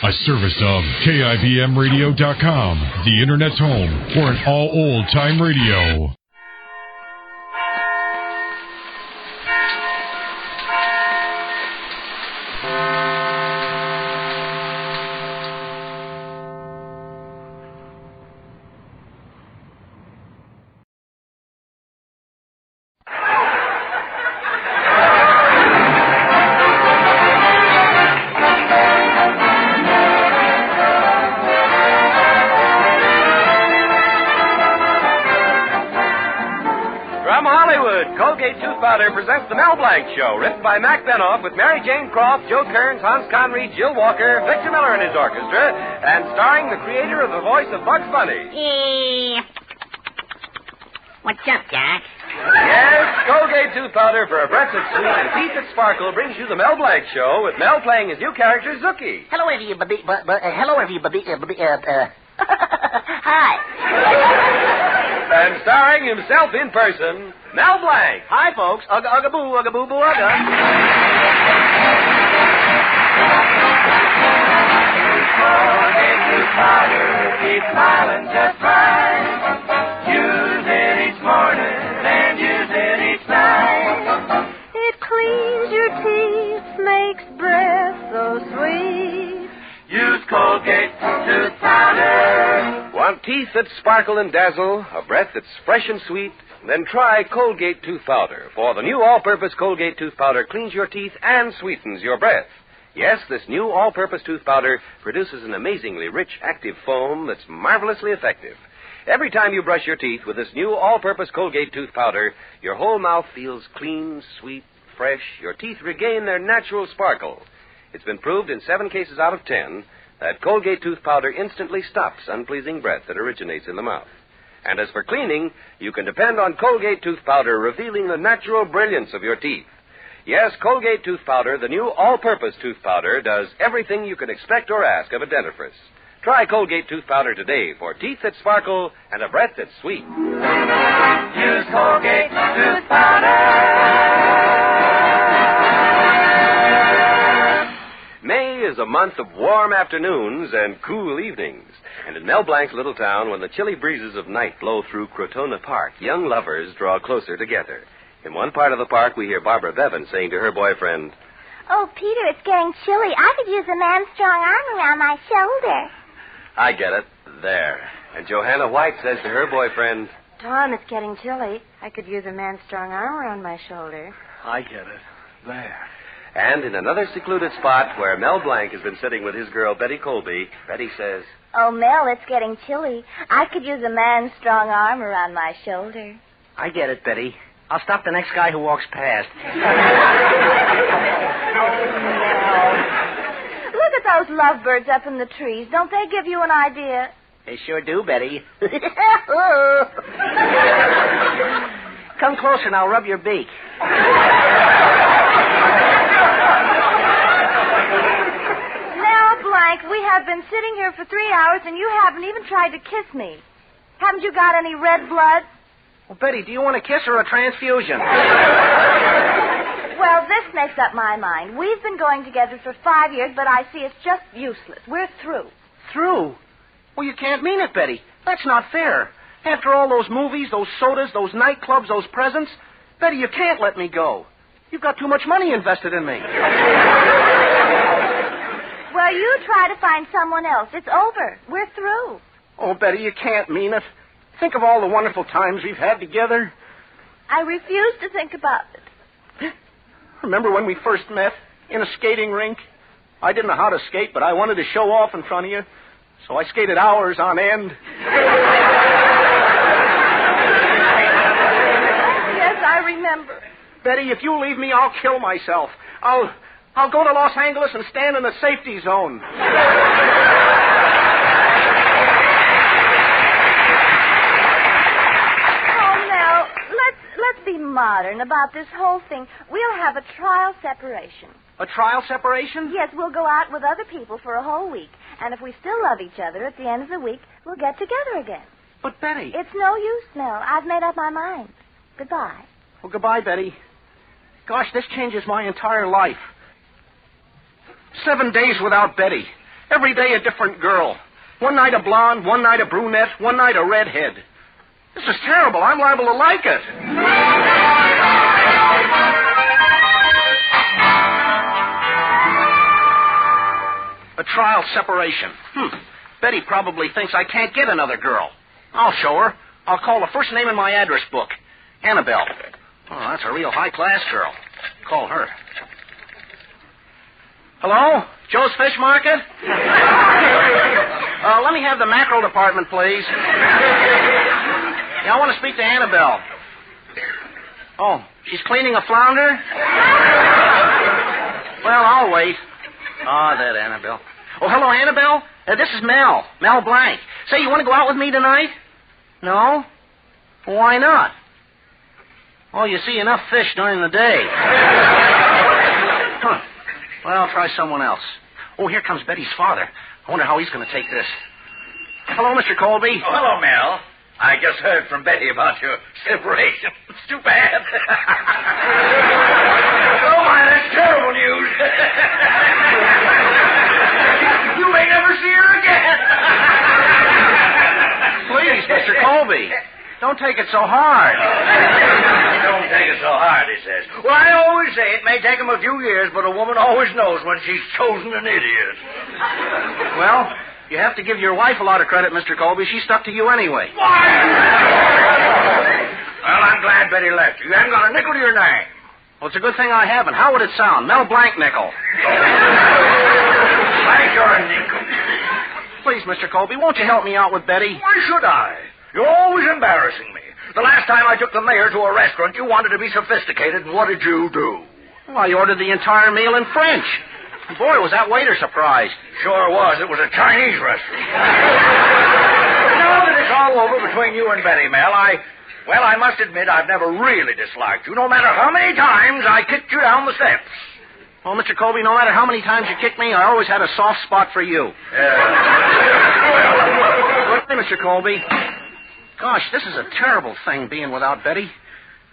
A service of KIBMradio.com, the Internet's home for an all old-time radio. Presents the Mel Blanc Show, written by Mac Benoff with Mary Jane Croft, Joe Kearns, Hans Conried, Jill Walker, Victor Miller and his orchestra, and starring the creator of the voice of Bugs Bunny. What's up, Doc? Yes, Colgate Tooth Powder for a breath that's sweet and teeth that sparkle brings you the Mel Blanc Show with Mel playing his new character, Zookie. Hello, everybody. Hi. And starring himself in person, Mel Blanc. Hi, folks. Ugga-boo, ugga. Colgate Tooth Powder, keep smiling just right. Use it each morning and use it each night. It cleans your teeth, makes breath so sweet. Use Colgate Tooth Powder. Want teeth that sparkle and dazzle, a breath that's fresh and sweet? Then try Colgate Tooth Powder, for the new all-purpose Colgate Tooth Powder cleans your teeth and sweetens your breath. Yes, this new all-purpose tooth powder produces an amazingly rich, active foam that's marvelously effective. Every time you brush your teeth with this new all-purpose Colgate Tooth Powder, your whole mouth feels clean, sweet, fresh. Your teeth regain their natural sparkle. It's been proved in 7 cases out of 10 that Colgate Tooth Powder instantly stops unpleasing breath that originates in the mouth. And as for cleaning, you can depend on Colgate Tooth Powder revealing the natural brilliance of your teeth. Yes, Colgate Tooth Powder, the new all-purpose tooth powder, does everything you can expect or ask of a dentifrice. Try Colgate Tooth Powder today for teeth that sparkle and a breath that's sweet. Use Colgate Tooth Powder. May is a month of warm afternoons and cool evenings. And in Mel Blanc's little town, when the chilly breezes of night blow through Crotona Park, young lovers draw closer together. In one part of the park, we hear Barbara Bevan saying to her boyfriend, Oh, Peter, it's getting chilly. I could use a man's strong arm around my shoulder. I get it. There. And Johanna White says to her boyfriend, Tom, it's getting chilly. I could use a man's strong arm around my shoulder. I get it. There. And in another secluded spot where Mel Blanc has been sitting with his girl, Betty Colby, Betty says, Oh, Mel, it's getting chilly. I could use a man's strong arm around my shoulder. I get it, Betty. I'll stop the next guy who walks past. Look at those lovebirds up in the trees. Don't they give you an idea? They sure do, Betty. Come closer and I'll rub your beak. Blank, we have been sitting here for 3 hours and you haven't even tried to kiss me. Haven't you got any red blood? Well, Betty, do you want a kiss or a transfusion? Well, this makes up my mind. We've been going together for 5 years, but I see it's just useless. We're through. Through? Well, you can't mean it, Betty. That's not fair. After all those movies, those sodas, those nightclubs, those presents, Betty, you can't let me go. You've got too much money invested in me. Well, you try to find someone else. It's over. We're through. Oh, Betty, you can't mean it. Think of all the wonderful times we've had together. I refuse to think about it. Remember when we first met in a skating rink? I didn't know how to skate, but I wanted to show off in front of you. So I skated hours on end. Yes, I remember. Betty, if you leave me, I'll kill myself. I'll go to Los Angeles and stand in the safety zone. Oh, Mel, let's be modern about this whole thing. We'll have a trial separation. A trial separation? Yes, we'll go out with other people for a whole week. And if we still love each other at the end of the week, we'll get together again. But, Betty... It's no use, Mel. I've made up my mind. Goodbye. Well, goodbye, Betty. Gosh, this changes my entire life. 7 days without Betty. Every day a different girl. One night a blonde, one night a brunette, one night a redhead. This is terrible. I'm liable to like it. A trial separation. Betty probably thinks I can't get another girl. I'll show her. I'll call the first name in my address book. Annabelle. Oh, that's a real high-class girl. Call her. Hello? Joe's Fish Market? Let me have the mackerel department, please. Yeah, I want to speak to Annabelle. Oh, she's cleaning a flounder? Well, I'll wait. Ah, that Annabelle. Oh, hello, Annabelle. This is Mel Blanc. Say, you want to go out with me tonight? No? Well, why not? Oh, you see enough fish during the day. Huh. Well, I'll try someone else. Oh, here comes Betty's father. I wonder how he's going to take this. Hello, Mr. Colby. Oh, hello, Mel. I just heard from Betty about your separation. It's too bad. Oh, my, that's terrible news. You may never see her again. Please, Mr. Colby, don't take it so hard. Don't take it so hard, he says. Well, I always say it may take him a few years, but a woman always knows when she's chosen an idiot. Well, you have to give your wife a lot of credit, Mr. Colby. She stuck to you anyway. Well, I'm glad Betty left you. You haven't got a nickel to your name. Well, it's a good thing I haven't. How would it sound? Mel Blanc nickel. Like you're a nickel. Please, Mr. Colby, won't you help me out with Betty? Why should I? You're always embarrassing me. The last time I took the mayor to a restaurant, you wanted to be sophisticated, and what did you do? Well, I ordered the entire meal in French. Boy, was that waiter surprised. Sure was. It was a Chinese restaurant. Now that it's all over between you and Betty, Mel, I must admit I've never really disliked you, no matter how many times I kicked you down the steps. Well, Mr. Colby, no matter how many times you kicked me, I always had a soft spot for you. Hey, Mr. Colby. Gosh, this is a terrible thing, being without Betty.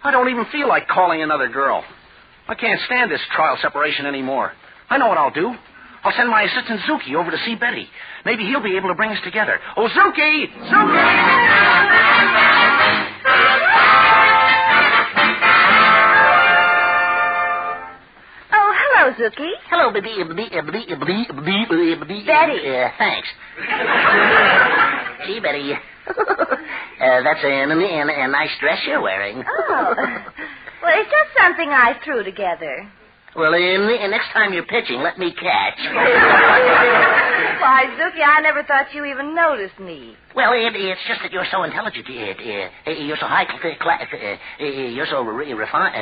I don't even feel like calling another girl. I can't stand this trial separation anymore. I know what I'll do. I'll send my assistant Zuki over to see Betty. Maybe he'll be able to bring us together. Oh, Zuki! Zuki! Oh, hello, Zuki. Hello, Betty. Thanks. Gee, Betty, that's a nice dress you're wearing. Oh. Well, it's just something I threw together. Well, next time you're pitching, let me catch. Why, Zuki, I never thought you even noticed me. Well, it's just that you're so intelligent. You're so high class. You're so refined.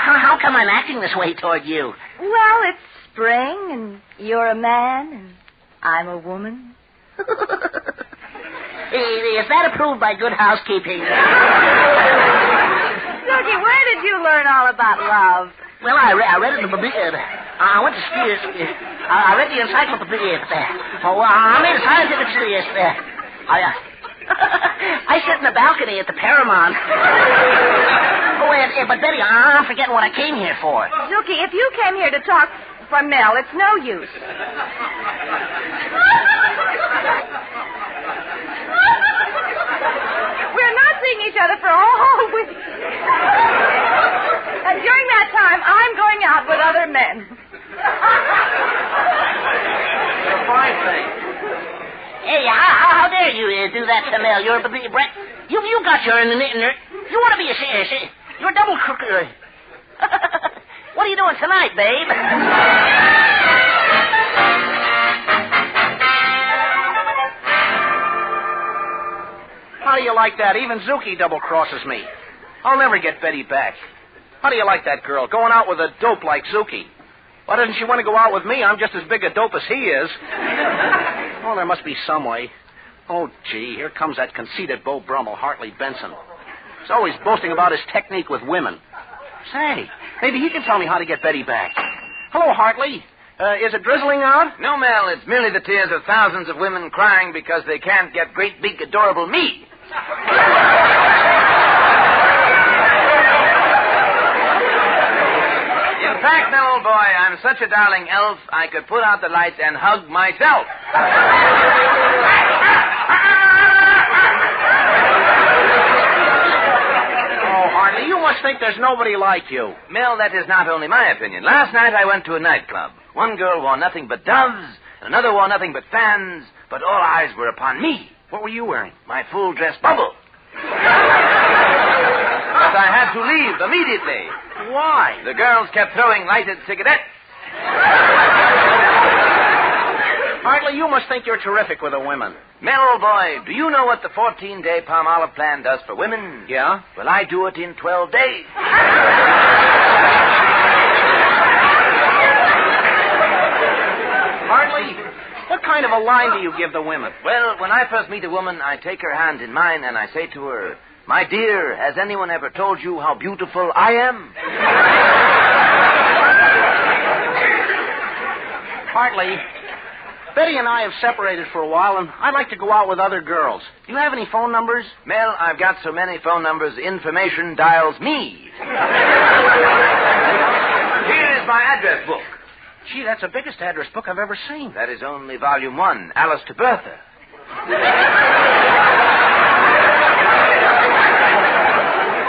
How come I'm acting this way toward you? Well, it's spring, and you're a man, and I'm a woman. Is that approved by good housekeeping? Zuki, where did you learn all about love? Well, I read it in the I went to I read the encyclopedia. I made a scientific study. I sit in the balcony at the Paramount. But Betty, I'm forgetting what I came here for. Zuki, if you came here to talk for Mel, it's no use. We're not seeing each other for a whole week. And during that time, I'm going out with other men. It's a fine thing. Hey, how dare you do that to Mel? You're you got your you want to be a you're a double crook. What are you doing tonight, babe? How do you like that? Even Zuki double-crosses me. I'll never get Betty back. How do you like that girl, going out with a dope like Zuki? Why doesn't she want to go out with me? I'm just as big a dope as he is. Oh, there must be some way. Oh, gee, here comes that conceited Beau Brummel, Hartley Benson. He's always boasting about his technique with women. Say, maybe he can tell me how to get Betty back. Hello, Hartley. Is it drizzling out? No, Mel, it's merely the tears of thousands of women crying because they can't get great, big, adorable me. I'm such a darling elf, I could put out the lights and hug myself. Oh, Hartley, you must think there's nobody like you. Mel, that is not only my opinion. Last night I went to a nightclub. One girl wore nothing but doves, and another wore nothing but fans, but all eyes were upon me. What were you wearing? My full-dress bubble. But I had to leave immediately. Why? The girls kept throwing lighted cigarettes. Hartley, you must think you're terrific with the women. Mel, old boy, do you know what the 14-day Palm Olive plan does for women? Yeah? Well, I do it in 12 days. Hartley, what kind of a line do you give the women? Well, when I first meet a woman, I take her hand in mine and I say to her, "My dear, has anyone ever told you how beautiful I am?" Hartley, Betty and I have separated for a while, and I'd like to go out with other girls. Do you have any phone numbers? Mel, I've got so many phone numbers, information dials me. Here is my address book. Gee, that's the biggest address book I've ever seen. That is only volume 1, Alice to Bertha.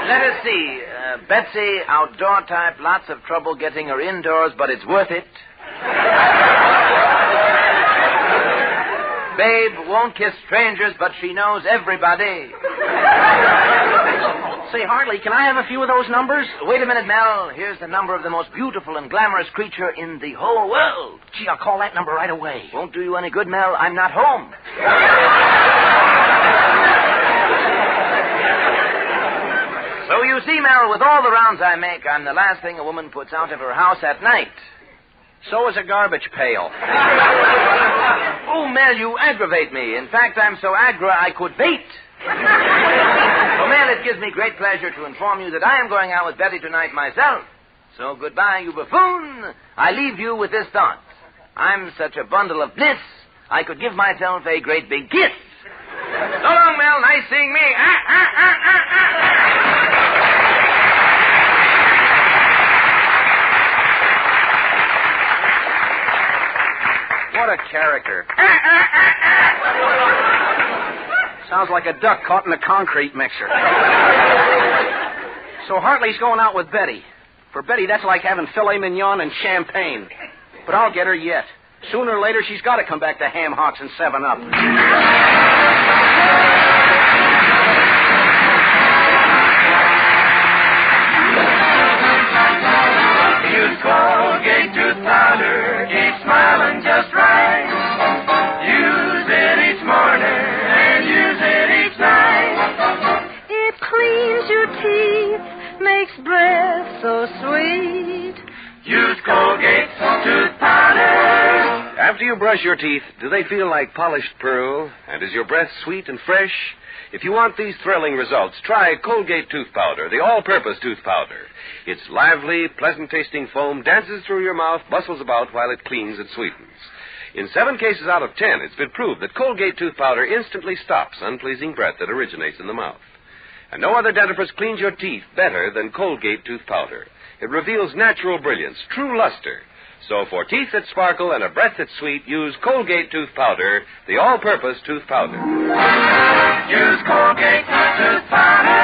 Let us see. Betsy, outdoor type, lots of trouble getting her indoors, but it's worth it. Babe, won't kiss strangers, but she knows everybody. Say, Hartley, can I have a few of those numbers? Wait a minute, Mel. Here's the number of the most beautiful and glamorous creature in the whole world. Gee, I'll call that number right away. Won't do you any good, Mel. I'm not home. So you see, Mel, with all the rounds I make, I'm the last thing a woman puts out of her house at night. So is a garbage pail. Oh, Mel, you aggravate me. In fact, I'm so aggra I could bait. Well, Mel, it gives me great pleasure to inform you that I am going out with Betty tonight myself. So goodbye, you buffoon. I leave you with this thought. I'm such a bundle of bliss, I could give myself a great big kiss. So long, Mel. Nice seeing me. What a character. Sounds like a duck caught in a concrete mixer. So Hartley's going out with Betty. For Betty, that's like having filet mignon and champagne. But I'll get her yet. Sooner or later, she's got to come back to Ham Hocks and 7-Up. Use Colgate tooth powder, keep smiling just right. Use it each morning and use it each night. It cleans your teeth, makes breath so sweet. Use Colgate tooth powder. After you brush your teeth, do they feel like polished pearl? And is your breath sweet and fresh? If you want these thrilling results, try Colgate Tooth Powder, the all-purpose tooth powder. Its lively, pleasant-tasting foam dances through your mouth, bustles about while it cleans and sweetens. In 7 cases out of 10, it's been proved that Colgate Tooth Powder instantly stops unpleasing breath that originates in the mouth. And no other dentifrice cleans your teeth better than Colgate Tooth Powder. It reveals natural brilliance, true luster. So for teeth that sparkle and a breath that's sweet, use Colgate Tooth Powder, the all-purpose tooth powder. Use Colgate tooth powder.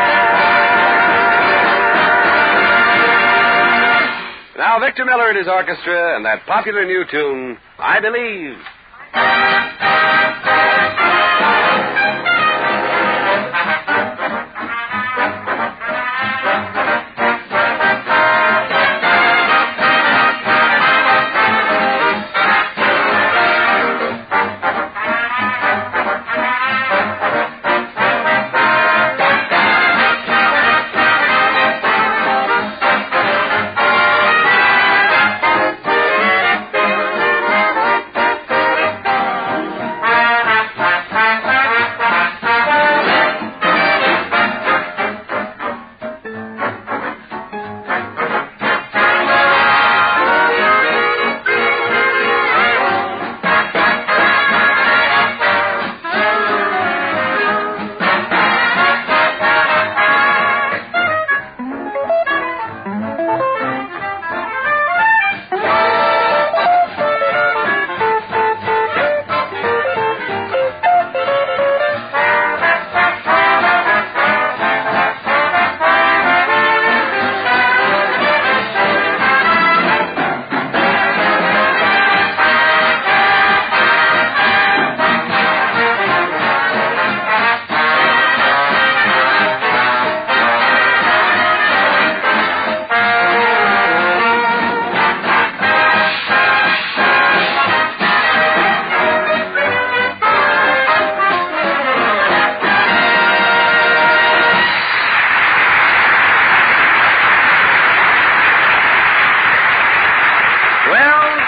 Now, Victor Miller and his orchestra and that popular new tune, I Believe.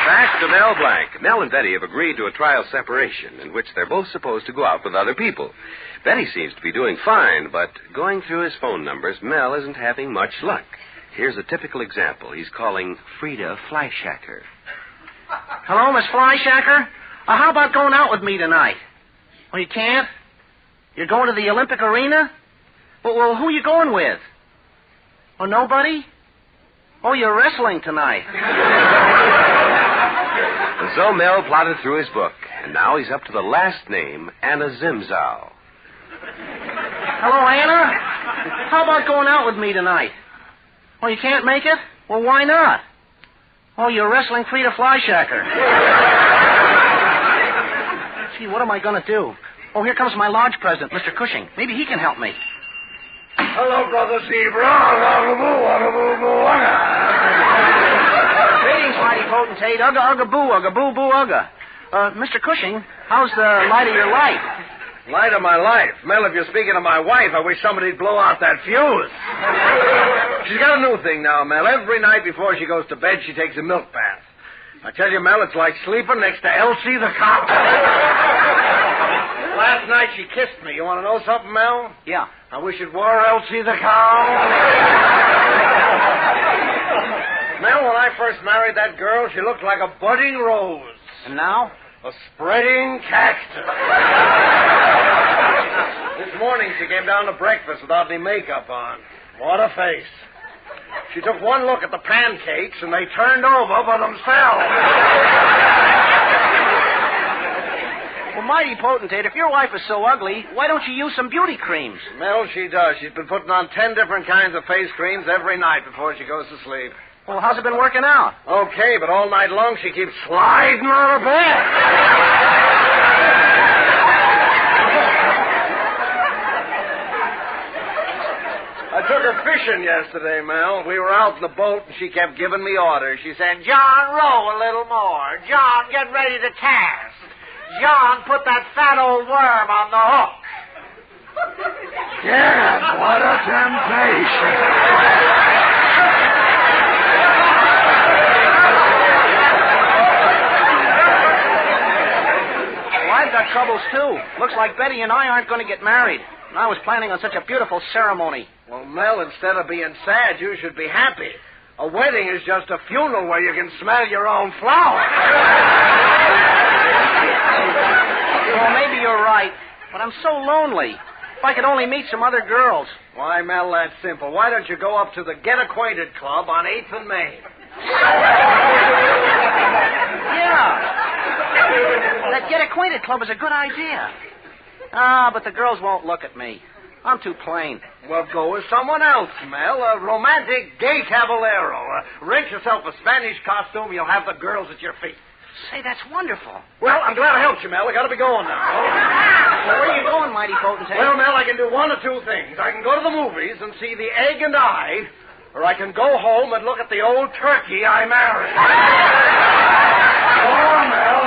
Back to Mel Blanc. Mel and Betty have agreed to a trial separation in which they're both supposed to go out with other people. Betty seems to be doing fine, but going through his phone numbers, Mel isn't having much luck. Here's a typical example. He's calling Frida Flyshacker. Hello, Miss Flyshacker? How about going out with me tonight? Oh, you can't? You're going to the Olympic arena? Well, who are you going with? Oh, nobody? Oh, you're wrestling tonight. And so Mel plodded through his book, and now he's up to the last name, Anna Zimzow. Hello, Anna? How about going out with me tonight? Oh, you can't make it? Well, why not? Oh, you're wrestling Frida Flyshacker. Gee, what am I going to do? Oh, here comes my lodge president, Mr. Cushing. Maybe he can help me. Hello, Brother Zebra. Greetings, mighty potentate. Ugga, ugga, boo, ugga, boo, boo, ugga. Mr. Cushing, how's the light of your light? Light of my life. Mel, if you're speaking of my wife, I wish somebody'd blow out that fuse. She's got a new thing now, Mel. Every night before she goes to bed, she takes a milk bath. I tell you, Mel, it's like sleeping next to Elsie the cow. Last night she kissed me. You want to know something, Mel? Yeah. I wish it were Elsie the cow. Mel, when I first married that girl, she looked like a budding rose. And now? A spreading cactus. This morning she came down to breakfast without any makeup on. What a face. She took one look at the pancakes and they turned over by themselves. Well, mighty potentate, if your wife is so ugly, why don't you use some beauty creams? Mel, she does. She's been putting on 10 different kinds of face creams every night before she goes to sleep. Well, how's it been working out? Okay, but all night long she keeps sliding out of bed. I took her fishing yesterday, Mel. We were out in the boat, and she kept giving me orders. She said, "John, row a little more. John, get ready to cast. John, put that fat old worm on the hook." Yeah, what a temptation. I've got troubles, too. Looks like Betty and I aren't going to get married. And I was planning on such a beautiful ceremony. Well, Mel, instead of being sad, you should be happy. A wedding is just a funeral where you can smell your own flowers. Well, maybe you're right, but I'm so lonely. If I could only meet some other girls. Why, Mel, that's simple. Why don't you go up to the Get Acquainted Club on 8th and Main? Yeah. That Get Acquainted Club is a good idea. But the girls won't look at me. I'm too plain. Well, go with someone else, Mel. A romantic gay caballero. Rent yourself a Spanish costume. You'll have the girls at your feet. Say, that's wonderful. Well, I'm glad I helped you, Mel. I got to be going now. Well, where are you going, mighty potentate? Well, Mel, I can do one of two things. I can go to the movies and see The Egg and I, or I can go home and look at the old turkey I married. Oh, Mel.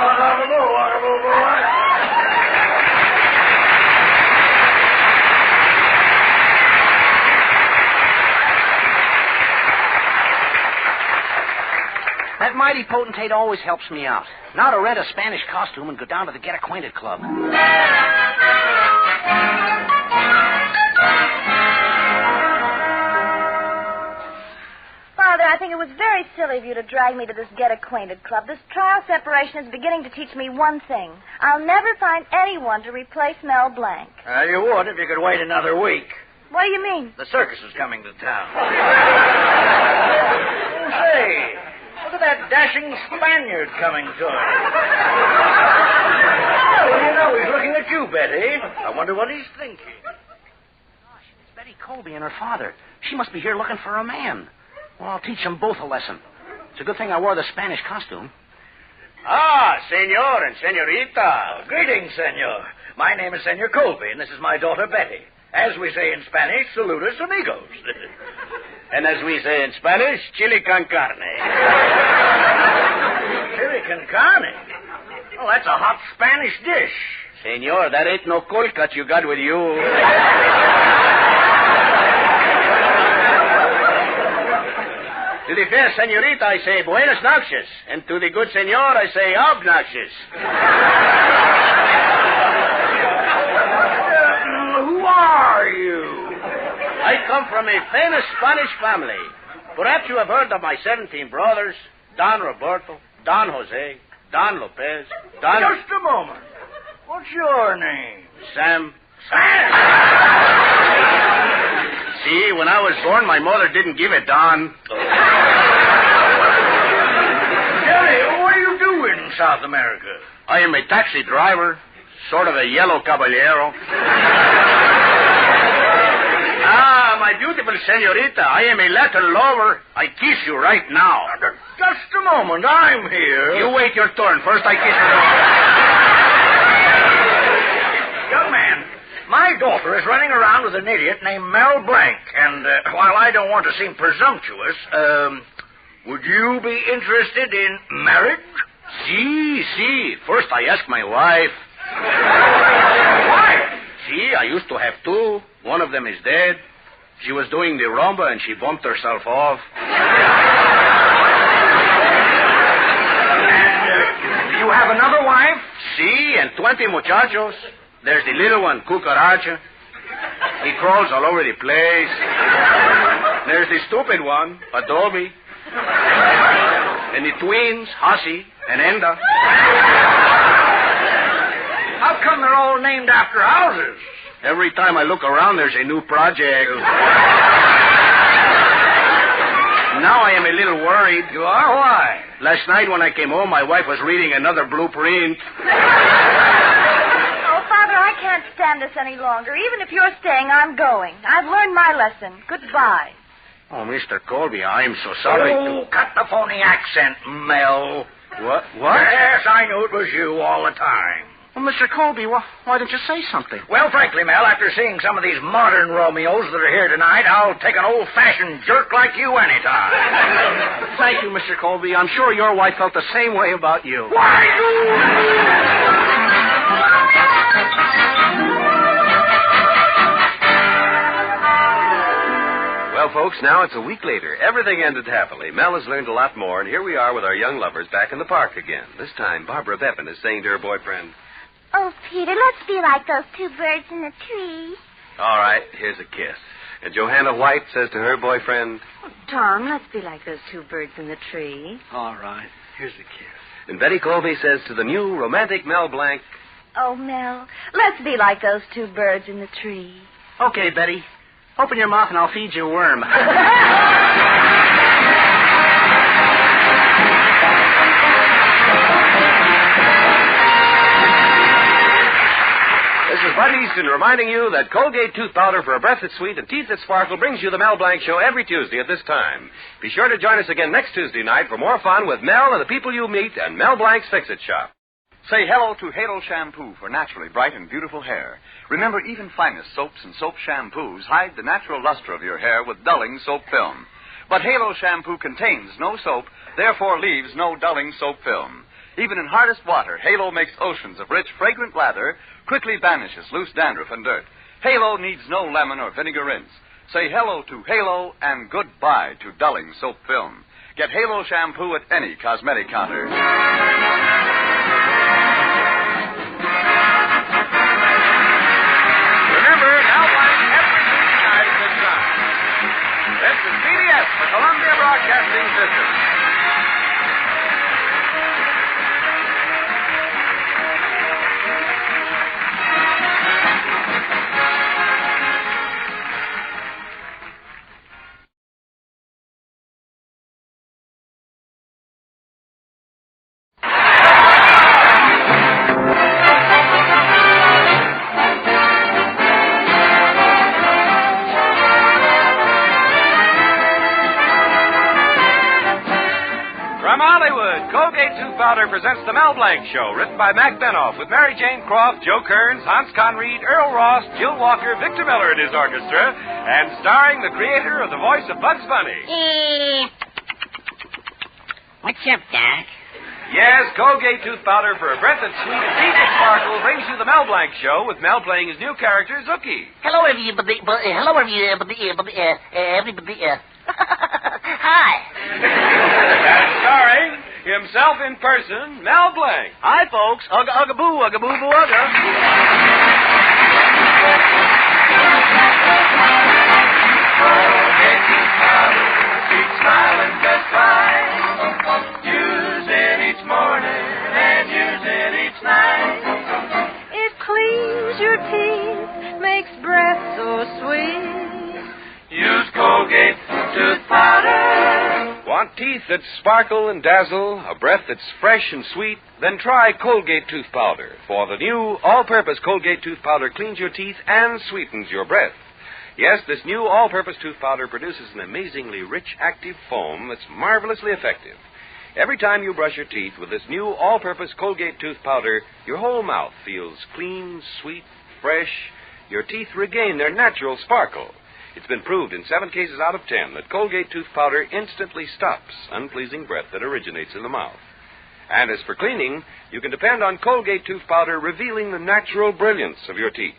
That mighty potentate always helps me out. Now to rent a Spanish costume and go down to the Get Acquainted Club. Father, I think it was very silly of you to drag me to this Get Acquainted Club. This trial separation is beginning to teach me one thing. I'll never find anyone to replace Mel Blanc. You would if you could wait another week. What do you mean? The circus is coming to town. Say, look at that dashing Spaniard coming to us. Well, you know, he's looking at you, Betty. I wonder what he's thinking. Gosh, it's Betty Colby and her father. She must be here looking for a man. Well, I'll teach them both a lesson. It's a good thing I wore the Spanish costume. Ah, senor and senorita. Greetings, senor. My name is Senor Colby, and this is my daughter, Betty. As we say in Spanish, saludos amigos. And as we say in Spanish, chili con carne. Chili con carne? Oh, that's a hot Spanish dish. Senor, that ain't no cold cut you got with you. To the fair senorita, I say buenas noches. And to the good senor, I say obnoxious. Who are you? I come from a famous Spanish family. Perhaps you have heard of my 17 brothers, Don Roberto, Don Jose, Don Lopez, Don... Just a moment. What's your name? Sam. See, when I was born, my mother didn't give it Don. Jerry, what do you do in South America? I am a taxi driver, sort of a yellow caballero. My beautiful senorita, I am a letter lover. I kiss you right now. Just a moment, I'm here. You wait your turn. First I kiss you. Young man, my daughter is running around with an idiot named Mel Blanc, and while I don't want to seem presumptuous, would you be interested in marriage? See. First I ask my wife. Wife? See, I used to have two. One of them is dead. She was doing the rumba and she bumped herself off. And you have another wife? See, and 20 muchachos. There's the little one, Cucaracha. He crawls all over the place. There's the stupid one, Adobe. And the twins, Hasi and Enda. How come they're all named after houses? Every time I look around, there's a new project. Now I am a little worried. You are? Why? Last night when I came home, my wife was reading another blueprint. Oh, Father, I can't stand this any longer. Even if you're staying, I'm going. I've learned my lesson. Goodbye. Oh, Mr. Colby, I am so sorry. Oh, cut the phony accent, Mel. What? Yes, I knew it was you all the time. Well, Mr. Colby, why didn't you say something? Well, frankly, Mel, after seeing some of these modern Romeos that are here tonight, I'll take an old-fashioned jerk like you anytime. Thank you, Mr. Colby. I'm sure your wife felt the same way about you. Why, Well, folks, now it's a week later. Everything ended happily. Mel has learned a lot more, and here we are with our young lovers back in the park again. This time, Barbara Bevan is saying to her boyfriend, "Oh, Peter, let's be like those two birds in the tree." "All right, here's a kiss." And Johanna White says to her boyfriend, Tom, let's be like those two birds in the tree. All right, here's a kiss. and Betty Colby says to the new romantic Mel Blanc, Oh, Mel, let's be like those two birds in the tree. Okay, Betty. Open your mouth and I'll feed you a worm. This is Bud Easton reminding you that Colgate tooth powder for a breath that's sweet and teeth that sparkle brings you the Mel Blanc Show every Tuesday at this time. Be sure to join us again next Tuesday night for more fun with Mel and the people you meet and Mel Blanc's Fix-It Shop. Say hello to Halo Shampoo for naturally bright and beautiful hair. Remember, even finest soaps and soap shampoos hide the natural luster of your hair with dulling soap film. But Halo Shampoo contains no soap, therefore leaves no dulling soap film. Even in hardest water, Halo makes oceans of rich, fragrant lather, quickly banishes loose dandruff and dirt. Halo needs no lemon or vinegar rinse. Say hello to Halo and goodbye to dulling soap film. Get Halo Shampoo at any cosmetic counter. Remember, Mel Blanc every Tuesday night at this time. This is CBS, the Columbia Broadcasting System. From Hollywood, Colgate Tooth Powder presents The Mel Blanc Show, written by Mac Benoff, with Mary Jane Croft, Joe Kearns, Hans Conried, Earl Ross, Jill Walker, Victor Miller and his orchestra, and starring the creator of the voice of Bugs Bunny. What's up, Doc? Yes, Colgate Tooth Powder for a breath that's sweet and teeth that sparkle brings you The Mel Blanc Show, with Mel playing his new character, Zookie. Hello, everybody. Hello, everybody. Hi. himself in person, Mel Blanc. Hi, folks. Ugga, ugga, boo, ugga, boo, boo, ugga. Colgate tooth powder, keep smiling just fine. Use it each morning and use it each night. It cleans your teeth, makes breath so sweet. Use Colgate tooth powder. Want teeth that sparkle and dazzle, a breath that's fresh and sweet? Then try Colgate tooth powder. For the new all-purpose Colgate tooth powder cleans your teeth and sweetens your breath. Yes, this new all-purpose tooth powder produces an amazingly rich, active foam that's marvelously effective. Every time you brush your teeth with this new all-purpose Colgate tooth powder, your whole mouth feels clean, sweet, fresh. Your teeth regain their natural sparkle. It's been proved in 7 cases out of 10 that Colgate tooth powder instantly stops unpleasing breath that originates in the mouth. And as for cleaning, you can depend on Colgate tooth powder revealing the natural brilliance of your teeth.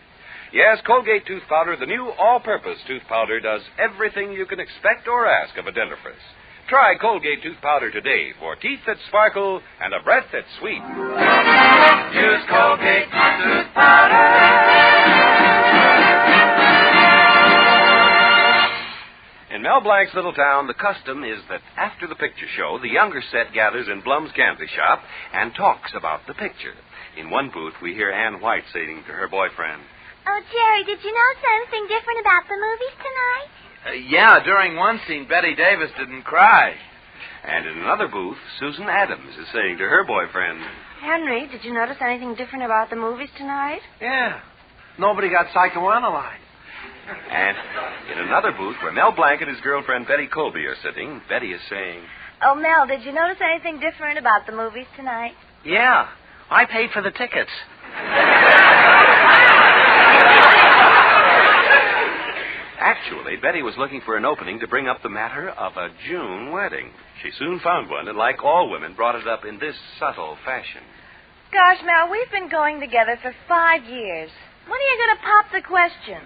Yes, Colgate tooth powder, the new all-purpose tooth powder, does everything you can expect or ask of a dentifrice. Try Colgate tooth powder today for teeth that sparkle and a breath that's sweet. Use Colgate tooth powder. In Mel Blanc's little town, the custom is that after the picture show, the younger set gathers in Blum's candy shop and talks about the picture. In one booth, we hear Ann White saying to her boyfriend, Oh, Jerry, did you notice anything different about the movies tonight? Yeah, during one scene, Betty Davis didn't cry. And in another booth, Susan Adams is saying to her boyfriend, Henry, did you notice anything different about the movies tonight? Yeah. Nobody got psychoanalyzed. And in another booth where Mel Blanc and his girlfriend Betty Colby are sitting, Betty is saying, Oh, Mel, did you notice anything different about the movies tonight? Yeah. I paid for the tickets. Actually, Betty was looking for an opening to bring up the matter of a June wedding. She soon found one, and like all women, brought it up in this subtle fashion. Gosh, Mel, we've been going together for 5 years. When are you going to pop the question?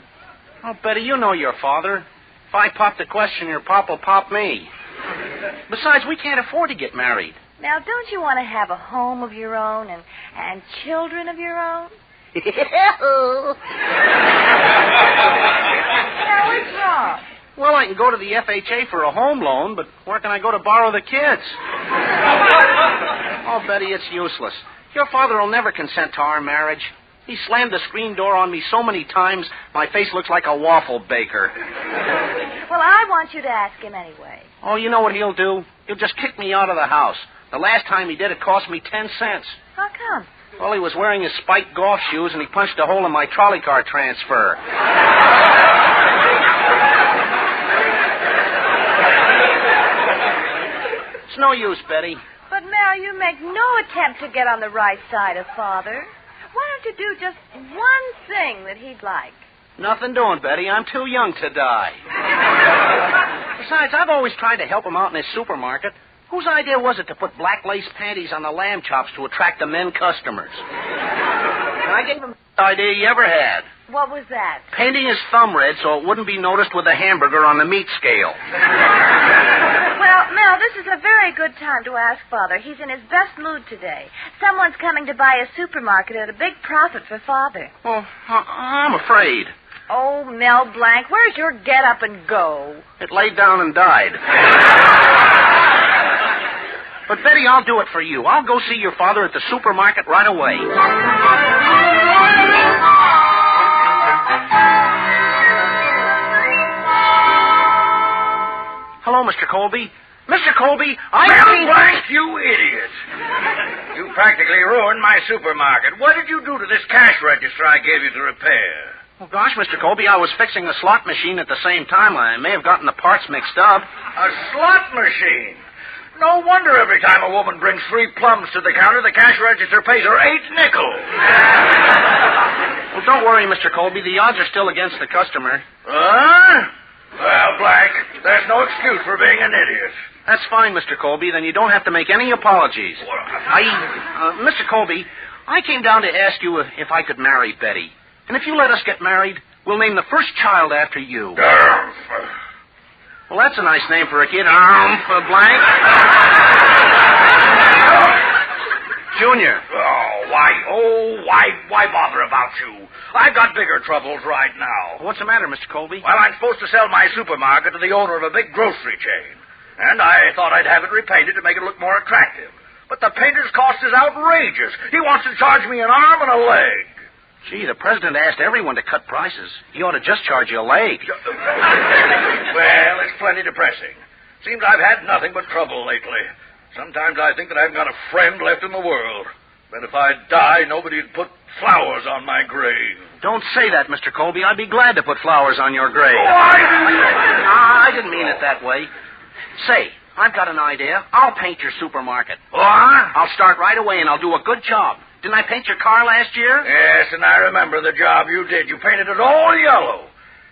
Oh, Betty, you know your father. If I pop the question, your pop will pop me. Besides, we can't afford to get married. Now, don't you want to have a home of your own and children of your own? Now, what's wrong? Well, I can go to the FHA for a home loan, but where can I go to borrow the kids? Oh, Betty, it's useless. Your father will never consent to our marriage. He slammed the screen door on me so many times, my face looks like a waffle baker. Well, I want you to ask him anyway. Oh, you know what he'll do? He'll just kick me out of the house. The last time he did, it cost me 10 cents. How come? Well, he was wearing his spiked golf shoes, and he punched a hole in my trolley car transfer. It's no use, Betty. But, Mel, you make no attempt to get on the right side of Father. Why don't you do just one thing that he'd like? Nothing doing, Betty. I'm too young to die. Besides, I've always tried to help him out in his supermarket. Whose idea was it to put black lace panties on the lamb chops to attract the men customers? And I gave him the idea he ever had. What was that? Painting his thumb red so it wouldn't be noticed with a hamburger on the meat scale. Well, Mel, this is a very good time to ask Father. He's in his best mood today. Someone's coming to buy a supermarket at a big profit for Father. Well, I'm afraid. Oh, Mel Blanc, where's your get up and go? It laid down and died. But, Betty, I'll do it for you. I'll go see your father at the supermarket right away. Hello, Mr. Colby. Mr. Colby, Mel Blanc, you idiot. You practically ruined my supermarket. What did you do to this cash register I gave you to repair? Oh, gosh, Mr. Colby, I was fixing the slot machine at the same time. I may have gotten the parts mixed up. A slot machine? No wonder every time a woman brings 3 plums to the counter, the cash register pays her 8 nickels. Well, don't worry, Mr. Colby. The odds are still against the customer. Huh? Well, Blanc, there's no excuse for being an idiot. That's fine, Mr. Colby. Then you don't have to make any apologies. Mr. Colby, I came down to ask you if I could marry Betty. And if you let us get married, we'll name the first child after you. Well, that's a nice name for a kid. Blank. Junior. Why bother about you? I've got bigger troubles right now. What's the matter, Mr. Colby? Well, I'm supposed to sell my supermarket to the owner of a big grocery chain. And I thought I'd have it repainted to make it look more attractive. But the painter's cost is outrageous. He wants to charge me an arm and a leg. Gee, the president asked everyone to cut prices. He ought to just charge you a leg. Well, it's plenty depressing. Seems I've had nothing but trouble lately. Sometimes I think that I haven't got a friend left in the world. But if I die, nobody'd put flowers on my grave. Don't say that, Mr. Colby. I'd be glad to put flowers on your grave. I didn't mean it that way. Say, I've got an idea. I'll paint your supermarket. What? I'll start right away, and I'll do a good job. Didn't I paint your car last year? Yes, and I remember the job you did. You painted it all yellow.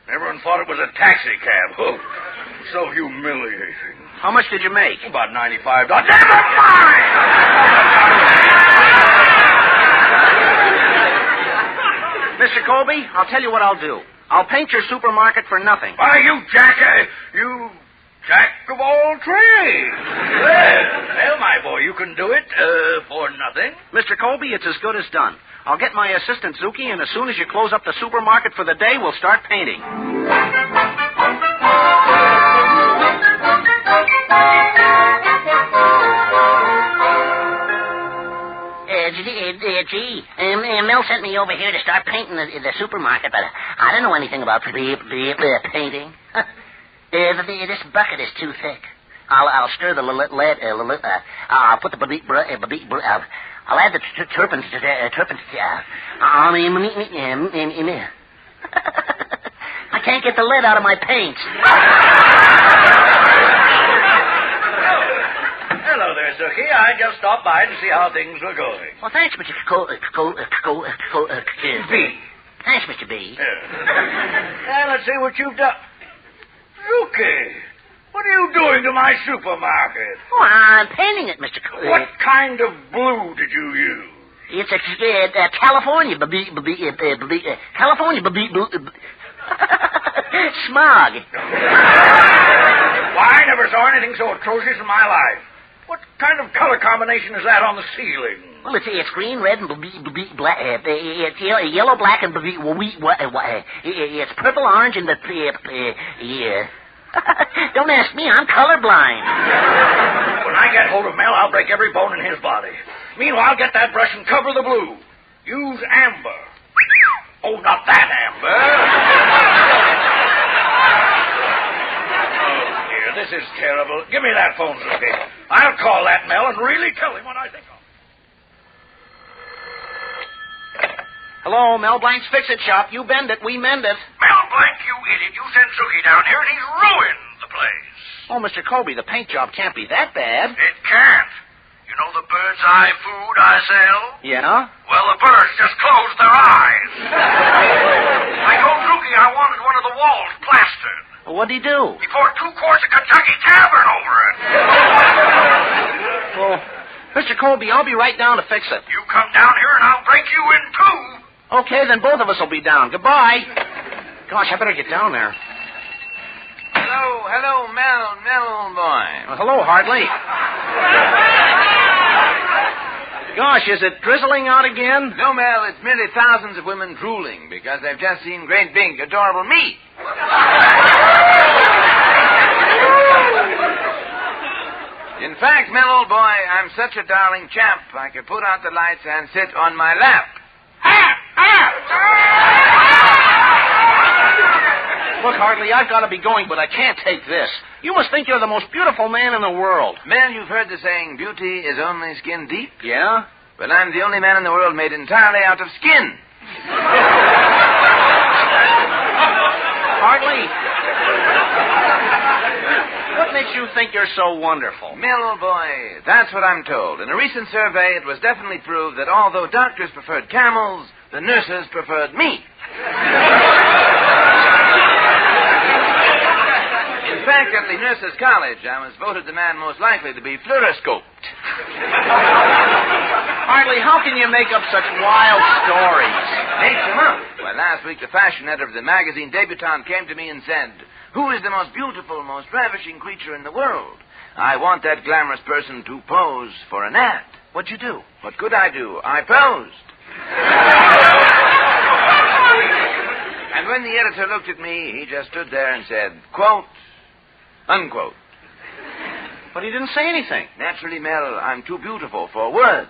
Everyone thought it was a taxi cab. Oh, so humiliating. How much did you make? About $95. Never mind! Mr. Colby, I'll tell you what I'll do. I'll paint your supermarket for nothing. Why, you jack of all trades. Well, my boy, you can do it for nothing. Mr. Colby, it's as good as done. I'll get my assistant, Zuki, and as soon as you close up the supermarket for the day, we'll start painting. Mel sent me over here to start painting the supermarket, but I don't know anything about painting. This bucket is too thick. I'll stir the lead. I'll put the I'll add the turpentine. I can't get the lead out of my paint. Hello there, Zuki. I just stopped by to see how things were going. Well, thanks, Mr. B. Thanks, Mr. B. Now, let's see what you've done. Zuki, what are you doing to my supermarket? Oh, I'm painting it, Mr. What kind of blue did you use? It's a California California smog. Why, I never saw anything so atrocious in my life. What kind of color combination is that on the ceiling? Well, it's green, red, and black. It's yellow, black, and it's purple, orange, and yeah. Don't ask me. I'm colorblind. When I get hold of Mel, I'll break every bone in his body. Meanwhile, get that brush and cover the blue. Use amber. Oh, not that amber. Oh, dear, this is terrible. Give me that phone, Zuki. I'll call that Mel and really tell him what I think of. Hello, Mel Blanc's Fix-It Shop. You bend it, we mend it. Mel Blanc, you idiot. You sent Zuki down here and he's ruined the place. Oh, Mr. Colby, the paint job can't be that bad. It can't. You know the bird's eye food I sell? Yeah? Well, the birds just closed their eyes. I told Zuki I wanted one of the walls plastered. Well, what'd he do? He poured 2 quarts of Kentucky Tavern over it. Well, Mr. Colby, I'll be right down to fix it. You come down here and I'll break you in 2. Okay, then both of us will be down. Goodbye. Gosh, I better get down there. Hello, Mel, old boy. Well, hello, Hartley. Gosh, is it drizzling out again? No, Mel, it's merely thousands of women drooling because they've just seen great, big, adorable me. In fact, Mel, old boy, I'm such a darling chap, I could put out the lights and sit on my lap. Look, Hartley, I've got to be going, but I can't take this. You must think you're the most beautiful man in the world. Mel, you've heard the saying, beauty is only skin deep? Yeah? Well, I'm the only man in the world made entirely out of skin. Hartley, what makes you think you're so wonderful? Mel, old boy, that's what I'm told. In a recent survey, it was definitely proved that although doctors preferred camels, the nurses preferred me. In fact, at the Nurses' College, I was voted the man most likely to be fluoroscoped. Hartley, how can you make up such wild stories? Make them up. Well, last week the fashion editor of the magazine Debutante came to me and said, "Who is the most beautiful, most ravishing creature in the world? I want that glamorous person to pose for an ad." What'd you do? What could I do? I posed. And when the editor looked at me, he just stood there and said, quote, unquote. But he didn't say anything. Naturally, Mel, I'm too beautiful for words.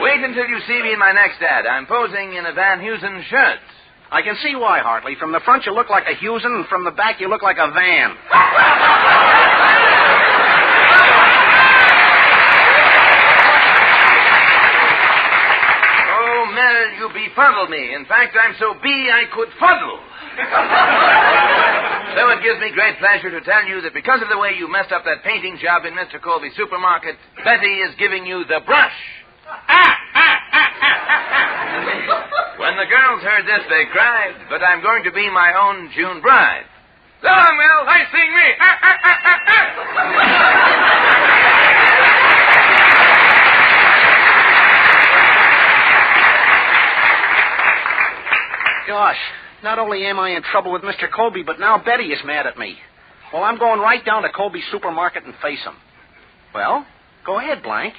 Wait until you see me in my next ad. I'm posing in a Van Heusen shirt. I can see why, Hartley. From the front, you look like a Heusen, and from the back, you look like a van. Oh, Mel, you befuddle me. In fact, I'm so I could fuddle. So it gives me great pleasure to tell you that because of the way you messed up that painting job in Mr. Colby's supermarket, Betty is giving you the brush. When the girls heard this, they cried, but I'm going to be my own June bride. So long, Mel. Nice seeing me. Gosh, not only am I in trouble with Mr. Colby, but now Betty is mad at me. Well, I'm going right down to Colby's supermarket and face him. Well, go ahead, Blank.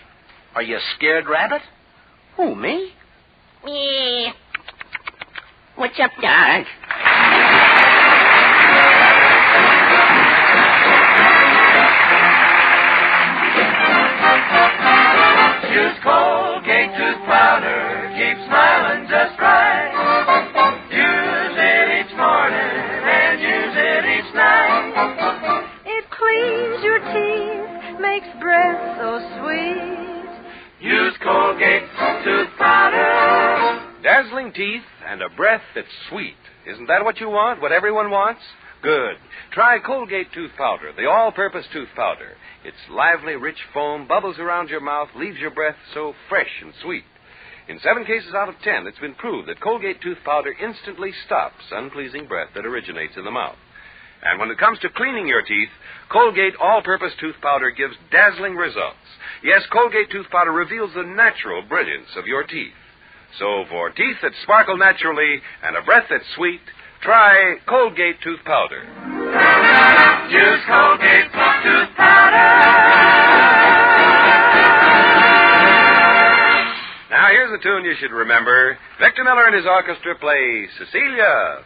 Are you a scared rabbit? Who, me? Me. What's up, Dad? Use Colgate tooth powder, keep smiling just right. Use it each morning and use it each night. It cleans your teeth, makes breath so sweet. Use Colgate tooth powder. Dazzling teeth and a breath that's sweet. Isn't that what you want? What everyone wants? Good. Try Colgate tooth powder, the all-purpose tooth powder. Its lively, rich foam bubbles around your mouth, leaves your breath so fresh and sweet. In 7 cases out of 10, it's been proved that Colgate tooth powder instantly stops unpleasing breath that originates in the mouth. And when it comes to cleaning your teeth, Colgate all-purpose tooth powder gives dazzling results. Yes, Colgate tooth powder reveals the natural brilliance of your teeth. So for teeth that sparkle naturally and a breath that's sweet, try Colgate tooth powder. Use Colgate tooth powder. Now here's a tune you should remember. Victor Miller and his orchestra play Cecilia.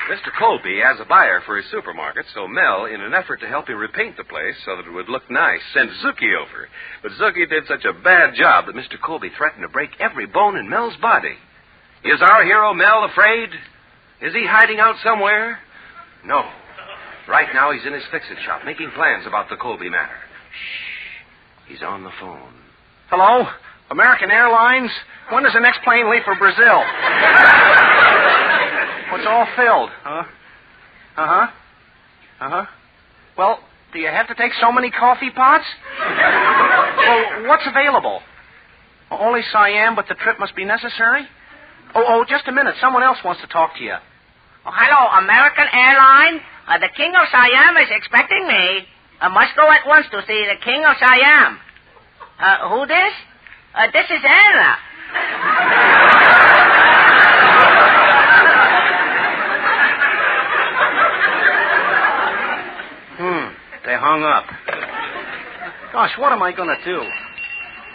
Mr. Colby has a buyer for his supermarket, so Mel, in an effort to him repaint the place so that it would look nice, sent Zookie over. But Zookie did such a bad job that Mr. Colby threatened to break every bone in Mel's body. Is our hero Mel afraid? Is he hiding out somewhere? No. Right now he's in his fix-it shop making plans about the Colby matter. Shh. He's on the phone. Hello? American Airlines? When does the next plane leave for Brazil? What's all filled? Huh? Uh-huh. Uh-huh. Well, do you have to take so many coffee pots? Well, what's available? Only Siam, but the trip must be necessary? Oh, just a minute. Someone else wants to talk to you. Oh, hello, American Airlines. The King of Siam is expecting me. I must go at once to see the King of Siam. Who this? This is Anna. They hung up. Gosh, what am I going to do?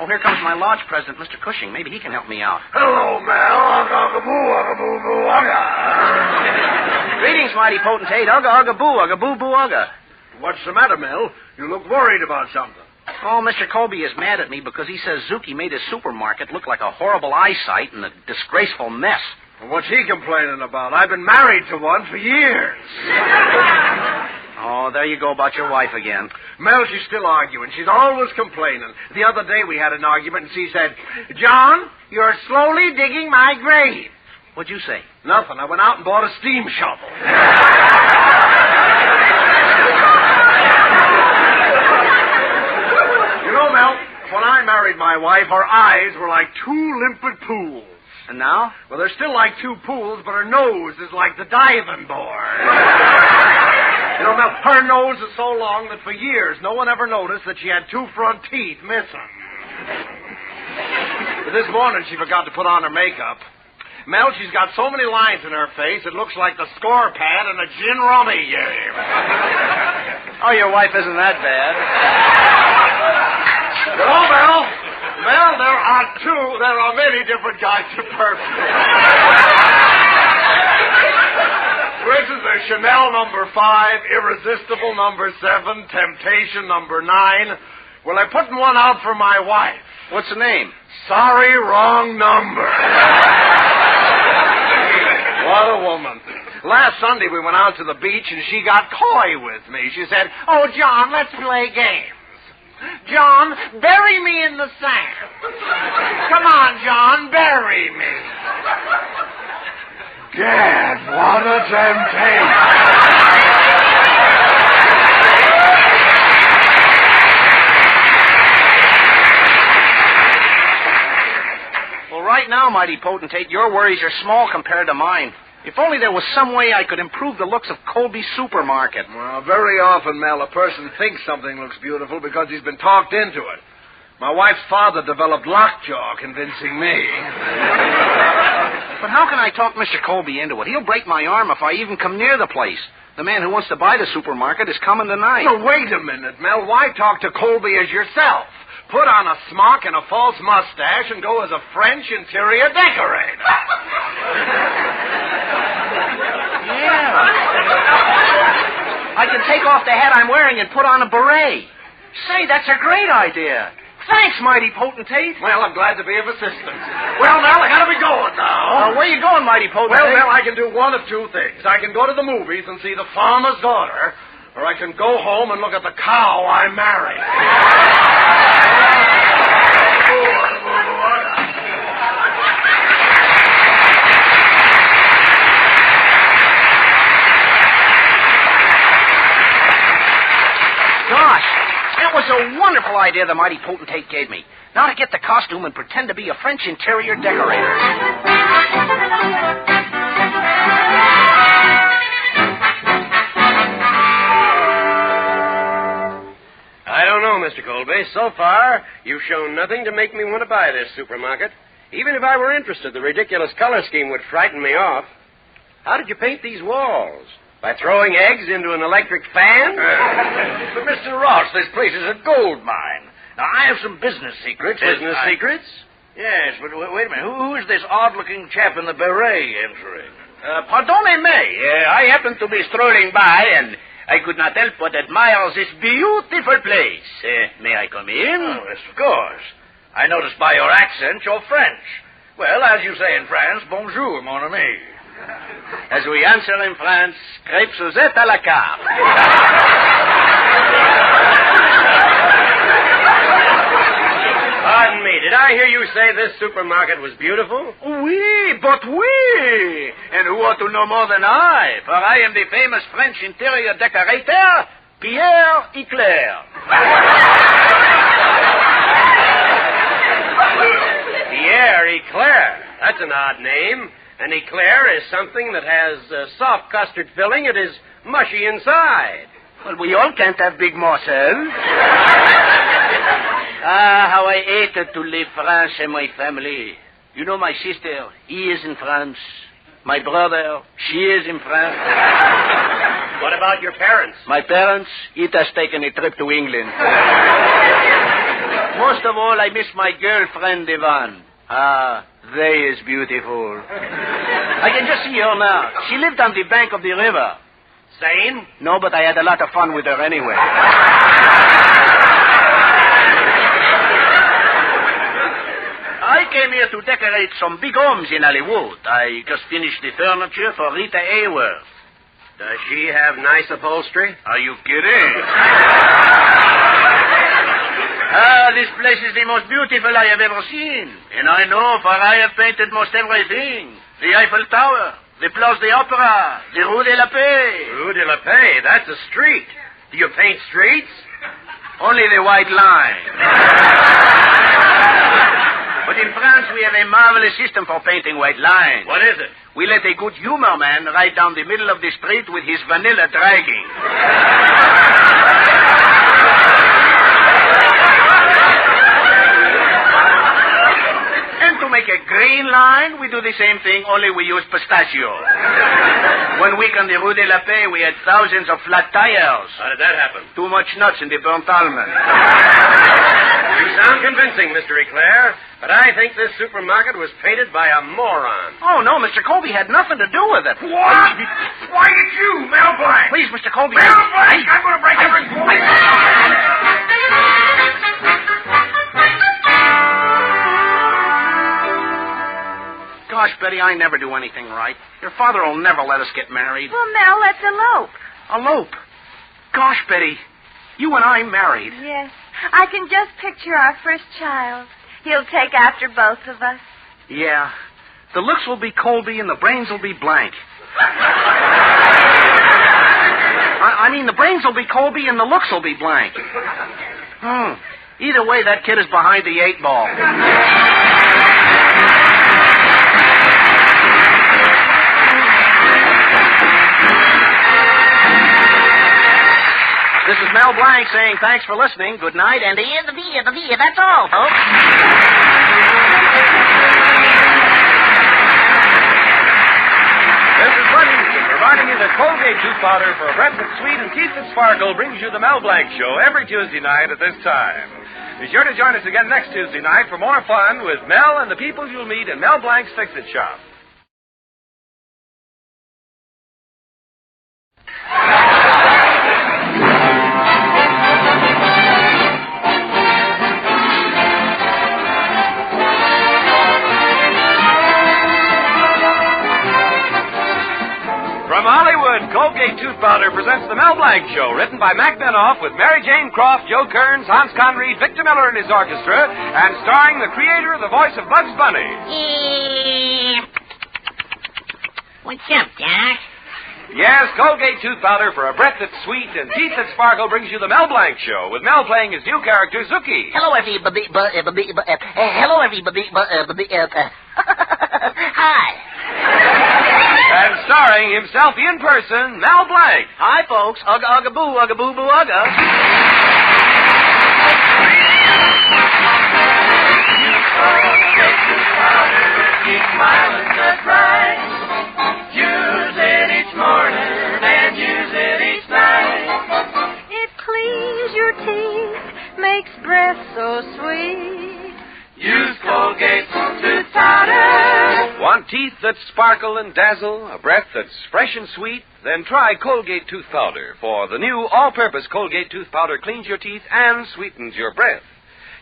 Oh, here comes my lodge president, Mr. Cushing. Maybe he can help me out. Hello, Mel. Greetings, mighty potentate. Ugga, ugga, boo, ugga, boo, boo, ugga. What's the matter, Mel? You look worried about something. Oh, Mr. Colby is mad at me because he says Zuki made his supermarket look like a horrible eyesight and a disgraceful mess. Well, what's he complaining about? I've been married to one for years. Oh, there you go about your wife again. Mel, she's still arguing. She's always complaining. The other day we had an argument, and she said, John, you're slowly digging my grave. What'd you say? Nothing. I went out and bought a steam shovel. You know, Mel, when I married my wife, her eyes were like two limpid pools. And now? Well, they're still like two pools, but her nose is like the diving board. You know, Mel, her nose is so long that for years no one ever noticed that she had two front teeth missing. But this morning she forgot to put on her makeup. Mel, she's got so many lines in her face it looks like the score pad in a gin rummy game. Oh, your wife isn't that bad. You know, Mel, there are many different kinds of perfume. For instance, there's Chanel number 5, Irresistible number 7, Temptation number 9. Well, I'm putting one out for my wife. What's the name? Sorry, wrong number. What a woman. Last Sunday we went out to the beach and she got coy with me. She said, "Oh, John, let's play games. John, bury me in the sand. Come on, John, bury me." Gad, what a temptation. Well, right now, mighty potentate, your worries are small compared to mine. If only there was some way I could improve the looks of Colby's supermarket. Well, very often, Mel, a person thinks something looks beautiful because he's been talked into it. My wife's father developed lockjaw, convincing me. But how can I talk Mr. Colby into it? He'll break my arm if I even come near the place. The man who wants to buy the supermarket is coming tonight. Well, wait a minute, Mel. Why talk to Colby as yourself? Put on a smock and a false mustache and go as a French interior decorator. Yeah. I can take off the hat I'm wearing and put on a beret. Say, that's a great idea. Thanks, mighty potentate. Well, I'm glad to be of assistance. Well, Mel, I gotta be going now. Where you going, mighty potentate? Well, Mel, I can do one of two things. I can go to the movies and see The Farmer's Daughter, or I can go home and look at the cow I married. Gosh, that was a wonderful idea the mighty potentate gave me. Now to get the costume and pretend to be a French interior decorator. I don't know, Mr. Colby. So far, you've shown nothing to make me want to buy this supermarket. Even if I were interested, the ridiculous color scheme would frighten me off. How did you paint these walls? By throwing eggs into an electric fan? But, Mr. Ross, this place is a gold mine. Now, I have some business secrets. Business secrets? Yes, but wait a minute. Who is this odd-looking chap in the beret entering? Pardonnez-me. I happened to be strolling by, and I could not help but admire this beautiful place. May I come in? Oh, yes, of course. I noticed by your accent you're French. Well, as you say in France, bonjour, mon ami. As we answer in France, crêpes Suzette à la carte. Pardon me, did I I hear you say this supermarket was beautiful? Oui, but oui. And who ought to know more than I? For I am the famous French interior decorator, Pierre Eclair. Pierre Eclair. That's an odd name. An eclair is something that has soft custard filling. It is mushy inside. Well, we all can't have big morsels. How I hated to leave France and my family. You know, my sister, he is in France. My brother, she is in France. What about your parents? My parents, it has taken a trip to England. Most of all, I miss my girlfriend, Yvonne. They is beautiful. I can just see her now. She lived on the bank of the river. Same? No, but I had a lot of fun with her anyway. I came here to decorate some big homes in Hollywood. I just finished the furniture for Rita Hayworth. Does she have nice upholstery? Are you kidding? This place is the most beautiful I have ever seen. And I know, for I have painted most everything. The Eiffel Tower, the Place de Opera, the Rue de la Paix. Rue de la Paix, that's a street. Do you paint streets? Only the white line. But in France, we have a marvelous system for painting white lines. What is it? We let a good humor man ride down the middle of the street with his vanilla dragging. And to make a green line, we do the same thing, only we use pistachio. 1 week on the Rue de la Paix, we had thousands of flat tires. How did that happen? Too much nuts in the burnt almond. You sound convincing, Mr. Eclair, but I think this supermarket was painted by a moron. Oh, no, Mr. Colby had nothing to do with it. What? Why, it's you, Mel Blanc. Please, Mr. Colby. Mel Blanc, I'm going to break every... Gosh, Betty, I never do anything right. Your father will never let us get married. Well, Mel, let's elope. Elope? Gosh, Betty, you and I married. Yes. I can just picture our first child. He'll take after both of us. Yeah. The looks will be Colby and the brains will be Blank. I mean, the brains will be Colby and the looks will be Blank. Either way, that kid is behind the 8 ball. This is Mel Blanc saying thanks for listening. Good night, and That's all, folks. This is Bud Easton reminding you that Colgate tooth powder for a breath that's sweet and teeth that sparkle brings you the Mel Blanc Show every Tuesday night at this time. Be sure to join us again next Tuesday night for more fun with Mel and the people you'll meet in Mel Blanc's Fix-It Shop. From Hollywood, Colgate Tooth Powder presents the Mel Blanc Show, written by Mac Benoff with Mary Jane Croft, Joe Kearns, Hans Conried, Victor Miller and his orchestra, and starring the creator of the voice of Bugs Bunny. What's up, Doc? Yes, Colgate Tooth Powder for a breath that's sweet and teeth that sparkle brings you the Mel Blanc Show, with Mel playing his new character, Zuki. Hello, everybody. Hello, everybody. Hi. And starring himself in person, Mel Blanc. Hi, folks. Ugga, ugga, boo, ugga, boo, boo, ugga. Keep smiling just right. Use it each morning and use it each night. It cleans your teeth, makes breath so sweet. Use Colgate tooth powder. Want teeth that sparkle and dazzle, a breath that's fresh and sweet? Then try Colgate Tooth Powder, for the new all-purpose Colgate Tooth Powder cleans your teeth and sweetens your breath.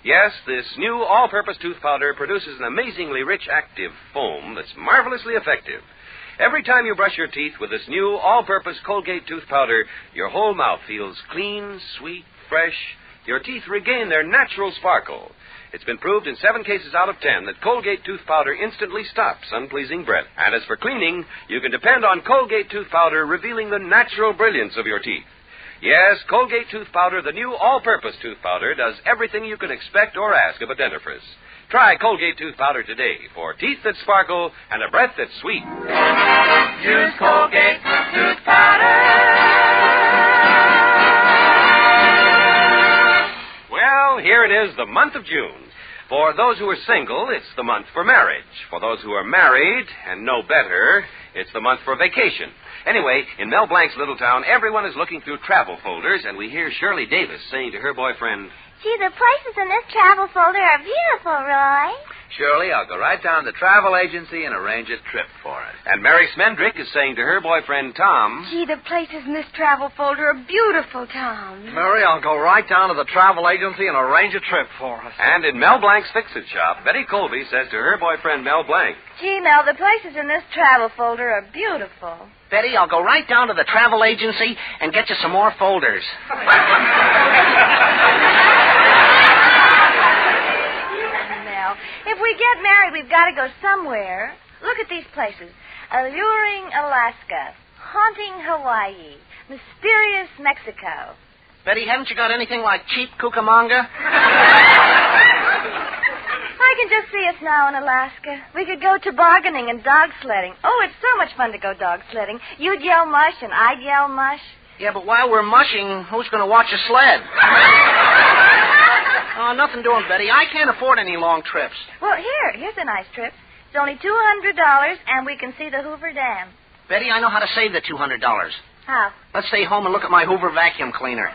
Yes, this new all-purpose tooth powder produces an amazingly rich active foam that's marvelously effective. Every time you brush your teeth with this new all-purpose Colgate Tooth Powder, your whole mouth feels clean, sweet, fresh. Your teeth regain their natural sparkle. It's been proved in 7 cases out of 10 that Colgate tooth powder instantly stops unpleasing breath. And as for cleaning, you can depend on Colgate tooth powder revealing the natural brilliance of your teeth. Yes, Colgate tooth powder, the new all-purpose tooth powder, does everything you can expect or ask of a dentifrice. Try Colgate tooth powder today for teeth that sparkle and a breath that's sweet. Use Colgate tooth powder. Well, here it is, the month of June. For those who are single, it's the month for marriage. For those who are married and know better, it's the month for vacation. Anyway, in Mel Blanc's little town, everyone is looking through travel folders, and we hear Shirley Davis saying to her boyfriend, Gee, the places in this travel folder are beautiful, Roy. Shirley, I'll go right down to the travel agency and arrange a trip for us. And Mary Smendrick is saying to her boyfriend, Tom, Gee, the places in this travel folder are beautiful, Tom. Mary, I'll go right down to the travel agency and arrange a trip for us. And in Mel Blanc's Fix-It shop, Betty Colby says to her boyfriend, Mel Blanc, Gee, Mel, the places in this travel folder are beautiful. Betty, I'll go right down to the travel agency and get you some more folders. Mel, if we get married, we've got to go somewhere. Look at these places. Alluring Alaska, haunting Hawaii, mysterious Mexico. Betty, haven't you got anything like cheap Cucamonga? I can just see us now in Alaska. We could go tobogganing and dog sledding. Oh, it's so much fun to go dog sledding. You'd yell mush and I'd yell mush. Yeah, but while we're mushing, who's going to watch a sled? Oh, nothing doing, Betty. I can't afford any long trips. Well, here's a nice trip. It's only $200, and we can see the Hoover Dam. Betty, I know how to save the $200. How? Let's stay home and look at my Hoover vacuum cleaner.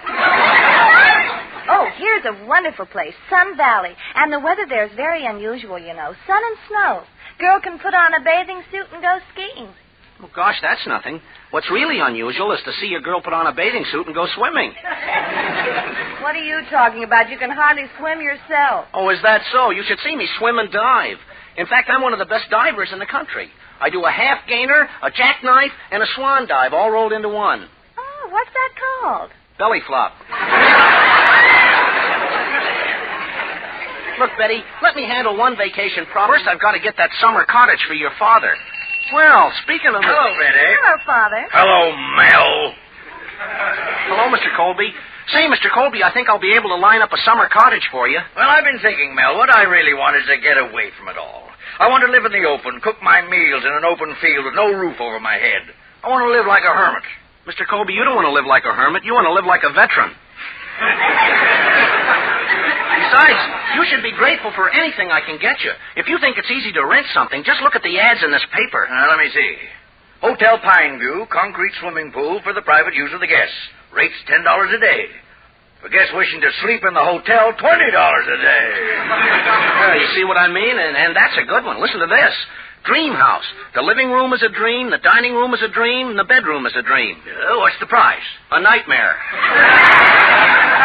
Oh, here's a wonderful place, Sun Valley. And the weather there is very unusual, you know. Sun and snow. Girl can put on a bathing suit and go skiing. Oh, gosh, that's nothing. What's really unusual is to see a girl put on a bathing suit and go swimming. What are you talking about? You can hardly swim yourself. Oh, is that so? You should see me swim and dive. In fact, I'm one of the best divers in the country. I do a half gainer, a jackknife, and a swan dive all rolled into one. Oh, what's that called? Belly flop. Look, Betty, let me handle one vacation proper. First, I've got to get that summer cottage for your father. Well, speaking of... Hello, Betty. Hello, Father. Hello, Mel. Hello, Mr. Colby. Say, Mr. Colby, I think I'll be able to line up a summer cottage for you. Well, I've been thinking, Mel, what I really want is to get away from it all. I want to live in the open, cook my meals in an open field with no roof over my head. I want to live like a hermit. Mr. Colby, you don't want to live like a hermit. You want to live like a veteran. Besides, you should be grateful for anything I can get you. If you think it's easy to rent something, just look at the ads in this paper. Let me see. Hotel Pineview, concrete swimming pool for the private use of the guests. Rates $10 a day. For guests wishing to sleep in the hotel, $20 a day. You see what I mean? And that's a good one. Listen to this. Dream house. The living room is a dream, the dining room is a dream, and the bedroom is a dream. What's the price? A nightmare.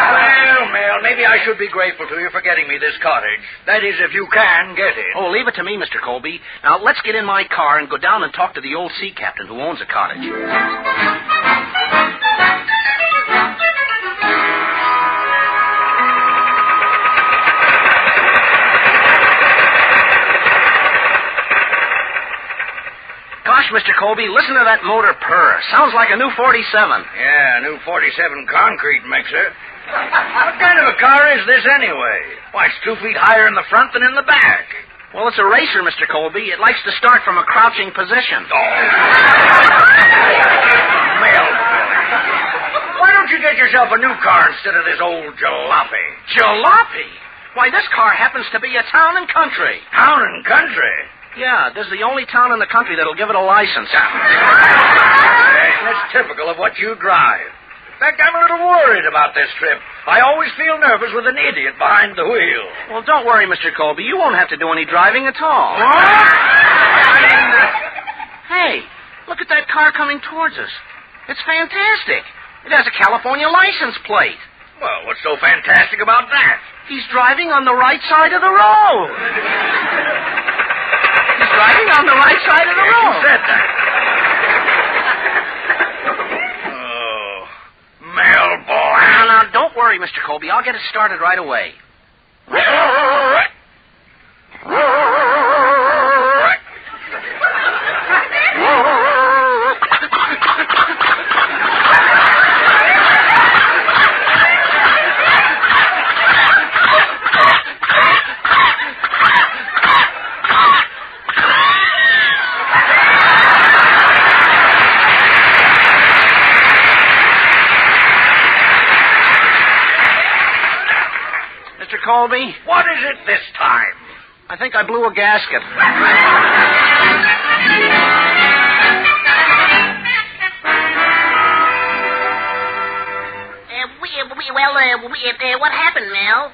Well, Mel, maybe I should be grateful to you for getting me this cottage. That is, if you can get it. Oh, leave it to me, Mr. Colby. Now, let's get in my car and go down and talk to the old sea captain who owns a cottage. Gosh, Mr. Colby, listen to that motor purr. Sounds like a new 47. Yeah, a new 47 concrete mixer. What kind of a car is this anyway? Why, it's 2 feet higher in the front than in the back. Well, it's a racer, Mr. Colby. It likes to start from a crouching position. Oh. Mel, why don't you get yourself a new car instead of this old jalopy? Jalopy? Why, this car happens to be a town and country. Town and country? Yeah, this is the only town in the country that'll give it a license. That's typical of what you drive. In fact, I'm a little worried about this trip. I always feel nervous with an idiot behind the wheel. Well, don't worry, Mr. Colby. You won't have to do any driving at all. What? Hey, look at that car coming towards us. It's fantastic. It has a California license plate. Well, what's so fantastic about that? He's driving on the right side of the road. He's driving on the right side of the road. Who said that? Oh, Mel, boy. Now, don't worry, Mr. Colby. I'll get it started right away. Colby? What is it this time? I think I blew a gasket. What happened, Mel?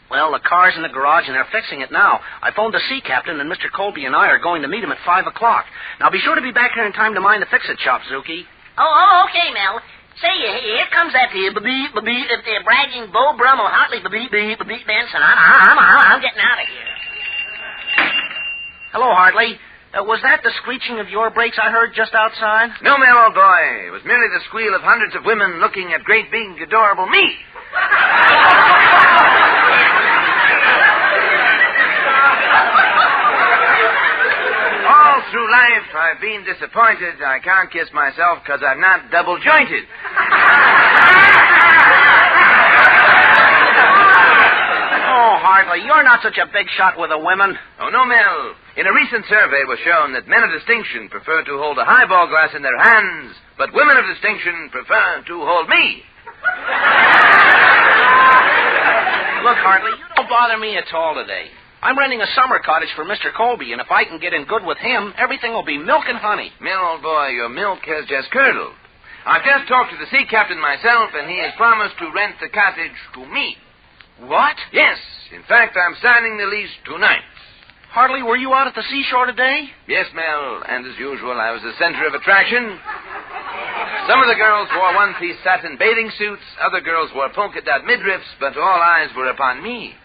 Well, the car's in the garage, and they're fixing it now. I phoned the sea captain, and Mr. Colby and I are going to meet him at 5 o'clock. Now, be sure to be back here in time to mind the fix-it shop, Zuki. Oh, okay, Mel. Say, here comes that bragging Beau Brummel, Hartley Benson. I'm getting out of here. Hello, Hartley. Was that the screeching of your brakes I heard just outside? No, Mel, old boy. It was merely the squeal of hundreds of women looking at great, big, adorable me. All through life, I've been disappointed. I can't kiss myself because I'm not double-jointed. Oh, Hartley, you're not such a big shot with the women. Oh, no, Mel. In a recent survey, it was shown that men of distinction prefer to hold a highball glass in their hands, but women of distinction prefer to hold me. Look, Hartley, you don't bother me at all today. I'm renting a summer cottage for Mr. Colby, and if I can get in good with him, everything will be milk and honey. Mel, old boy, your milk has just curdled. I've just talked to the sea captain myself, and he has promised to rent the cottage to me. What? Yes. In fact, I'm signing the lease tonight. Hartley, were you out at the seashore today? Yes, Mel, and as usual, I was the center of attraction. Some of the girls wore one-piece satin bathing suits, other girls wore polka-dot midriffs, but all eyes were upon me.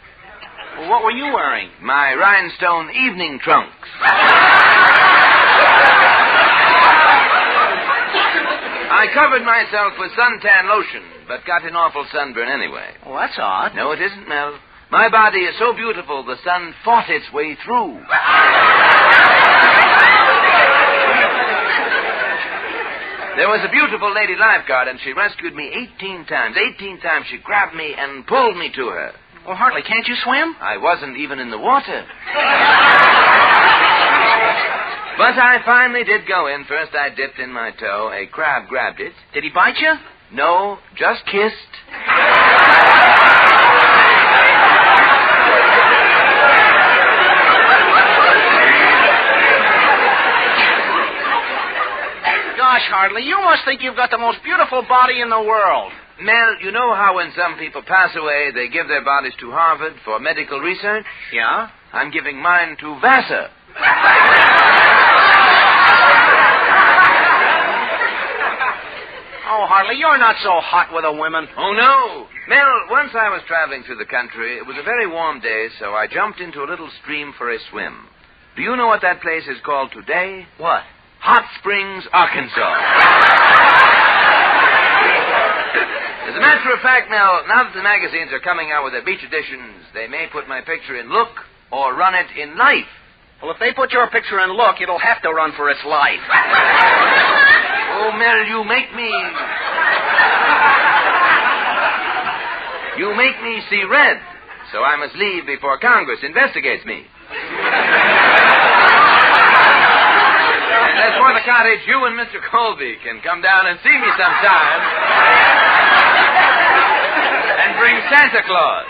Well, what were you wearing? My rhinestone evening trunks. I covered myself with suntan lotion, but got an awful sunburn anyway. Well, that's odd. No, it isn't, Mel. My body is so beautiful, the sun fought its way through. There was a beautiful lady lifeguard, and she rescued me 18 times. 18 times she grabbed me and pulled me to her. Well, Hartley, can't you swim? I wasn't even in the water. But I finally did go in. First I dipped in my toe. A crab grabbed it. Did he bite you? No, just kissed. Gosh, Hartley, you must think you've got the most beautiful body in the world. Mel, you know how when some people pass away, they give their bodies to Harvard for medical research? Yeah? I'm giving mine to Vassar. Oh, Hartley, you're not so hot with the women. Oh, no. Mel, once I was traveling through the country. It was a very warm day, so I jumped into a little stream for a swim. Do you know what that place is called today? What? Hot Springs, Arkansas. As a matter of fact, Mel, now that the magazines are coming out with their beach editions, they may put my picture in Look or run it in Life. Well, if they put your picture in Look, it'll have to run for its life. Oh, Mel, you make me see red, so I must leave before Congress investigates me. And as for the cottage, you and Mr. Colby can come down and see me sometime and bring Santa Claus.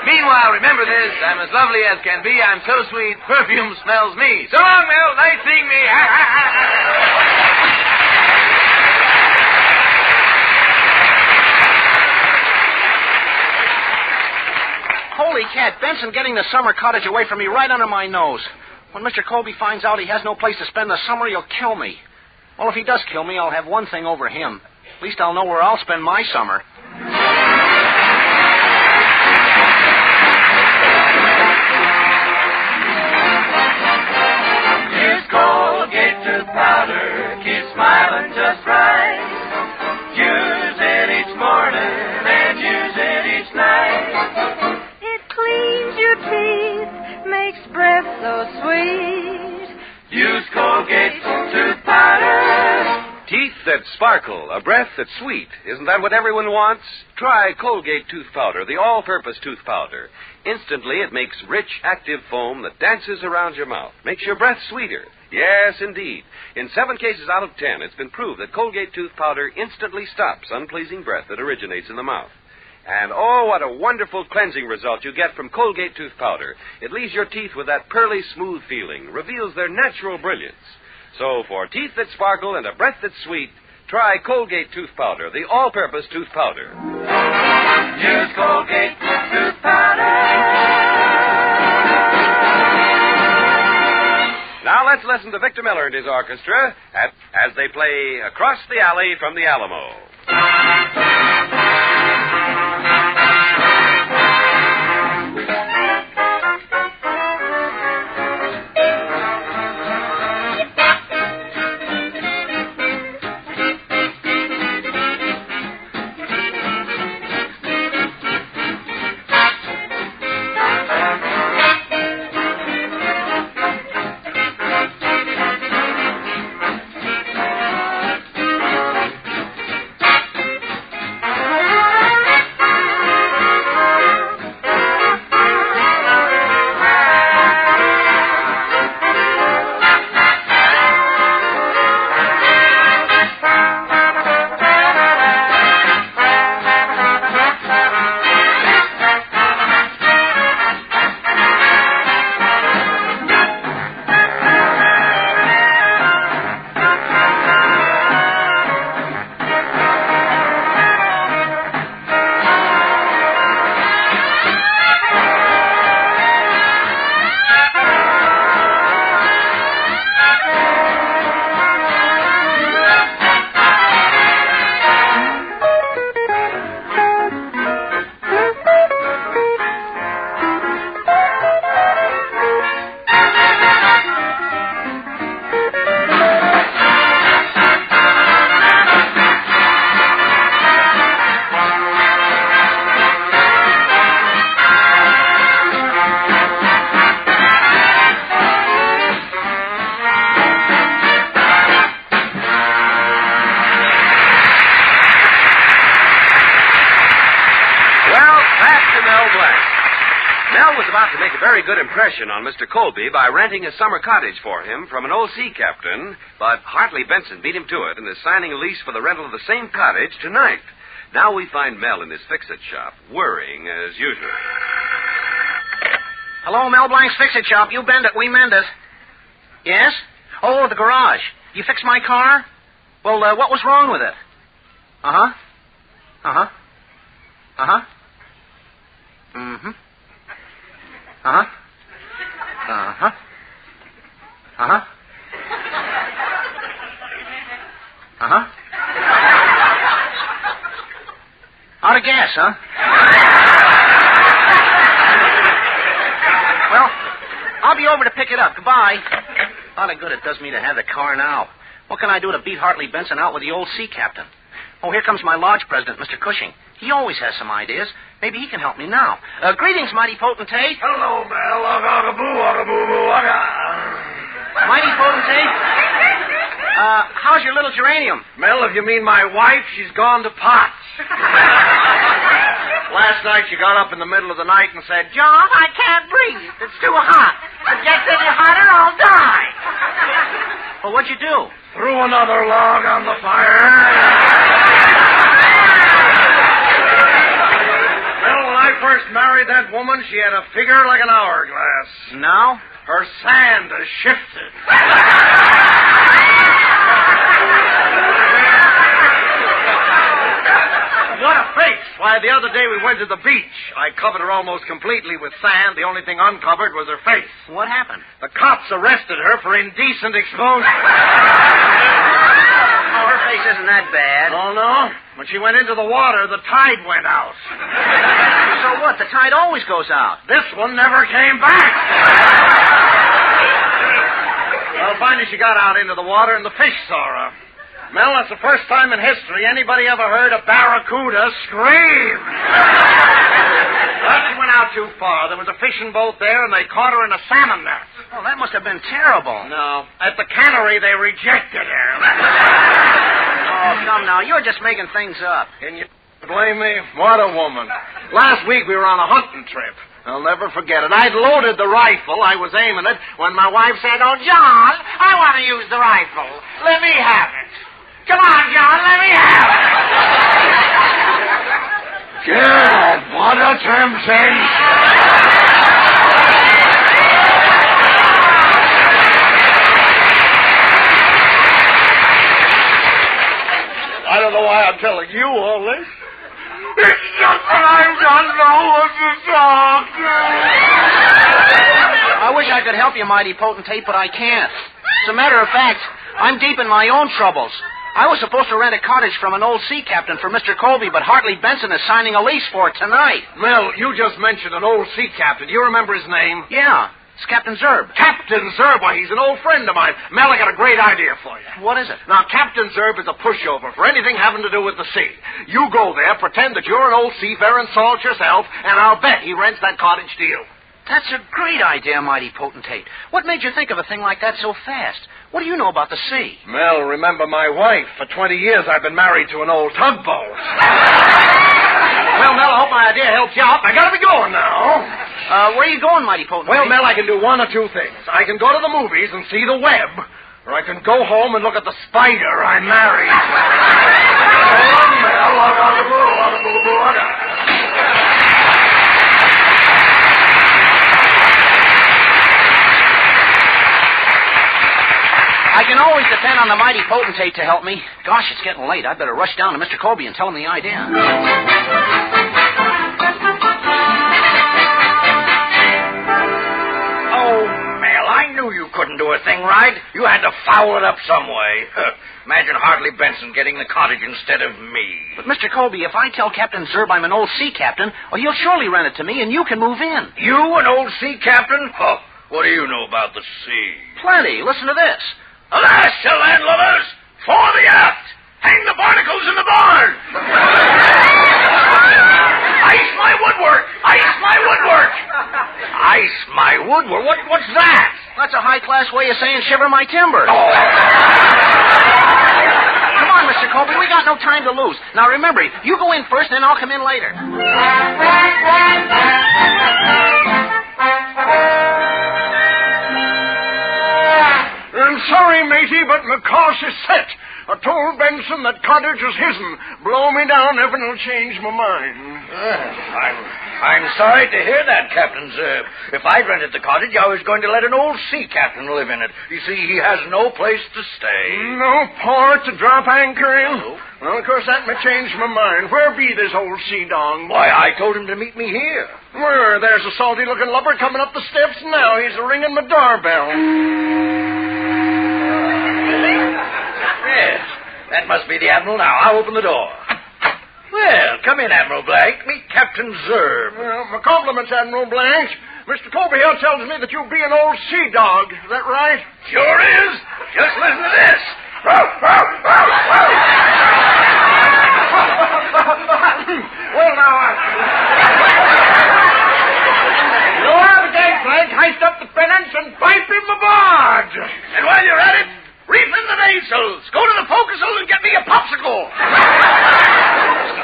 Meanwhile, remember this. I'm as lovely as can be. I'm so sweet, perfume smells me. So long, Mel. Nice seeing me. Holy cat, Benson getting the summer cottage away from me right under my nose. When Mr. Colby finds out he has no place to spend the summer, he'll kill me. Well, if he does kill me, I'll have one thing over him. At least I'll know where I'll spend my summer. Use Colgate tooth powder, keep smiling just right. Use it each morning and use it each night. It cleans your teeth, makes breath so sweet. Use Colgate tooth powder. Teeth that sparkle, a breath that's sweet. Isn't that what everyone wants? Try Colgate tooth powder, the all-purpose tooth powder. Instantly, it makes rich, active foam that dances around your mouth, makes your breath sweeter. Yes, indeed. In 7 cases out of 10, it's been proved that Colgate tooth powder instantly stops unpleasing breath that originates in the mouth. And oh, what a wonderful cleansing result you get from Colgate tooth powder. It leaves your teeth with that pearly smooth feeling, reveals their natural brilliance. So for teeth that sparkle and a breath that's sweet, try Colgate tooth powder, the all-purpose tooth powder. Use Colgate tooth powder. Now let's listen to Victor Miller and his orchestra as they play Across the Alley from the Alamo. To make a very good impression on Mr. Colby by renting a summer cottage for him from an old sea captain, but Hartley Benson beat him to it and is signing a lease for the rental of the same cottage tonight. Now we find Mel in his fix-it shop, worrying as usual. Hello, Mel Blanc's fix-it shop. You bend it, we mend it. Yes? Oh, the garage. You fixed my car? Well, what was wrong with it? Uh-huh. Uh-huh. Uh-huh. Mm-hmm. Uh-huh. Uh-huh. Uh-huh. Uh-huh. Out of gas, huh? Well, I'll be over to pick it up. Goodbye. A lot of good it does me to have the car now. What can I do to beat Hartley Benson out with the old sea captain? Oh, here comes my lodge president, Mr. Cushing. He always has some ideas. Maybe he can help me now. Greetings, mighty potentate. Hello, Mel. Mighty potentate. How's your little geranium? Mel, if you mean my wife, she's gone to pots. Last night she got up in the middle of the night and said, John, I can't breathe. It's too hot. If it gets any hotter, I'll die. Well, what'd you do? Threw another log on the fire. Well, when I first married that woman, she had a figure like an hourglass. Now? Her sand has shifted. What a face! Why, the other day we went to the beach. I covered her almost completely with sand. The only thing uncovered was her face. What happened? The cops arrested her for indecent exposure. Oh, her face isn't that bad. Oh, no? When she went into the water, the tide went out. So what? The tide always goes out. This one never came back. Well, finally she got out into the water and the fish saw her. Mel, that's the first time in history anybody ever heard a barracuda scream. But she went out too far. There was a fishing boat there, and they caught her in a salmon net. Oh, that must have been terrible. No. At the cannery, they rejected her. Oh, come now. You're just making things up. Can you blame me? What a woman. Last week, we were on a hunting trip. I'll never forget it. I'd loaded the rifle. I was aiming it when my wife said, "Oh, John, I want to use the rifle. Let me have it. Come on, John, let me have it." God, what a temptation. I don't know why I'm telling you all this. It's just that I don't know what to talk to. I wish I could help you, mighty potentate, but I can't. As a matter of fact, I'm deep in my own troubles. I was supposed to rent a cottage from an old sea captain for Mr. Colby, but Hartley Benson is signing a lease for it tonight. Mel, you just mentioned an old sea captain. Do you remember his name? Yeah, it's Captain Zerb. Captain Zerb? Why, he's an old friend of mine. Mel, I got a great idea for you. What is it? Now, Captain Zerb is a pushover for anything having to do with the sea. You go there, pretend that you're an old seafarer and salt yourself, and I'll bet he rents that cottage to you. That's a great idea, mighty potentate. What made you think of a thing like that so fast? What do you know about the sea? Mel, remember my wife. For 20 years I've been married to an old tugboat. Well, Mel, I hope my idea helps you out. I gotta be going now. Where are you going, mighty potentate? Well, Mel, I can do one or two things. I can go to the movies and see the web, or I can go home and look at the spider I married. Oh, Mel, I gotta go. I can always depend on the mighty potentate to help me. Gosh, it's getting late. I'd better rush down to Mr. Colby and tell him the idea. Oh, Mel, I knew you couldn't do a thing right. You had to foul it up some way. Imagine Hartley Benson getting the cottage instead of me. But, Mr. Colby, if I tell Captain Zerb I'm an old sea captain, well, he'll surely rent it to me, and you can move in. You, an old sea captain? Oh, what do you know about the sea? Plenty. Listen to this. Alas, landlubbers! For the aft! Hang the barnacles in the barn! Ice my woodwork! Ice my woodwork! Ice my woodwork? What's that? That's a high-class way of saying shiver my timbers. Oh. Come on, Mr. Colby, we got no time to lose. Now, remember, you go in first, then I'll come in later. I'm sorry, matey, but my course is set. I told Benson that cottage was his'n. Blow me down, everything'll change my mind. I'm sorry to hear that, Captain Zerb. If I'd rented the cottage, I was going to let an old sea captain live in it. You see, he has no place to stay. No port to drop anchor in? No. Well, of course, that may change my mind. Where be this old sea dog? Why, I told him to meet me here. Where? There's a salty-looking lubber coming up the steps now. He's ringing my doorbell. Yes, that must be the Admiral now. I'll open the door. Well, come in, Admiral Blanc. Meet Captain Zerb. Well, my compliments, Admiral Blanc. Mr. Colby here tells me that you be an old sea dog. Is that right? Sure is. Just listen to this. Well, now, lower the gangplank, heist up the pennants, and pipe in the barge. And while you're at it, reef in the mainsails. Go to the forecastle and get me a popsicle.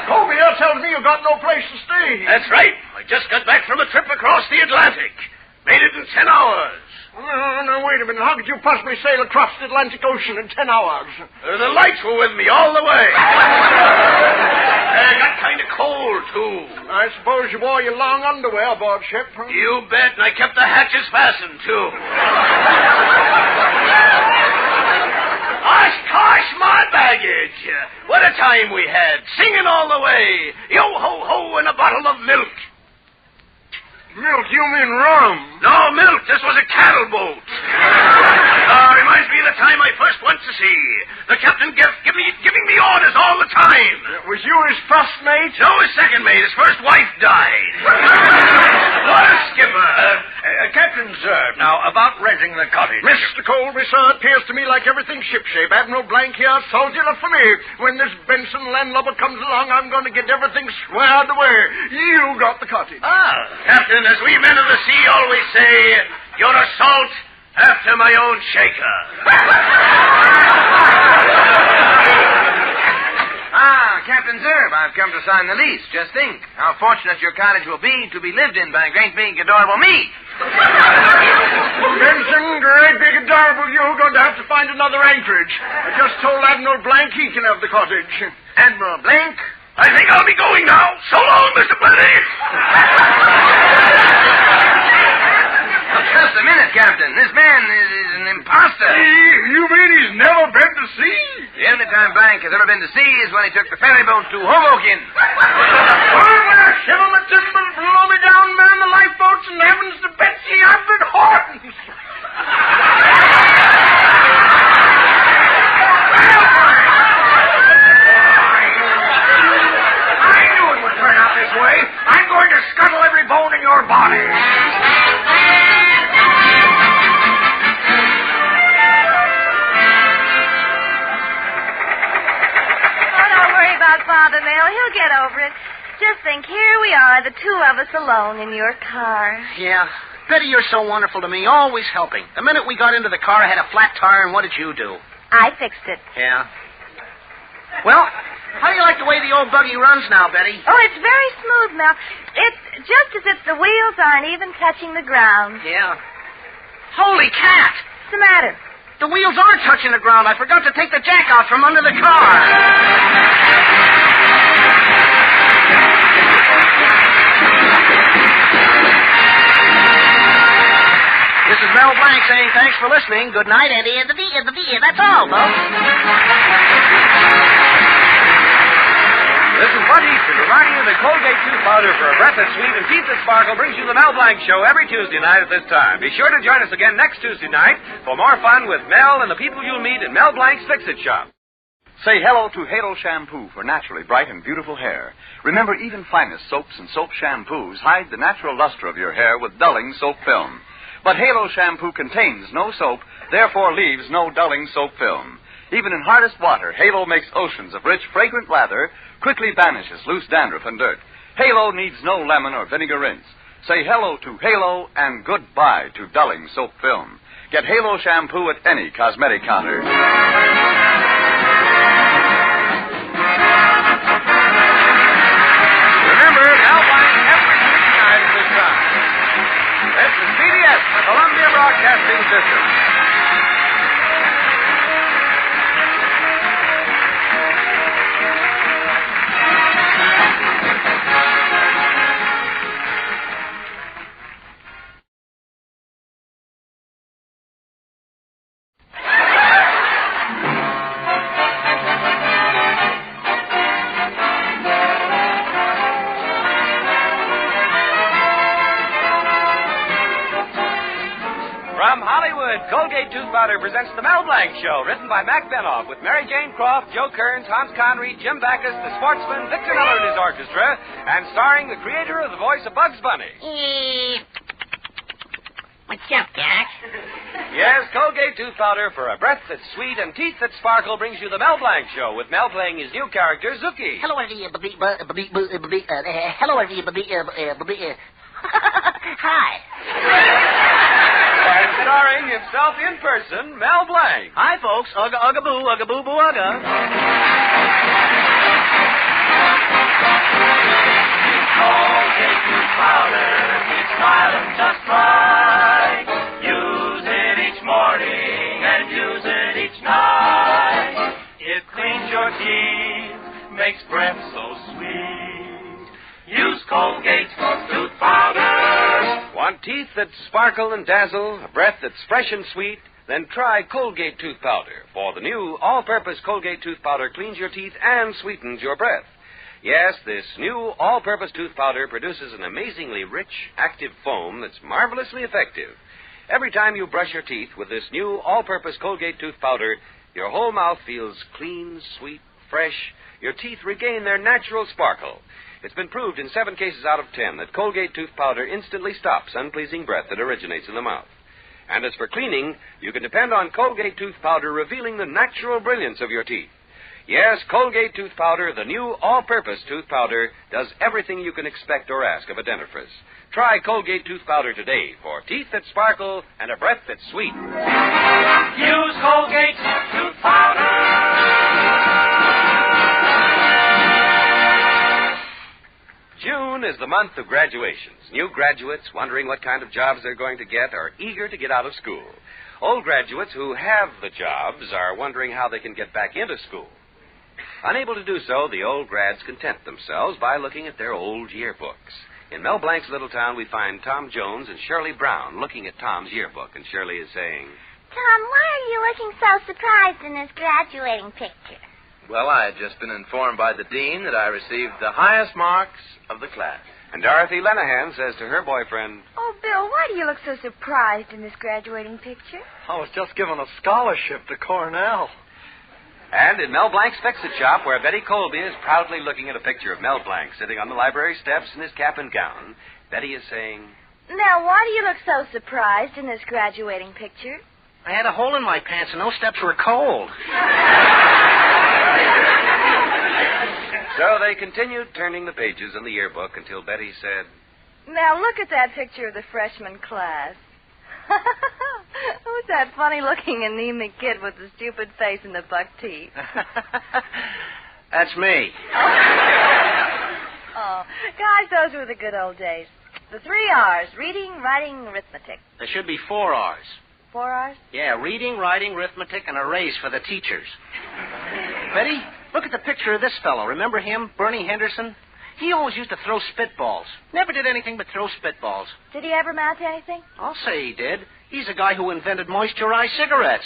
Colby here tells me you got no place to stay. That's right. I just got back from a trip across the Atlantic. Made it in 10 hours. No, wait a minute. How could you possibly sail across the Atlantic Ocean in 10 hours? The lights were with me all the way. I got kind of cold, too. I suppose you wore your long underwear aboard ship, huh? You bet, and I kept the hatches fastened, too. Gosh, my baggage. What a time we had, singing all the way. Yo-ho-ho, and a bottle of milk. Milk? You mean rum? No, milk. This was a cattle boat. Reminds me of the time I first went to sea. The captain giving me orders all the time. Was you his first mate? No, his second mate. His first wife died. What a skipper. Captain Zerb, now, about renting the cottage. Mr. Colby, sir, it appears to me like everything's shipshape. Admiral Blanc here sold you enough for me. When this Benson landlubber comes along, I'm going to get everything squared away. You got the cottage. Captain, as we men of the sea always say, you're a salt after my own shaker. Captain Zerb. I've come to sign the lease. Just think how fortunate your cottage will be to be lived in by great big adorable me. Benson, great big adorable, you're going to have to find another anchorage. I just told Admiral Blanc he can have the cottage. Admiral Blanc? I think I'll be going now. So long, Mr. Blanc. Just a minute, Captain. This man is an imposter. You mean he's never been to sea? The only time Blanc has ever been to sea is when he took the ferry boat to Hoboken. Oh, when I shiver my timbers, blow me down, man, the lifeboats, and heavens to Betsy, I've been horns. I knew it would turn out this way. I'm going to scuttle every bone in your body. Father, Mel, he'll get over it. Just think, here we are, the two of us alone in your car. Yeah. Betty, you're so wonderful to me, always helping. The minute we got into the car, I had a flat tire, and what did you do? I fixed it. Yeah. Well, how do you like the way the old buggy runs now, Betty? Oh, it's very smooth, Mel. It's just as if the wheels aren't even touching the ground. Yeah. Holy cat! What's the matter? The wheels aren't touching the ground. I forgot to take the jack out from under the car. This is Mel Blanc saying thanks for listening. Good night, and that's all, folks. This is Bud Easton reminding you that Colgate Tooth Powder for a breath that's sweet and teeth that sparkle brings you the Mel Blanc Show every Tuesday night at this time. Be sure to join us again next Tuesday night for more fun with Mel and the people you'll meet in Mel Blanc's Fix-It Shop. Say hello to Halo Shampoo for naturally bright and beautiful hair. Remember, even finest soaps and soap shampoos hide the natural luster of your hair with dulling soap film. But Halo Shampoo contains no soap, therefore leaves no dulling soap film. Even in hardest water, Halo makes oceans of rich, fragrant lather, quickly banishes loose dandruff and dirt. Halo needs no lemon or vinegar rinse. Say hello to Halo and goodbye to dulling soap film. Get Halo Shampoo at any cosmetic counter. Remember, Mel Blanc every Tuesday night at this time. This is CBS, the Columbia Broadcasting System. Colgate Tooth Powder presents the Mel Blanc Show, written by Mac Benoff, with Mary Jane Croft, Joe Kearns, Hans Connery, Jim Backus, the Sportsman, Victor Miller and his orchestra, and starring the creator of the voice of Bugs Bunny. What's up, Doc? Yes, Colgate Tooth Powder for a breath that's sweet and teeth that sparkle brings you the Mel Blanc Show, with Mel playing his new character, Zuki. Hello, everybody. Hello, everybody. Hi. And starring himself in person, Mel Blanc. Hi, folks. Ugga, ugga, boo, ugga, boo, boo, ugga. Colgate Tooth Powder, keep smiling just right. Use it each morning and use it each night. It cleans your teeth, makes breath so sweet. Use Colgate Tooth Powder. Want teeth that sparkle and dazzle, a breath that's fresh and sweet? Then try Colgate Tooth Powder, for the new all-purpose Colgate Tooth Powder cleans your teeth and sweetens your breath. Yes, this new all-purpose tooth powder produces an amazingly rich, active foam that's marvelously effective. Every time you brush your teeth with this new all-purpose Colgate Tooth Powder, your whole mouth feels clean, sweet, fresh. Your teeth regain their natural sparkle. It's been proved in 7 cases out of 10 that Colgate Tooth Powder instantly stops unpleasing breath that originates in the mouth. And as for cleaning, you can depend on Colgate Tooth Powder revealing the natural brilliance of your teeth. Yes, Colgate Tooth Powder, the new all-purpose tooth powder, does everything you can expect or ask of a dentifrice. Try Colgate Tooth Powder today for teeth that sparkle and a breath that's sweet. Use Colgate Tooth Powder. June is the month of graduations. New graduates, wondering what kind of jobs they're going to get, are eager to get out of school. Old graduates who have the jobs are wondering how they can get back into school. Unable to do so, the old grads content themselves by looking at their old yearbooks. In Mel Blanc's little town, we find Tom Jones and Shirley Brown looking at Tom's yearbook, and Shirley is saying, Tom, why are you looking so surprised in this graduating picture? Well, I had just been informed by the dean that I received the highest marks of the class. And Dorothy Lenahan says to her boyfriend, Oh, Bill, why do you look so surprised in this graduating picture? I was just given a scholarship to Cornell. And in Mel Blanc's Fix-It shop, where Betty Colby is proudly looking at a picture of Mel Blanc sitting on the library steps in his cap and gown, Betty is saying, Mel, why do you look so surprised in this graduating picture? I had a hole in my pants and those steps were cold. So they continued turning the pages in the yearbook until Betty said, Mel, look at that picture of the freshman class. Who's that funny-looking anemic kid with the stupid face and the buck teeth? That's me. Oh, guys, those were the good old days. The 3 R's, reading, writing, arithmetic. There should be 4 R's. 4 R's? Yeah, reading, writing, arithmetic, and a raise for the teachers. Betty, look at the picture of this fellow. Remember him, Bernie Henderson? He always used to throw spitballs. Never did anything but throw spitballs. Did he ever amount to anything? I'll say he did. He's the guy who invented moisturized cigarettes.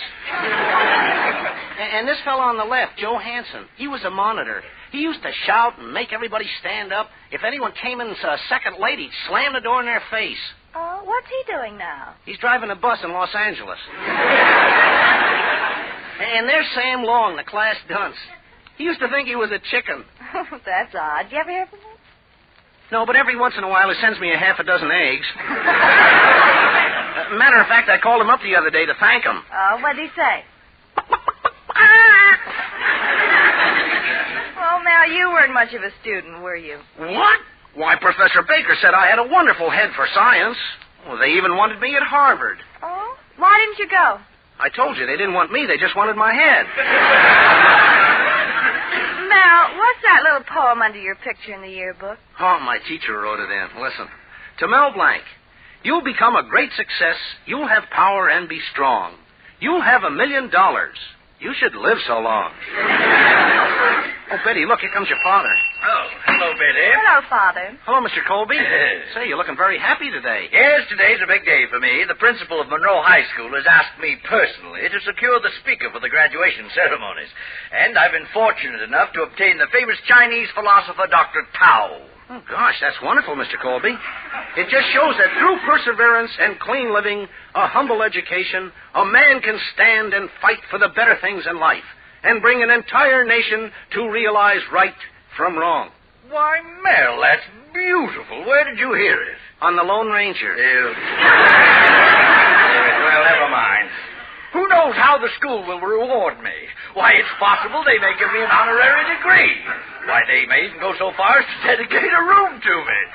And this fellow on the left, Joe Hansen, he was a monitor. He used to shout and make everybody stand up. If anyone came in second late, he'd slam the door in their face. Oh, what's he doing now? He's driving a bus in Los Angeles. And there's Sam Long, the class dunce. He used to think he was a chicken. That's odd. You ever hear from him? No, but every once in a while he sends me a half a dozen eggs. Matter of fact, I called him up the other day to thank him. Oh, what'd he say? Well, Mel, you weren't much of a student, were you? What? Why, Professor Baker said I had a wonderful head for science. Well, they even wanted me at Harvard. Oh? Why didn't you go? I told you, they didn't want me, they just wanted my head. Mel, what's that little poem under your picture in the yearbook? Oh, my teacher wrote it in. Listen. To Mel Blanc, you'll become a great success. You'll have power and be strong. You'll have $1 million. You should live so long. Oh, Betty, look, here comes your father. Oh, hello, Betty. Hello, Father. Hello, Mr. Colby. Say, you're looking very happy today. Yes, today's a big day for me. The principal of Monroe High School has asked me personally to secure the speaker for the graduation ceremonies. And I've been fortunate enough to obtain the famous Chinese philosopher, Dr. Tao. Oh, gosh, that's wonderful, Mr. Colby. It just shows that through perseverance and clean living, a humble education, a man can stand and fight for the better things in life and bring an entire nation to realize right from wrong. Why, Mel, that's beautiful. Where did you hear it? On the Lone Ranger. Well, never mind. Who knows how the school will reward me? Why, it's possible they may give me an honorary degree. Why, they may even go so far as to dedicate a room to me.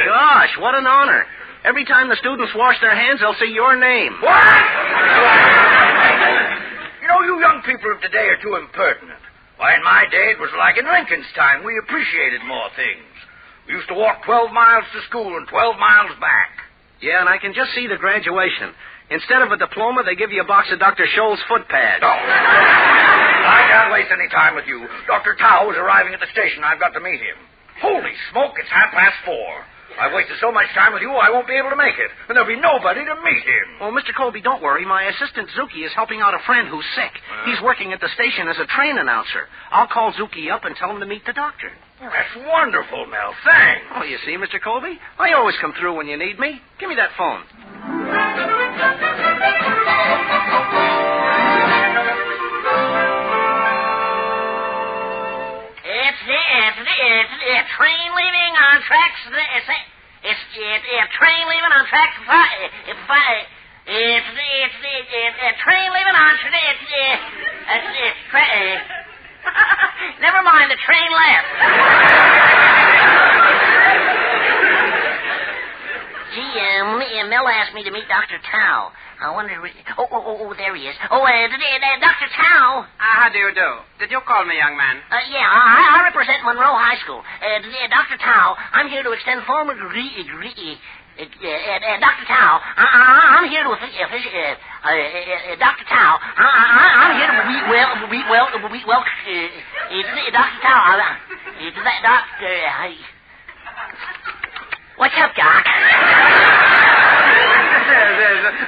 Gosh, what an honor. Every time the students wash their hands, they'll see your name. What? You know, you young people of today are too impertinent. Why, in my day, it was like in Lincoln's time. We appreciated more things. We used to walk 12 miles to school and 12 miles back. Yeah, and I can just see the graduation. Instead of a diploma, they give you a box of Dr. Scholl's foot pads. No. I can't waste any time with you. Dr. Tao is arriving at the station. I've got to meet him. Holy smoke, it's 4:30. I've wasted so much time with you, I won't be able to make it. And there'll be nobody to meet him. Well, Mr. Colby, don't worry. My assistant, Zuki, is helping out a friend who's sick. He's working at the station as a train announcer. I'll call Zuki up and tell him to meet the doctor. That's wonderful, Mel. Thanks. Oh, you see, Mr. Colby? I always come through when you need me. Give me that phone. It's train leaving on tracks. It's train leaving on track 5. It's train leaving on never mind, the train left. Gee, Mel asked me to meet Dr. Tao. I wonder... Oh, there he is. Oh, Dr. Tao. How do you do? Did you call me, young man? Yeah, I represent Monroe High School. Dr. Tao, I'm here to extend formal... Dr. Tao, I'm here to... Dr. Tao, I'm here to Dr. Tao, what's up, Doc?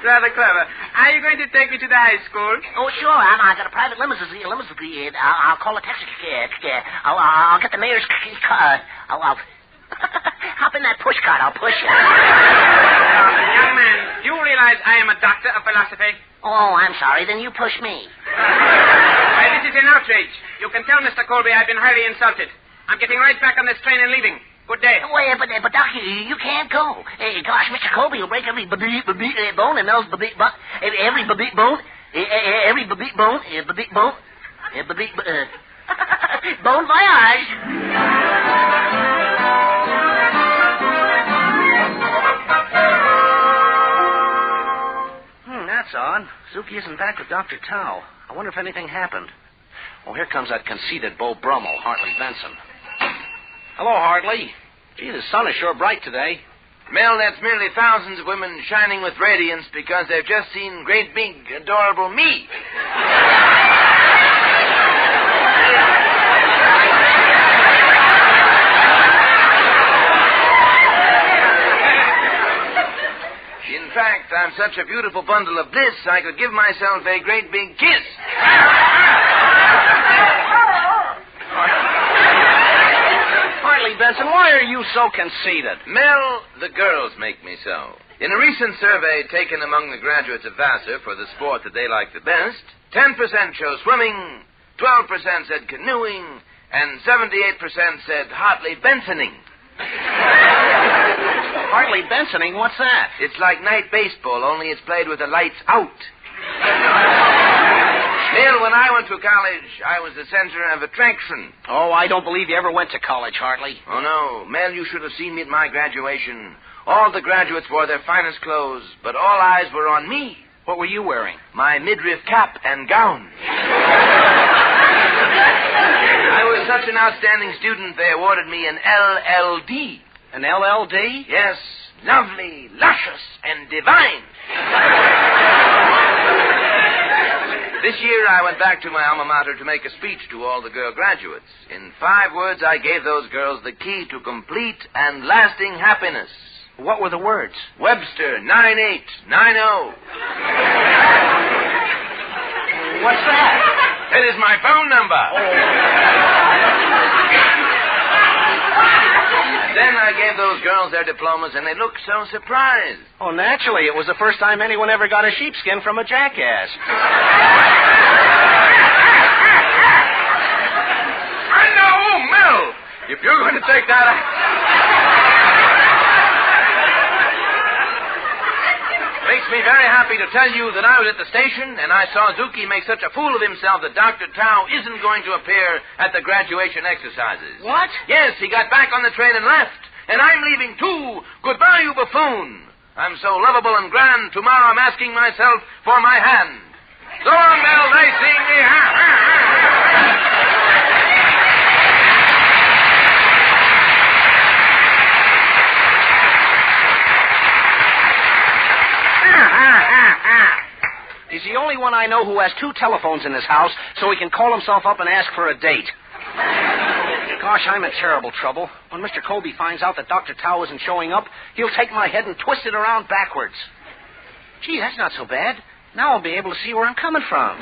Rather clever. Are you going to take me to the high school? Oh, sure. I got a private limousine. I'll call a taxi. I'll get the mayor's car. I'll hop in that push cart. I'll push you. Young man, do you realize I am a doctor of philosophy? Oh, I'm sorry. Then you push me. Why, this is an outrage. You can tell Mr. Colby I've been highly insulted. I'm getting right back on this train and leaving. Good day. Well, but Doc, you can't go. Gosh, Mr. Colby will break every bone in Mel's bone, bon voyage. That's odd. Zuki isn't back with Dr. Tao. I wonder if anything happened. Oh, here comes that conceited Beau Brummel, Hartley Benson. Hello, Hartley. Gee, the sun is sure bright today. Mel, that's merely thousands of women shining with radiance because they've just seen great big, adorable me. In fact, I'm such a beautiful bundle of bliss, I could give myself a great big kiss. Hartley Benson, why are you so conceited? Mel, the girls make me so. In a recent survey taken among the graduates of Vassar for the sport that they like the best, 10% chose swimming, 12% said canoeing, and 78% said Hartley Bensoning. Hartley Bensoning? What's that? It's like night baseball, only it's played with the lights out. Mel, when I went to college, I was the center of attraction. Oh, I don't believe you ever went to college, Hartley. Oh, no. Mel, you should have seen me at my graduation. All the graduates wore their finest clothes, but all eyes were on me. What were you wearing? My midriff cap and gown. I was such an outstanding student, they awarded me an LLD. An LLD? Yes. Lovely, luscious, and divine. This year I went back to my alma mater to make a speech to all the girl graduates. In 5 words, I gave those girls the key to complete and lasting happiness. What were the words? Webster 9890. What's that? It is my phone number. Then I gave those girls their diplomas, and they looked so surprised. Oh, naturally. It was the first time anyone ever got a sheepskin from a jackass. I know, Mel. If you're going to take that... Makes me very happy to tell you that I was at the station, and I saw Zuki make such a fool of himself that Dr. Tao isn't going to appear at the graduation exercises. What? Yes, he got back on the train and left, and I'm leaving too. Goodbye, you buffoon. I'm so lovable and grand, tomorrow I'm asking myself for my hand. So long, Mel, nice seeing me. He's the only one I know who has 2 telephones in his house, so he can call himself up and ask for a date. Gosh, I'm in terrible trouble. When Mr. Colby finds out that Dr. Tao isn't showing up, he'll take my head and twist it around backwards. Gee, that's not so bad. Now I'll be able to see where I'm coming from.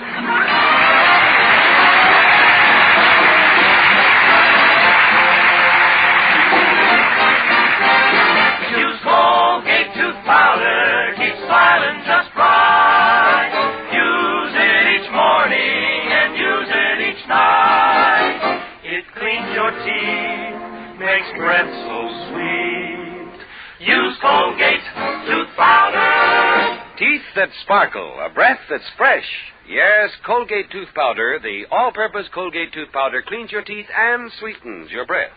Use Colgate tooth powder, keep smiling just right. Use it each morning and use it each night. It cleans your teeth, makes breath so sweet. Use Colgate tooth powder. Teeth that sparkle, a breath that's fresh. Yes, Colgate tooth powder, the all-purpose Colgate tooth powder, cleans your teeth and sweetens your breath.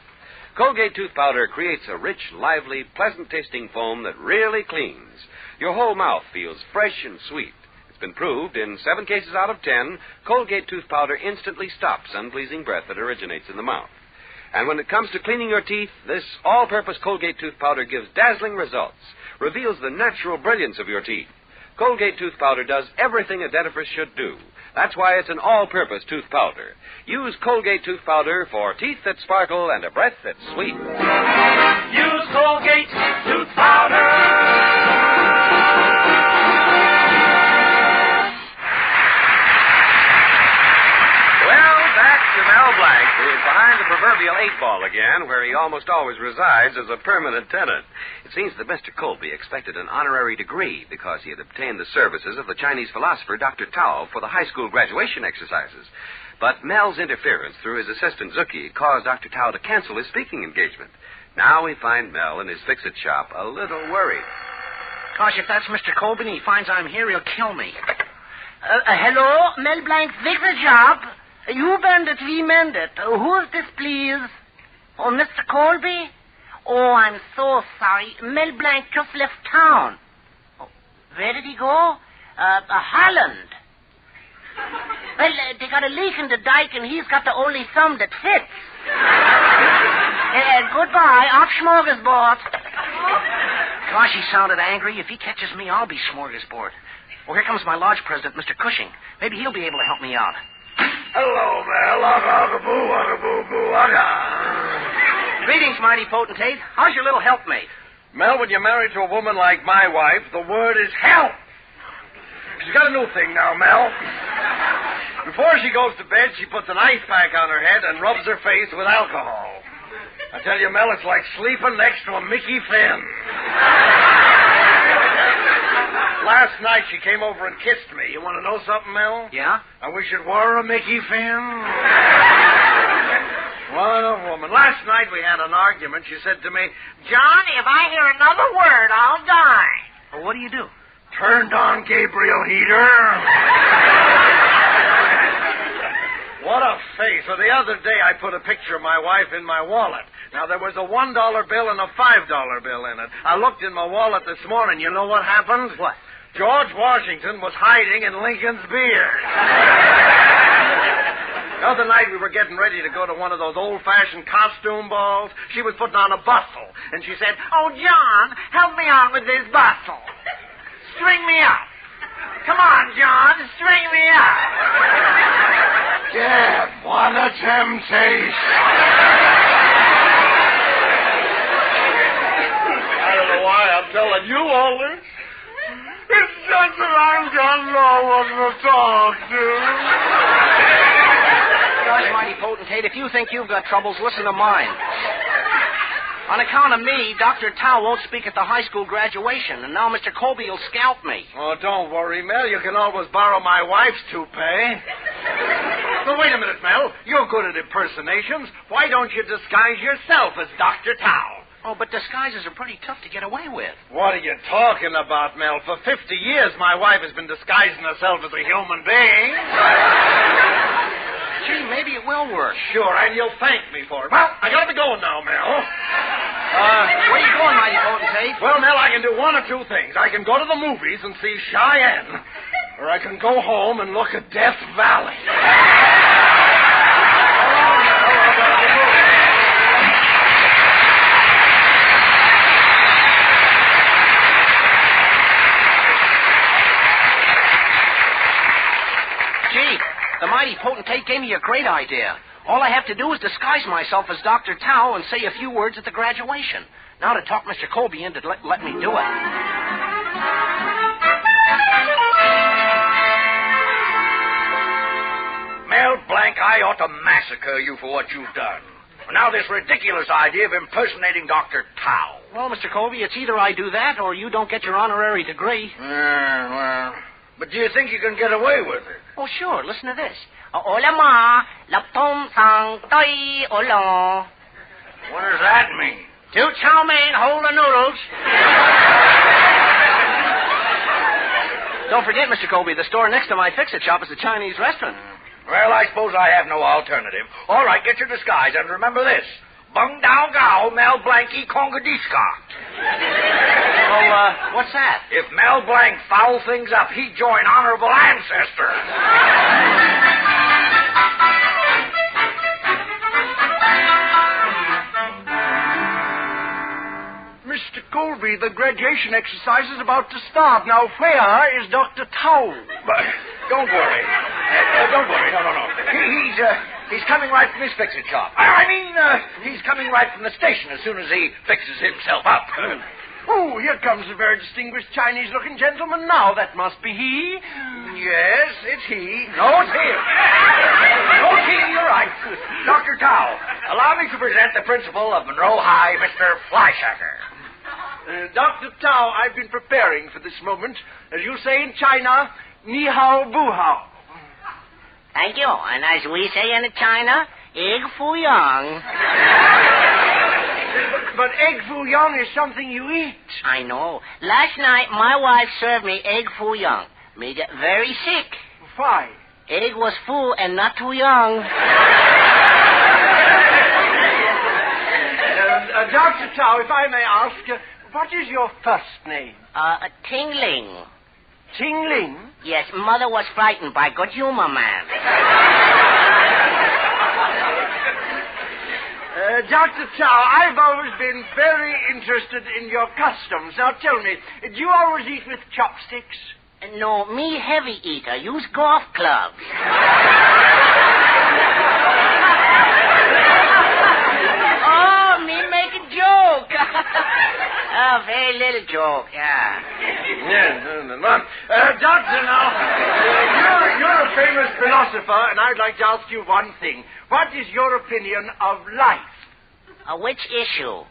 Colgate tooth powder creates a rich, lively, pleasant-tasting foam that really cleans. Your whole mouth feels fresh and sweet. It's been proved in 7 cases out of 10, Colgate tooth powder instantly stops unpleasing breath that originates in the mouth. And when it comes to cleaning your teeth, this all-purpose Colgate tooth powder gives dazzling results, reveals the natural brilliance of your teeth. Colgate tooth powder does everything a dentifrice should do. That's why it's an all-purpose tooth powder. Use Colgate tooth powder for teeth that sparkle and a breath that's sweet. Use Colgate tooth powder. Well, back to Mel Blanc, who is behind the proverbial 8-ball again, where he almost always resides as a permanent tenant. It seems that Mr. Colby expected an honorary degree because he had obtained the services of the Chinese philosopher Dr. Tao for the high school graduation exercises. But Mel's interference through his assistant Zuki caused Dr. Tao to cancel his speaking engagement. Now we find Mel in his fix-it shop a little worried. Gosh, if that's Mr. Colby and he finds I'm here, he'll kill me. Hello, Mel Blanc, fix the job. You bend it, we mend it. Who is this, please? Oh, Mr. Colby? Oh, I'm so sorry. Mel Blanc just left town. Oh, where did he go? Holland. Well, they got a leak in the dike, and he's got the only thumb that fits. Goodbye. Off smorgasbord. Gosh, he sounded angry. If he catches me, I'll be smorgasbord. Oh, here comes my lodge president, Mr. Cushing. Maybe he'll be able to help me out. Hello, Mel. Ugga-boo. Greetings, mighty potentate. How's your little helpmate? Mel, when you're married to a woman like my wife, the word is help. She's got a new thing now, Mel. Before she goes to bed, she puts an ice pack on her head and rubs her face with alcohol. I tell you, Mel, it's like sleeping next to a Mickey Finn. Last night she came over and kissed me. You want to know something, Mel? Yeah? I wish it were a Mickey Finn. What a woman. Last night we had an argument. She said to me, John, if I hear another word, I'll die. Well, what do you do? turned on Gabriel heater. What a face. Well, the other day I put a picture of my wife in my wallet. Now, there was a $1 bill and a $5 bill in it. I looked in my wallet this morning. You know what happened? What? George Washington was hiding in Lincoln's beard. The other night we were getting ready to go to one of those old-fashioned costume balls. She was putting on a bustle, and she said, "Oh, John, help me out with this bustle. String me up. Come on, John, string me up." Dad, what a temptation. I don't know why I'm telling you all this. It's just that I don't know what to talk to. Gosh, mighty potentate, if you think you've got troubles, listen to mine. On account of me, Dr. Tao won't speak at the high school graduation, and now Mr. Colby will scalp me. Oh, don't worry, Mel. You can always borrow my wife's toupee. Well, wait a minute, Mel. You're good at impersonations. Why don't you disguise yourself as Dr. Tao? Oh, but disguises are pretty tough to get away with. What are you talking about, Mel? For 50 years, my wife has been disguising herself as a human being. Gee, maybe it will work. Sure, and you'll thank me for it. Well, I gotta be going now, Mel. Where you going, mighty potentate? Well, Mel, I can do one of two things. I can go to the movies and see Cheyenne, or I can go home and look at Death Valley. Gee, the mighty potentate gave me a great idea. All I have to do is disguise myself as Dr. Tao and say a few words at the graduation. Now to talk Mr. Colby into let me do it. Mel Blanc, I ought to massacre you for what you've done. Now this ridiculous idea of impersonating Dr. Tao. Well, Mr. Colby, it's either I do that or you don't get your honorary degree. Well, but do you think you can get away with it? Oh, sure. Listen to this. Hola, ma. Laptom sang toi olo. What does that mean? Two chow mein, hold the noodles. Don't forget, Mr. Colby, the store next to my fix-it shop is a Chinese restaurant. Well, I suppose I have no alternative. All right, get your disguise, and remember this. Bung Dao Gao. Tao Mel Blanc Congadiska. Well, what's that? If Mel Blanc foul things up, he'd join honorable ancestors. Mr. Colby, the graduation exercise is about to start. Now, where is Dr. Tao? But don't worry. Don't worry. No. He's coming right from his fix-it shop. He's coming right from the station as soon as he fixes himself up. Oh, here comes a very distinguished Chinese-looking gentleman now. That must be he. Yes, it's he. No, it's him. No, it's he. You're right. Dr. Tao, allow me to present the principal of Monroe High, Mr. Flyshacker. Dr. Tao, I've been preparing for this moment. As you say in China, ni hao bu hao. Thank you. And as we say in China, egg foo young. But egg foo young is something you eat. I know. Last night, my wife served me egg foo young. Made it very sick. Why? Egg was full and not too young. Dr. Tao, if I may ask, what is your first name? Tingling. Tingling? Yes, mother was frightened by good humor, man. Dr. Tao, I've always been very interested in your customs. Now tell me, do you always eat with chopsticks? No, me heavy eater. Use golf clubs. Oh, me make a joke. Oh, very little joke, yeah. Doctor, now, you're a famous philosopher, and I'd like to ask you one thing. What is your opinion of life? Which issue?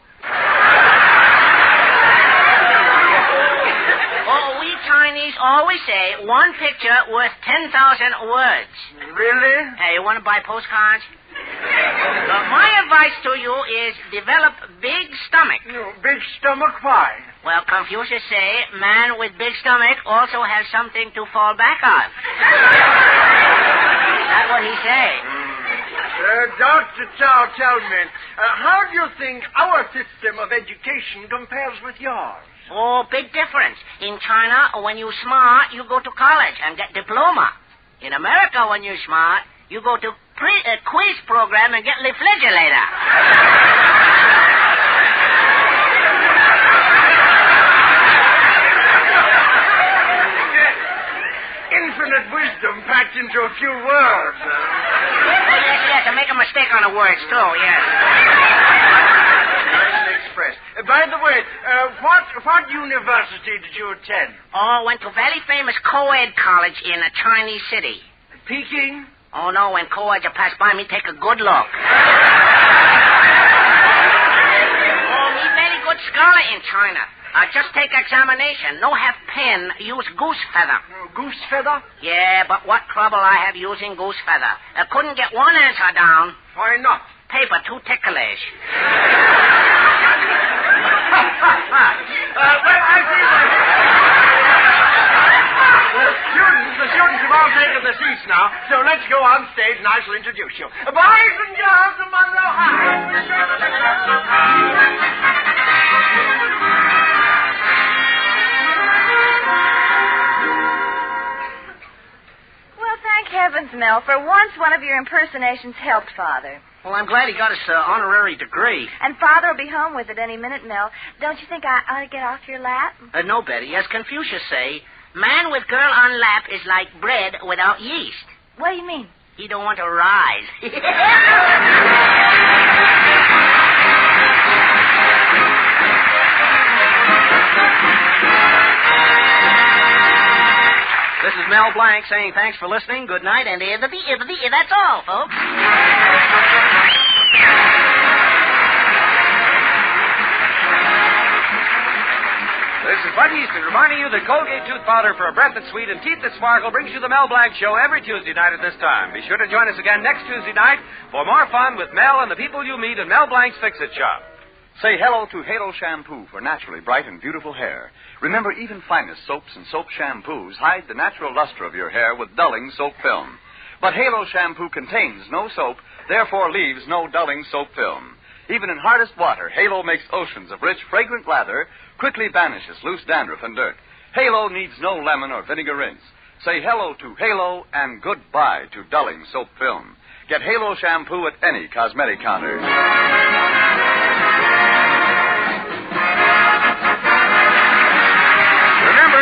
Oh, we Chinese always say one picture worth 10,000 words. Really? Hey, you want to buy postcards? My advice to you is develop big stomach. Big stomach? Why? Well, Confucius say man with big stomach also has something to fall back on. That's what he say. Dr. Tao, tell me, how do you think our system of education compares with yours? Oh, big difference. In China, when you smart, you go to college and get diploma. In America, when you're smart, you go to quiz program and get refrigerator. Infinite wisdom packed into a few words. Oh, yes, I make a mistake on the words, too, yes. Express. By the way, what university did you attend? Oh, went to very famous co-ed college in a Chinese city. Peking? Oh, no, when co-ed pass by me, take a good look. Oh, me very good scholar in China. Just take examination. No have pen, use goose feather. Goose feather? Yeah, but what trouble I have using goose feather. I couldn't get one answer down. Why not? Paper too ticklish. Well, I see the students have all taken their seats now, so let's go on stage and I shall introduce you. Boys and girls of Monroe High. Thank heavens, Mel. For once, one of your impersonations helped Father. Well, I'm glad he got his honorary degree. And Father will be home with it any minute, Mel. Don't you think I ought to get off your lap? No, Betty. As Confucius say, man with girl on lap is like bread without yeast. What do you mean? He don't want to rise. This is Mel Blanc saying thanks for listening. Good night, and that's all, folks. This is Bud Easton reminding you that Colgate tooth powder for a breath that's sweet and teeth that sparkle brings you the Mel Blanc Show every Tuesday night at this time. Be sure to join us again next Tuesday night for more fun with Mel and the people you meet in Mel Blanc's Fix-It Shop. Say hello to Halo Shampoo for naturally bright and beautiful hair. Remember, even finest soaps and soap shampoos hide the natural luster of your hair with dulling soap film. But Halo Shampoo contains no soap, therefore leaves no dulling soap film. Even in hardest water, Halo makes oceans of rich, fragrant lather, quickly banishes loose dandruff and dirt. Halo needs no lemon or vinegar rinse. Say hello to Halo and goodbye to dulling soap film. Get Halo shampoo at any cosmetic counter. Remember,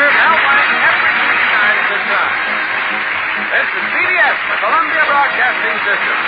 Mel Blanc every weeknight at this time. This is CBS, the Columbia Broadcasting System.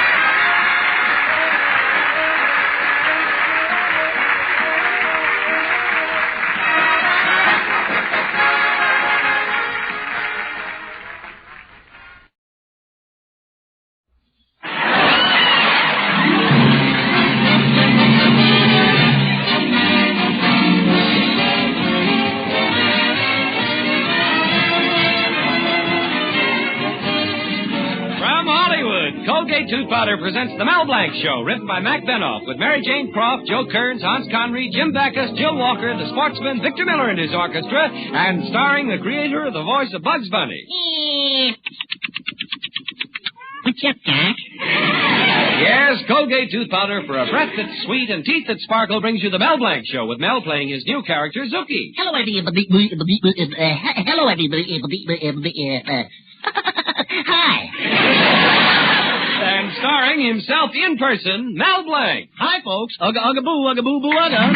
Colgate Tooth Powder presents The Mel Blanc Show, written by Mac Benoff, with Mary Jane Croft, Joe Kearns, Hans Connery, Jim Backus, Jill Walker, the sportsman Victor Miller and his orchestra, and starring the creator of the voice of Bugs Bunny. What's up, Doc? Yes, Colgate Tooth Powder for a breath that's sweet and teeth that sparkle brings you The Mel Blanc Show, with Mel playing his new character, Zuki. Hello, everybody. Hello, everybody. Hi. And starring himself in person, Mel Blanc. Hi, folks. Ugga, ugga, boo, ugga, boo, boo, ugga.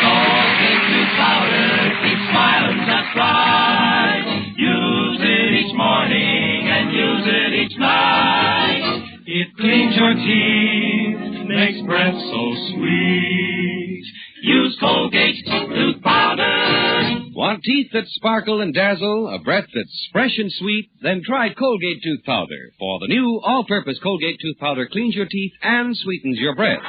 Colgate Tooth Powder, keep smiling just right. Use it each morning and use it each night. It cleans your teeth, makes breath so sweet. Use Colgate Tooth Powder. Want teeth that sparkle and dazzle, a breath that's fresh and sweet? Then try Colgate Tooth Powder. For the new all-purpose Colgate Tooth Powder cleans your teeth and sweetens your breath.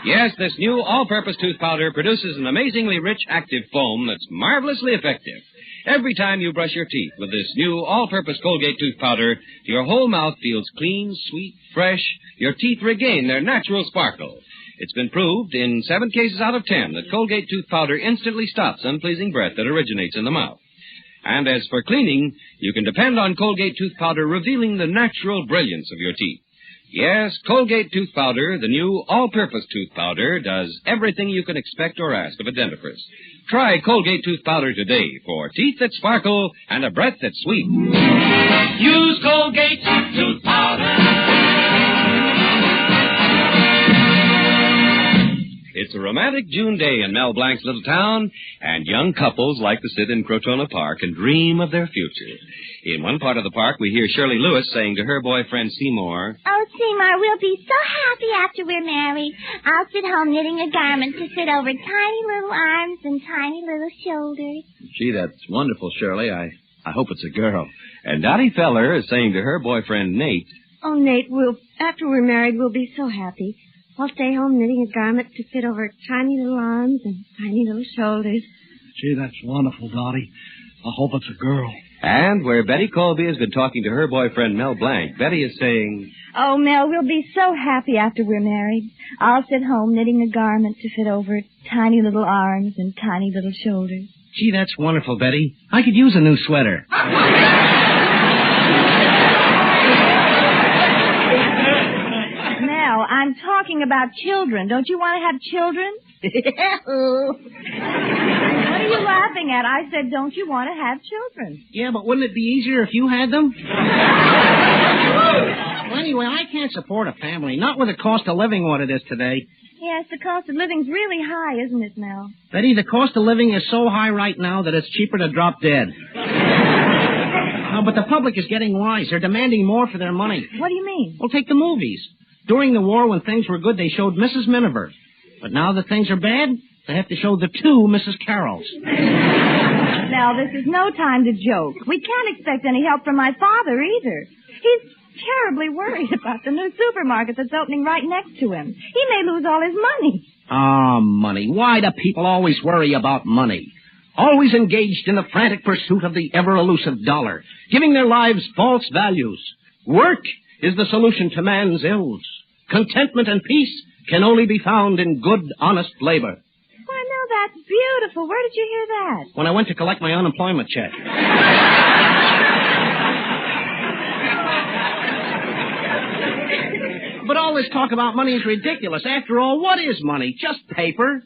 Yes, this new all-purpose tooth powder produces an amazingly rich active foam that's marvelously effective. Every time you brush your teeth with this new all-purpose Colgate Tooth Powder, your whole mouth feels clean, sweet, fresh. Your teeth regain their natural sparkle. It's been proved in 7 cases out of 10 that Colgate Tooth Powder instantly stops unpleasing breath that originates in the mouth. And as for cleaning, you can depend on Colgate Tooth Powder revealing the natural brilliance of your teeth. Yes, Colgate Tooth Powder, the new all-purpose tooth powder, does everything you can expect or ask of a dentifrice. Try Colgate Tooth Powder today for teeth that sparkle and a breath that's sweet. Use Colgate Tooth Powder. It's a romantic June day in Mel Blanc's little town, and young couples like to sit in Crotona Park and dream of their future. In one part of the park, we hear Shirley Lewis saying to her boyfriend Seymour, "Oh, Seymour, we'll be so happy after we're married. I'll sit home knitting a garment to fit over tiny little arms and tiny little shoulders." Gee, that's wonderful, Shirley. I hope it's a girl. And Dottie Feller is saying to her boyfriend Nate, "Oh, Nate, after we're married, we'll be so happy. I'll stay home knitting a garment to fit over tiny little arms and tiny little shoulders." Gee, that's wonderful, Dottie. I hope it's a girl. And where Betty Colby has been talking to her boyfriend Mel Blanc, Betty is saying, "Oh, Mel, we'll be so happy after we're married. I'll sit home knitting a garment to fit over tiny little arms and tiny little shoulders." Gee, that's wonderful, Betty. I could use a new sweater. Mel, I'm talking about children. Don't you want to have children? What are you laughing at? I said, don't you want to have children? Yeah, but wouldn't it be easier if you had them? Well, anyway, I can't support a family, not with the cost of living what it is today. Yes, the cost of living's really high, isn't it, Mel? Betty, the cost of living is so high right now that it's cheaper to drop dead. No, but the public is getting wise. They're demanding more for their money. What do you mean? Well, take the movies. During the war, when things were good, they showed Mrs. Miniver. But now that things are bad, they have to show the 2 Mrs. Carrolls. Now, this is no time to joke. We can't expect any help from my father, either. He's terribly worried about the new supermarket that's opening right next to him. He may lose all his money. Ah, money. Why do people always worry about money? Always engaged in the frantic pursuit of the ever-elusive dollar, giving their lives false values. Work is the solution to man's ills. Contentment and peace can only be found in good, honest labor. Why, no, that's beautiful. Where did you hear that? When I went to collect my unemployment check. but all this talk about money is ridiculous. After all, what is money? Just paper.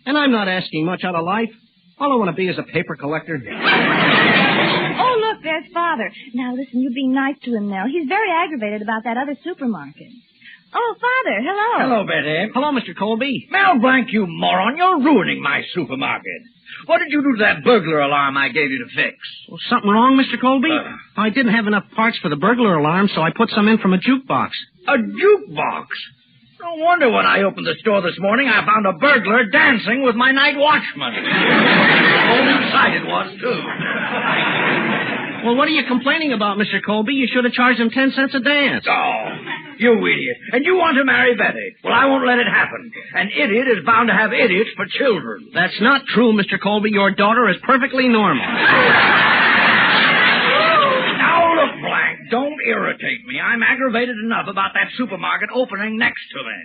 And I'm not asking much out of life. All I want to be is a paper collector. Oh, look, there's Father. Now, listen, you be nice to him, Nell. He's very aggravated about that other supermarket. Oh, Father, hello. Hello, Betty. Hello, Mr. Colby. Mel Blanc, you moron. You're ruining my supermarket. What did you do to that burglar alarm I gave you to fix? Well, something wrong, Mr. Colby? I didn't have enough parts for the burglar alarm, so I put some in from a jukebox. A jukebox? No wonder when I opened the store this morning, I found a burglar dancing with my night watchman. All inside it was, too. Well, what are you complaining about, Mr. Colby? You should have charged him 10 cents a dance. Oh, you idiot. And you want to marry Betty. Well, I won't let it happen. An idiot is bound to have idiots for children. That's not true, Mr. Colby. Your daughter is perfectly normal. Now, look, Blank, don't irritate me. I'm aggravated enough about that supermarket opening next to me.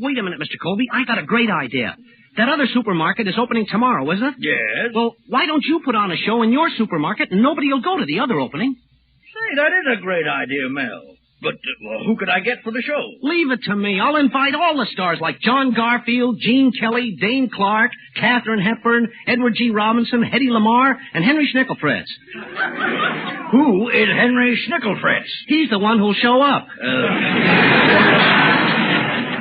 Wait a minute, Mr. Colby. I got a great idea. That other supermarket is opening tomorrow, isn't it? Yes. Well, why don't you put on a show in your supermarket and nobody will go to the other opening? Say, that is a great idea, Mel. But who could I get for the show? Leave it to me. I'll invite all the stars like John Garfield, Gene Kelly, Dane Clark, Katharine Hepburn, Edward G. Robinson, Hedy Lamarr, and Henry Schnickelfritz. Who is Henry Schnickelfritz? He's the one who'll show up.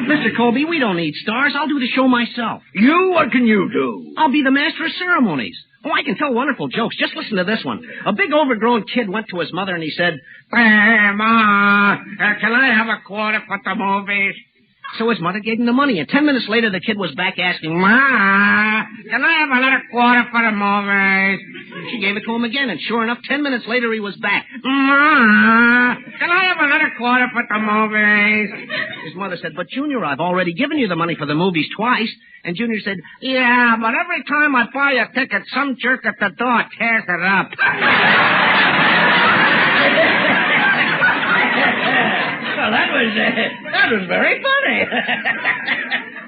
Mr. Colby, we don't need stars. I'll do the show myself. You? What can you do? I'll be the master of ceremonies. Oh, I can tell wonderful jokes. Just listen to this one. A big overgrown kid went to his mother and he said, Ma, can I have a quarter for the movies? So his mother gave him the money, and 10 minutes later the kid was back asking, Ma, can I have another quarter for the movies? She gave it to him again, and sure enough, 10 minutes later he was back. Ma, can I have another quarter for the movies? His mother said, but Junior, I've already given you the money for the movies twice. And Junior said, yeah, but every time I buy a ticket, some jerk at the door tears it up. Well, that was very funny.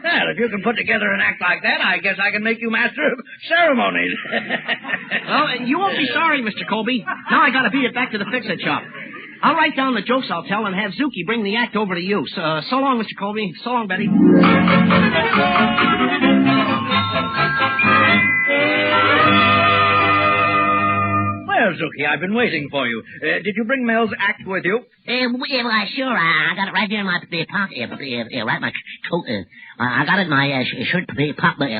Well, if you can put together an act like that, I guess I can make you master of ceremonies. Well, you won't be sorry, Mr. Colby. Now I gotta beat it back to the fix-it shop. I'll write down the jokes I'll tell and have Zuki bring the act over to you. So long, Mr. Colby. So long, Betty. Well, Zuki, I've been waiting for you. Did you bring Mel's act with you? Well, sure. I got it right there in my pocket. Right in my coat. I got it in my shirt pocket.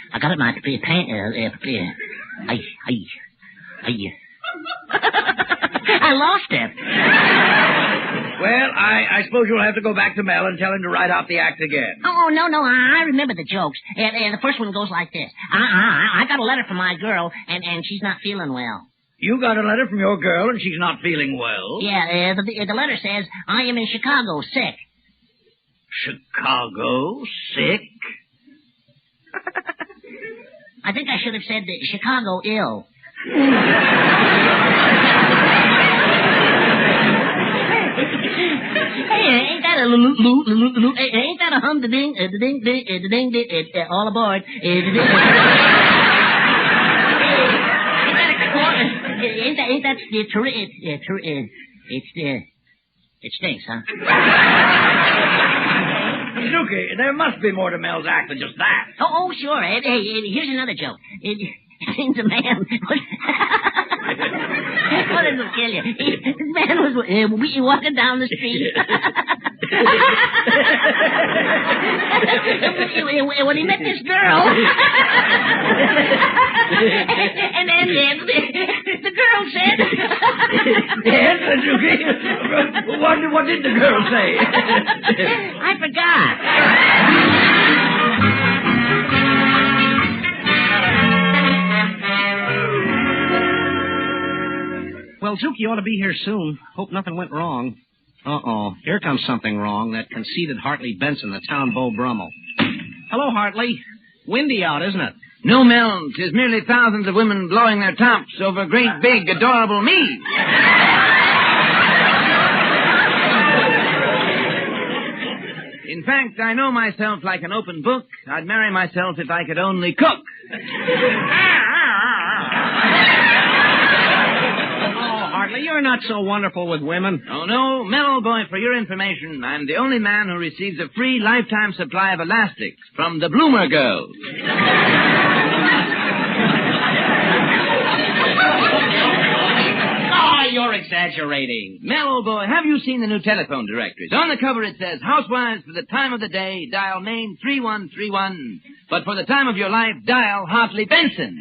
I got it in my pants. I lost it. Well, I suppose you'll have to go back to Mel and tell him to write out the act again. Oh, no, I remember the jokes. And the first one goes like this. I got a letter from my girl, and she's not feeling well. You got a letter from your girl, and she's not feeling well? Yeah, the letter says, I am in Chicago, sick. Chicago, sick? I think I should have said Chicago, ill. Hey, ain't that a ain't that a hum the ding all aboard. Ain't that it stinks, huh? Zuki, there must be more to Mel's act than just that. Oh, sure. Hey, here's another joke. Seems a man. What does it kill you? This man was walking down the street. When he met this girl. And then the girl said... Yes, Zuki. What did the girl say? I forgot. Well, Zuki ought to be here soon. Hope nothing went wrong. Uh-oh. Here comes something wrong. That conceited Hartley Benson, the town Beau Brummel. Hello, Hartley. Windy out, isn't it? No, Mel. 'Tis merely thousands of women blowing their tops over great, big, adorable me. In fact, I know myself like an open book. I'd marry myself if I could only cook. Hartley, you're not so wonderful with women. Oh, no. Mel, old boy, for your information, I'm the only man who receives a free lifetime supply of elastics from the Bloomer Girls. Oh, you're exaggerating. Mel, old boy, have you seen the new telephone directories? On the cover it says, housewives for the time of the day, dial Maine 3131. But for the time of your life, dial Hartley Benson.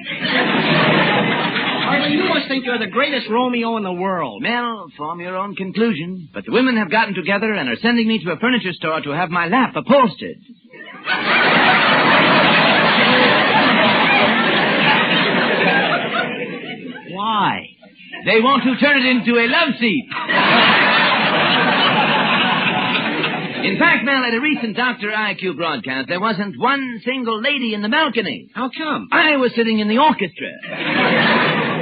Hartley, you must think you're the greatest Romeo in the world. Mel, form your own conclusion. But the women have gotten together and are sending me to a furniture store to have my lap upholstered. Why? They want to turn it into a love seat. In fact, Mel, at a recent Dr. IQ broadcast, there wasn't one single lady in the balcony. How come? I was sitting in the orchestra.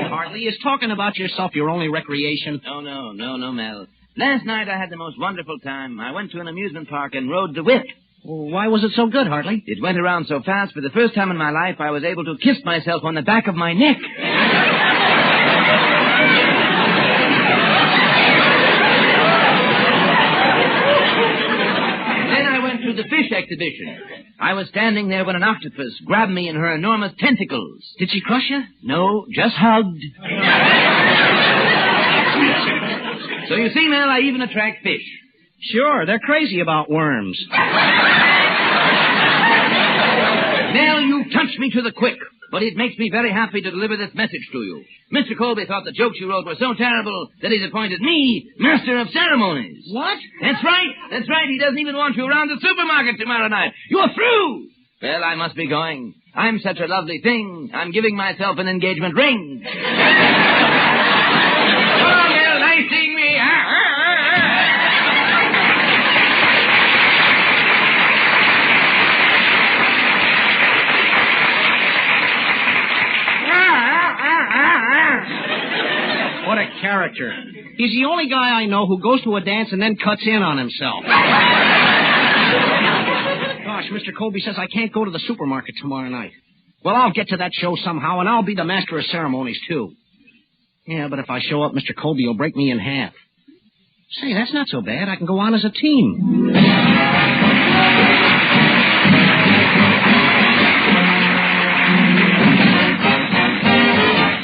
Hartley, is talking about yourself your only recreation? Oh, no, Mel. Last night I had the most wonderful time. I went to an amusement park and rode the whip. Well, why was it so good, Hartley? It went around so fast, for the first time in my life, I was able to kiss myself on the back of my neck. The fish exhibition. I was standing there when an octopus grabbed me in her enormous tentacles. Did she crush you? No, just hugged. So you see, Mel, I even attract fish. Sure, they're crazy about worms. Mel, you touched me to the quick. But it makes me very happy to deliver this message to you. Mr. Colby thought the jokes you wrote were so terrible that he's appointed me Master of Ceremonies. What? That's right. He doesn't even want you around the supermarket tomorrow night. You're through. Well, I must be going. I'm such a lovely thing. I'm giving myself an engagement ring. Oh, Mel, nice seeing me. What a character. He's the only guy I know who goes to a dance and then cuts in on himself. Gosh, Mr. Colby says I can't go to the supermarket tomorrow night. Well, I'll get to that show somehow, and I'll be the Master of Ceremonies, too. Yeah, but if I show up, Mr. Colby will break me in half. Say, that's not so bad. I can go on as a team.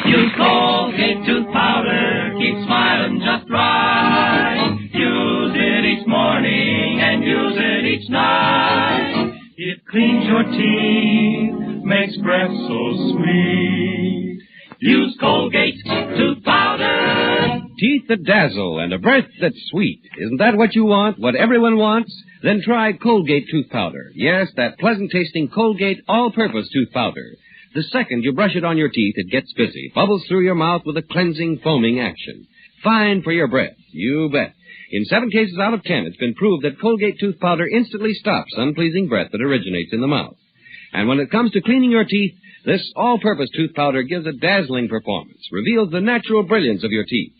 Use Colgate tooth powder, keep smiling just right. Use it each morning and use it each night. It cleans your teeth, makes breath so sweet. Use Colgate tooth powder. Teeth that dazzle and a breath that's sweet. Isn't that what you want? What everyone wants? Then try Colgate tooth powder. Yes, that pleasant-tasting Colgate all-purpose tooth powder. The second you brush it on your teeth, it gets busy, bubbles through your mouth with a cleansing, foaming action. Fine for your breath, you bet. In 7 cases out of 10, it's been proved that Colgate tooth powder instantly stops unpleasing breath that originates in the mouth. And when it comes to cleaning your teeth, this all-purpose tooth powder gives a dazzling performance, reveals the natural brilliance of your teeth.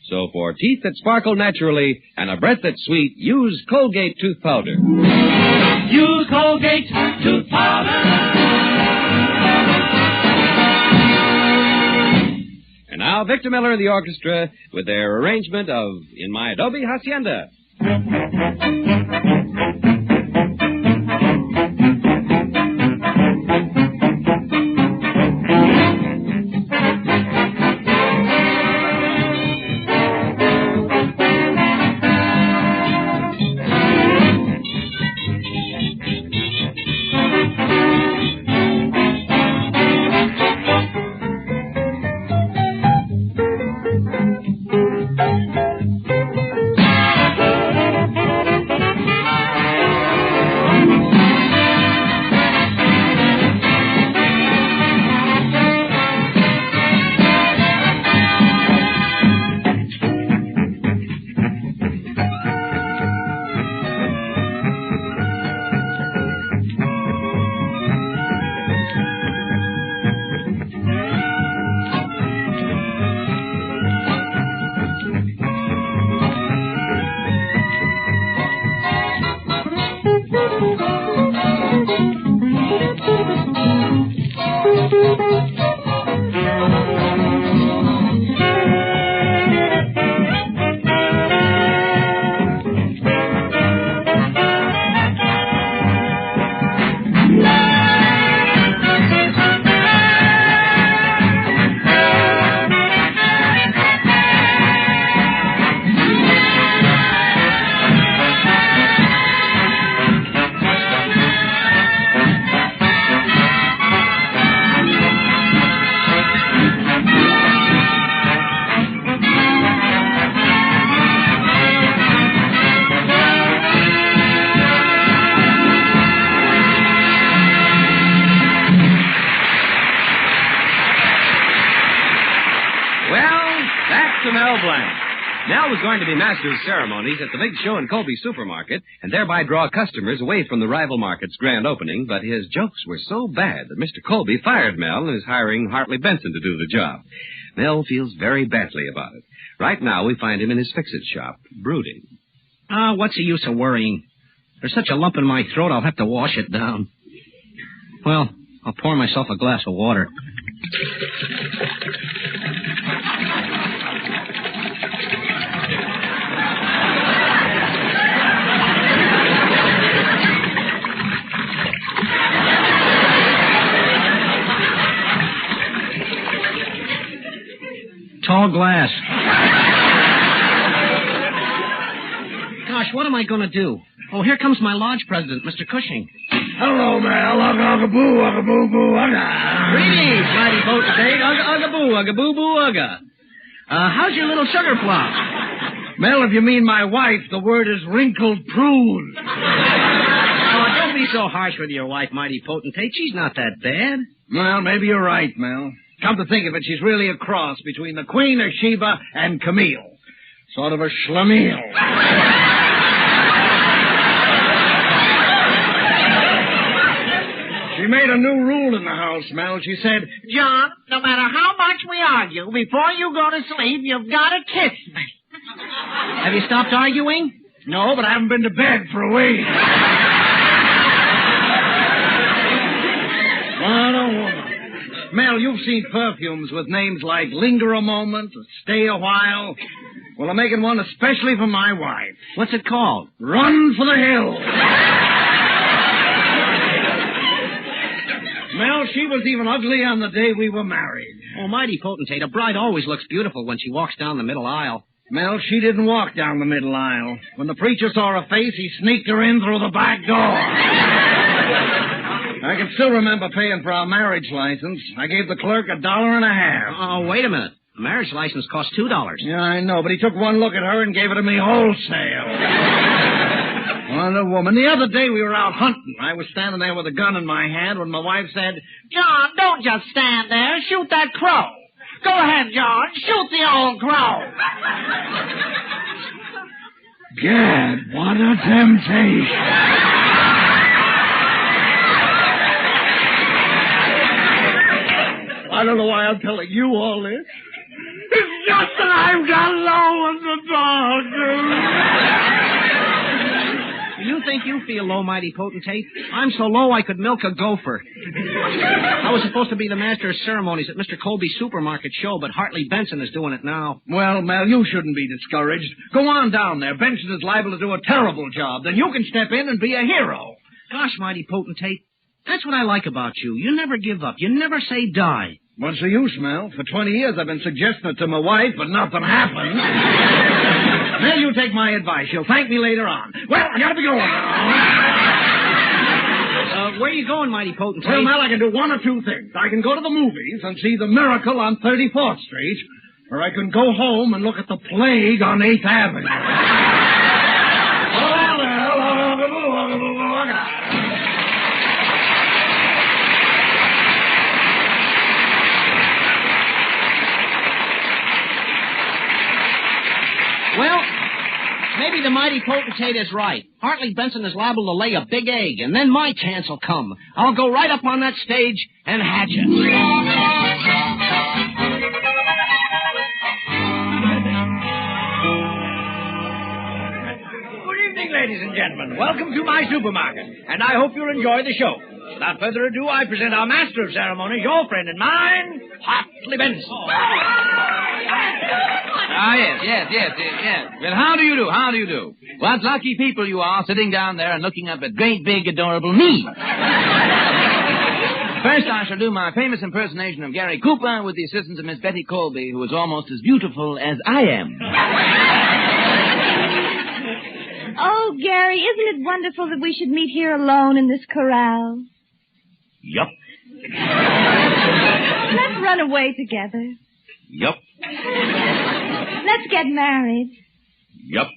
So for teeth that sparkle naturally and a breath that's sweet, use Colgate tooth powder. Use Colgate tooth powder. And now, Victor Miller and the orchestra with their arrangement of In My Adobe Hacienda. Mel was going to be master of ceremonies at the big show in Colby Supermarket and thereby draw customers away from the rival market's grand opening, but his jokes were so bad that Mr. Colby fired Mel and is hiring Hartley Benson to do the job. Mel feels very badly about it. Right now, we find him in his fix-it shop, brooding. What's the use of worrying? There's such a lump in my throat, I'll have to wash it down. Well, I'll pour myself a glass of water. Tall glass. Gosh, what am I going to do? Oh, here comes my lodge president, Mr. Cushing. Hello, Mel. Ugga-boo, ugga-boo-boo, ugga. Greetings, mighty potentate. Ugga-boo, ugga-boo-boo, ugga. How's your little sugar plum? Mel, if you mean my wife, the word is wrinkled prune. Oh, don't be so harsh with your wife, mighty potentate. She's not that bad. Well, maybe you're right, Mel. Come to think of it, she's really a cross between the Queen of Sheba and Camille. Sort of a schlemiel. She made a new rule in the house, Mel. She said, John, no matter how much we argue, before you go to sleep, you've got to kiss me. Have you stopped arguing? No, but I haven't been to bed for a week. What a woman. Mel, you've seen perfumes with names like Linger a Moment, Stay a While. Well, I'm making one especially for my wife. What's it called? Run for the Hills. Mel, she was even ugly on the day we were married. Oh, mighty potentate, a bride always looks beautiful when she walks down the middle aisle. Mel, she didn't walk down the middle aisle. When the preacher saw her face, he sneaked her in through the back door. I can still remember paying for our marriage license. I gave the clerk $1.50. Oh, wait a minute. A marriage license costs $2. Yeah, I know, but he took one look at her and gave it to me wholesale. What a woman. The other day we were out hunting. I was standing there with a gun in my hand when my wife said, John, don't just stand there. Shoot that crow. Go ahead, John. Shoot the old crow. Gad, what a temptation. I don't know why I'm telling you all this. It's just that I've got low as a dog. You think you feel low, mighty potentate? I'm so low I could milk a gopher. I was supposed to be the master of ceremonies at Mr. Colby's supermarket show, but Hartley Benson is doing it now. Well, Mel, you shouldn't be discouraged. Go on down there. Benson is liable to do a terrible job. Then you can step in and be a hero. Gosh, mighty potentate, that's what I like about you. You never give up. You never say die. What's the use, Mel? For 20 years I've been suggesting it to my wife, but nothing happens. Well, you take my advice. She'll thank me later on. Well, I gotta be going now. Where are you going, mighty potentate? Well, Mel, I can do one or two things. I can go to the movies and see The Miracle on 34th Street, or I can go home and look at The Plague on 8th Avenue. Well, maybe the mighty potentate is right. Hartley Benson is liable to lay a big egg, and then my chance will come. I'll go right up on that stage and hatch it. Good evening, ladies and gentlemen. Welcome to my supermarket, and I hope you'll enjoy the show. Without further ado, I present our master of ceremonies, your friend and mine, Hartley Benson. Yes. Well, how do you do? What lucky people you are sitting down there and looking up at great, big, adorable me. First, I shall do my famous impersonation of Gary Cooper with the assistance of Miss Betty Colby, who is almost as beautiful as I am. Oh, Gary, isn't it wonderful that we should meet here alone in this corral? Yup. Let's run away together. Yup. Let's get married. Yup.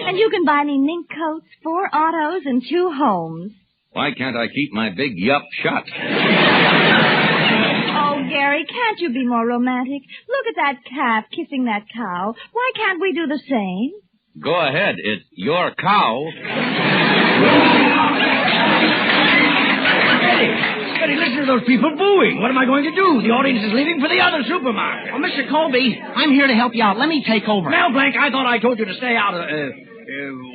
And you can buy me mink coats, 4 autos, and 2 homes. Why can't I keep my big yup shut? Oh, Gary, can't you be more romantic? Look at that calf kissing that cow. Why can't we do the same? Go ahead. It's your cow. Betty, listen to those people booing. What am I going to do? The audience is leaving for the other supermarket. Oh, Mr. Colby, I'm here to help you out. Let me take over. Mel Blanc, I thought I told you to stay out of...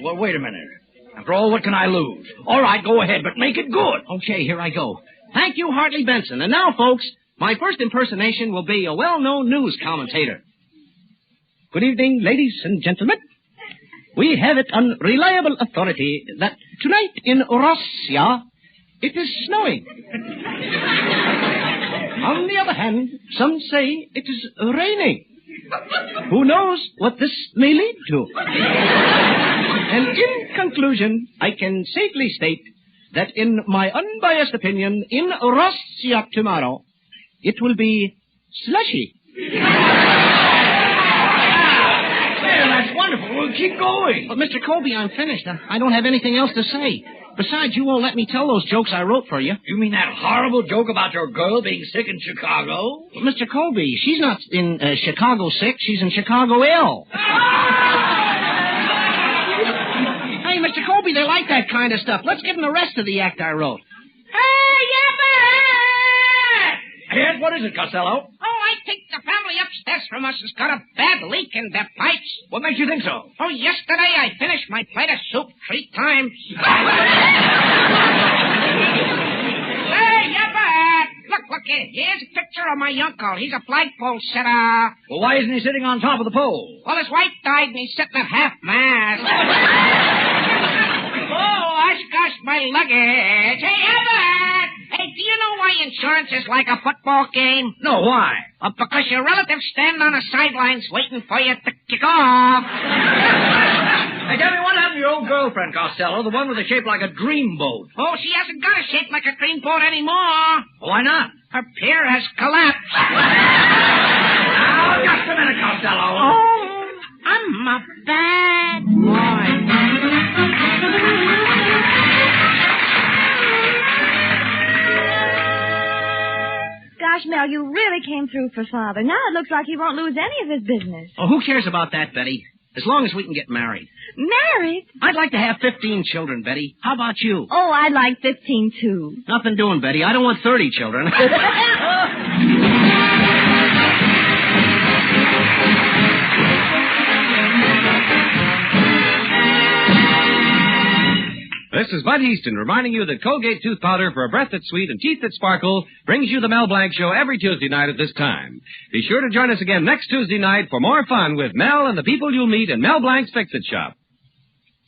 well, wait a minute. After all, what can I lose? All right, go ahead, but make it good. Okay, here I go. Thank you, Hartley Benson. And now, folks, my first impersonation will be a well-known news commentator. Good evening, ladies and gentlemen. We have it on reliable authority that tonight in Russia it is snowing. On the other hand, some say it is raining. Who knows what this may lead to? And in conclusion, I can safely state that in my unbiased opinion, in Russia tomorrow, it will be slushy. Well, that's wonderful. We'll keep going. But, Mr. Colby, I'm finished. I don't have anything else to say. Besides, you won't let me tell those jokes I wrote for you. You mean that horrible joke about your girl being sick in Chicago? Well, Mr. Colby, she's not in Chicago sick. She's in Chicago ill. Hey, Mr. Colby, they like that kind of stuff. Let's give them the rest of the act I wrote. Hey, Yapper! Yes, what is it, Costello? Oh, I think the family upstairs from us has got a bad leak in their pipes. What makes you think so? Oh, yesterday I finished my plate of soup 3 times. Hey, Yapper! Look, here's a picture of my uncle. He's a flagpole sitter. Well, why isn't he sitting on top of the pole? Well, his wife died and he's sitting at half-mast. Oh, gosh, my luggage. Hey, Yapper! Hey, do you know why insurance is like a football game? No, why? Because your relatives stand on the sidelines waiting for you to kick off. Hey, tell me, what happened to your old girlfriend, Costello, the one with a shape like a dreamboat? Oh, she hasn't got a shape like a dreamboat anymore. Why not? Her pier has collapsed. Now, just a minute, Costello. Oh, I'm a bad boy. Gosh, Mel, you really came through for Father. Now it looks like he won't lose any of his business. Oh, who cares about that, Betty? As long as we can get married. Married? I'd like to have 15 children, Betty. How about you? Oh, I'd like 15, too. Nothing doing, Betty. I don't want 30 children. This is Bud Easton reminding you that Colgate tooth powder for a breath that's sweet and teeth that sparkle brings you the Mel Blanc Show every Tuesday night at this time. Be sure to join us again next Tuesday night for more fun with Mel and the people you'll meet in Mel Blanc's Fix-It Shop.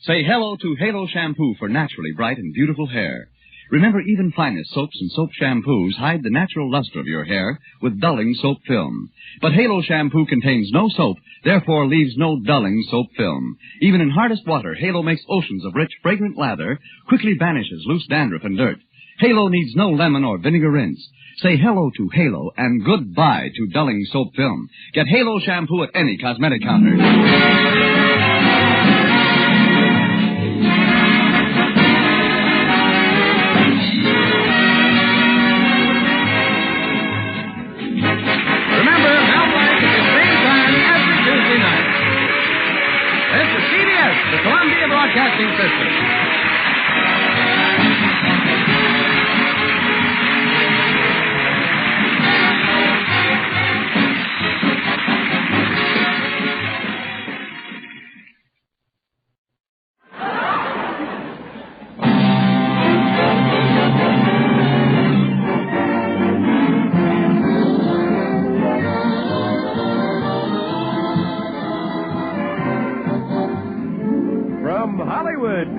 Say hello to Halo Shampoo for naturally bright and beautiful hair. Remember, even finest soaps and soap shampoos hide the natural luster of your hair with dulling soap film. But Halo Shampoo contains no soap, therefore leaves no dulling soap film. Even in hardest water, Halo makes oceans of rich, fragrant lather, quickly banishes loose dandruff and dirt. Halo needs no lemon or vinegar rinse. Say hello to Halo and goodbye to dulling soap film. Get Halo Shampoo at any cosmetic counter. Columbia Broadcasting System.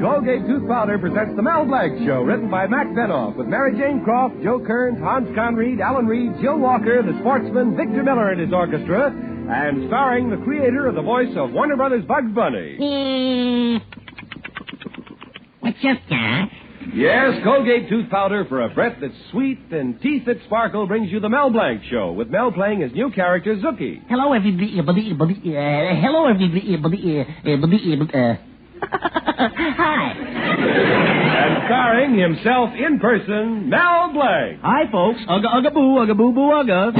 Colgate Tooth Powder presents the Mel Blanc Show, written by Mac Benoff, with Mary Jane Croft, Joe Kearns, Hans Conried, Alan Reed, Jill Walker, the sportsman, Victor Miller and his orchestra, and starring the creator of the voice of Warner Brothers' Bugs Bunny. What's up, Doc? Yes, Colgate Tooth Powder for a breath that's sweet and teeth that sparkle brings you the Mel Blanc Show, with Mel playing his new character, Zookie. Hello, everybody. Hello, everybody. Hi. And starring himself in person, Mel Blanc. Hi, folks. Ugga, ugga, boo, ugga, boo, boo, ugga.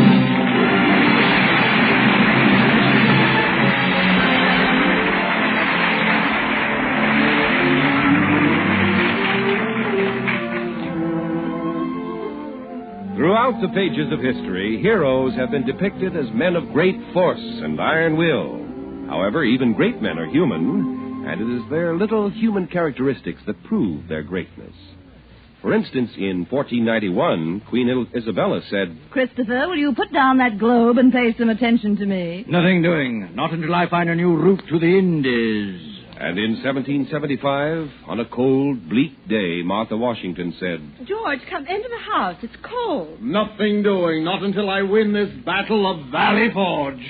Throughout the pages of history, heroes have been depicted as men of great force and iron will. However, even great men are human, and it is their little human characteristics that prove their greatness. For instance, in 1491, Queen Isabella said, Christopher, will you put down that globe and pay some attention to me? Nothing doing. Not until I find a new route to the Indies. And in 1775, on a cold, bleak day, Martha Washington said, George, come into the house. It's cold. Nothing doing. Not until I win this battle of Valley Forge.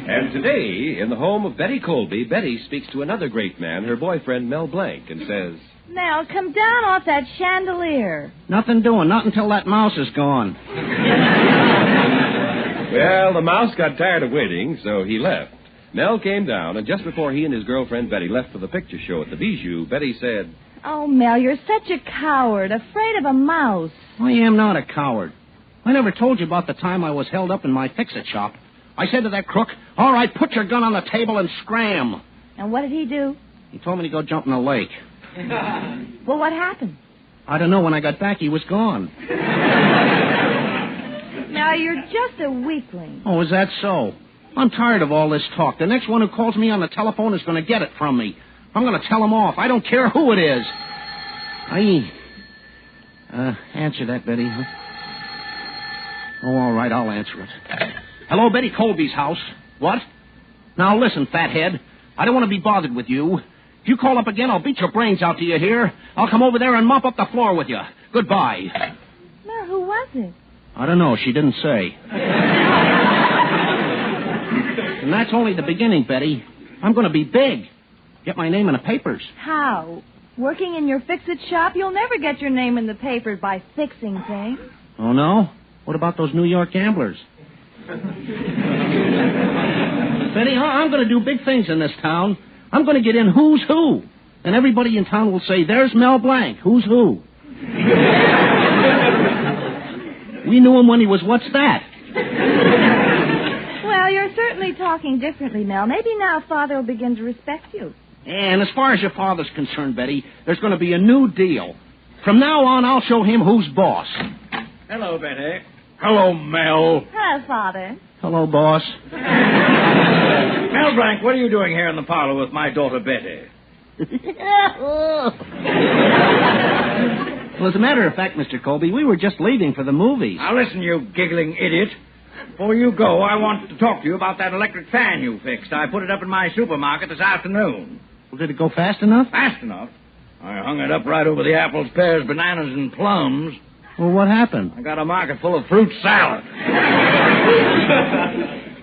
And today, in the home of Betty Colby, Betty speaks to another great man, her boyfriend, Mel Blanc, and says, Mel, come down off that chandelier. Nothing doing. Not until that mouse is gone. Well, the mouse got tired of waiting, so he left. Mel came down, and just before he and his girlfriend Betty left for the picture show at the Bijou, Betty said, Oh, Mel, you're such a coward, afraid of a mouse. I am not a coward. I never told you about the time I was held up in my fix-it shop. I said to that crook, all right, put your gun on the table and scram. And what did he do? He told me to go jump in the lake. Well, what happened? I don't know. When I got back, he was gone. Now, you're just a weakling. Oh, is that so? I'm tired of all this talk. The next one who calls me on the telephone is going to get it from me. I'm going to tell him off. I don't care who it is. Answer that, Betty. Huh? Oh, all right, I'll answer it. Hello, Betty Colby's house. What? Now, listen, fathead. I don't want to be bothered with you. If you call up again, I'll beat your brains out. Do you hear? I'll come over there and mop up the floor with you. Goodbye. Well, who was it? I don't know. She didn't say. And that's only the beginning, Betty. I'm going to be big. Get my name in the papers. How? Working in your fix-it shop? You'll never get your name in the papers by fixing things. Oh, no? What about those New York gamblers? Betty, I'm going to do big things in this town. I'm going to get in Who's Who. And everybody in town will say, there's Mel Blanc. Who's Who? We knew him when he was What's That? Well, you're certainly talking differently, Mel. Maybe now Father will begin to respect you. And as far as your father's concerned, Betty, there's going to be a new deal. From now on, I'll show him who's boss. Hello, Betty. Hello, Mel. Hello, Father. Hello, boss. Mel Blanc, what are you doing here in the parlor with my daughter, Betty? Well, as a matter of fact, Mr. Colby, we were just leaving for the movies. Now, listen, you giggling idiot. Before you go, I want to talk to you about that electric fan you fixed. I put it up in my supermarket this afternoon. Well, did it go fast enough? Fast enough? I hung it up right over the apples, pears, bananas, and plums. Well, what happened? I got a market full of fruit salad.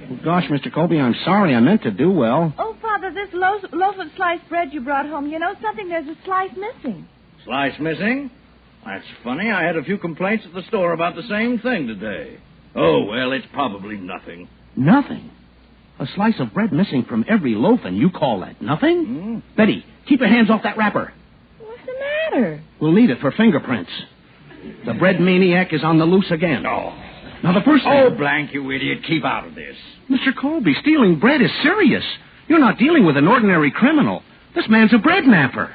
Well, gosh, Mr. Colby, I'm sorry. I meant to do well. Oh, Father, this loaf of sliced bread you brought home, you know something? There's a slice missing. Slice missing? That's funny. I had a few complaints at the store about the same thing today. Oh, well, it's probably nothing. Nothing? A slice of bread missing from every loaf, and you call that nothing? Betty, keep your hands off that wrapper. What's the matter? We'll need it for fingerprints. The bread maniac is on the loose again. Oh. Now, the first thing... Oh, Blanc, you idiot. Keep out of this. Mr. Colby, stealing bread is serious. You're not dealing with an ordinary criminal. This man's a bread mapper.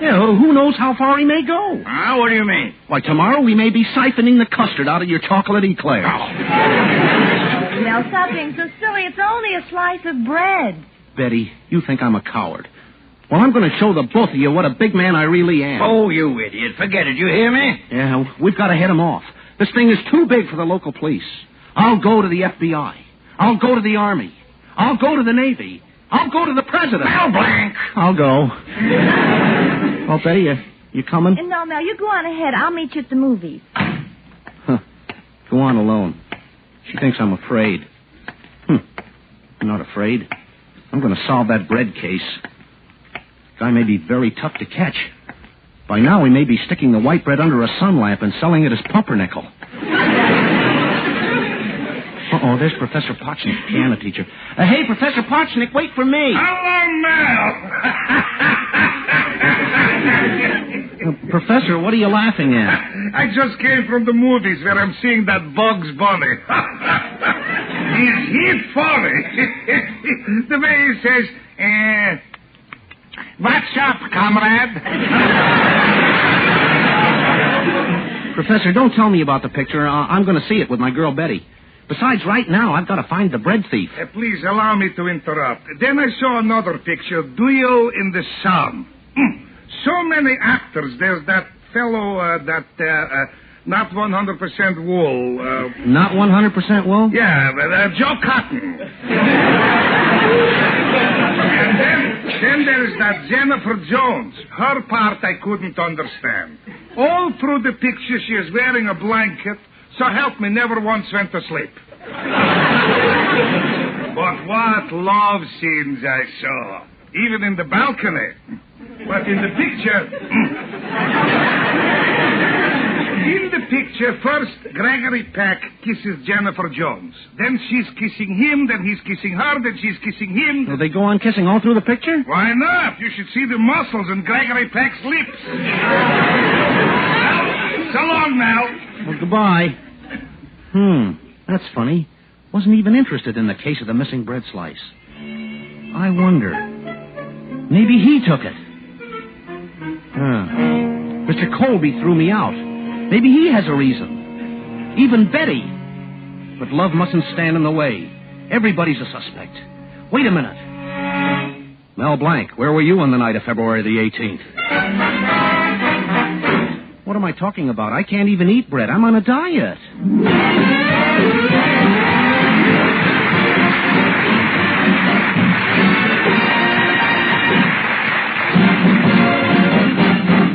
Yeah, who knows how far he may go? What do you mean? Why, tomorrow we may be siphoning the custard out of your chocolate eclairs. Now, stop being so silly. It's only a slice of bread. Betty, you think I'm a coward. Well, I'm going to show the both of you what a big man I really am. Oh, you idiot. Forget it. You hear me? Yeah, we've got to head him off. This thing is too big for the local police. I'll go to the FBI. I'll go to the Army. I'll go to the Navy. I'll go to the President. Mel Blanc! I'll go. Oh, Betty, you coming? No, Mel, you go on ahead. I'll meet you at the movies. Huh. Go on alone. She thinks I'm afraid. I'm not afraid. I'm going to solve that bread case. Guy may be very tough to catch. By now, he may be sticking the white bread under a sun lamp and selling it as pumpernickel. Uh-oh, there's Professor Potchnick, piano teacher. Hey, Professor Potchnick, wait for me. Hello, Mel. Professor, what are you laughing at? I just came from the movies where I'm seeing that Bugs Bunny. Is he funny? The way he says, what's up, comrade? Professor, don't tell me about the picture. I'm going to see it with my girl Betty. Besides, right now, I've got to find the bread thief. Please allow me to interrupt. Then I saw another picture, Duel in the Sun. So many actors. There's that fellow, not 100% wool. Not 100% wool? Yeah, Joe Cotton. And then there's that Jennifer Jones. Her part I couldn't understand. All through the picture she is wearing a blanket, so help me, never once went to sleep. But what love scenes I saw. Even in the balcony. But in the picture, first Gregory Peck kisses Jennifer Jones. Then she's kissing him, then he's kissing her, then she's kissing him. Will they go on kissing all through the picture? Why not? You should see the muscles in Gregory Peck's lips. So long, Mel. Well, goodbye. That's funny. Wasn't even interested in the case of the missing bread slice. I wonder. Maybe he took it. Mr. Colby threw me out. Maybe he has a reason. Even Betty. But love mustn't stand in the way. Everybody's a suspect. Wait a minute. Mel Blanc, where were you on the night of February the 18th? What am I talking about? I can't even eat bread. I'm on a diet.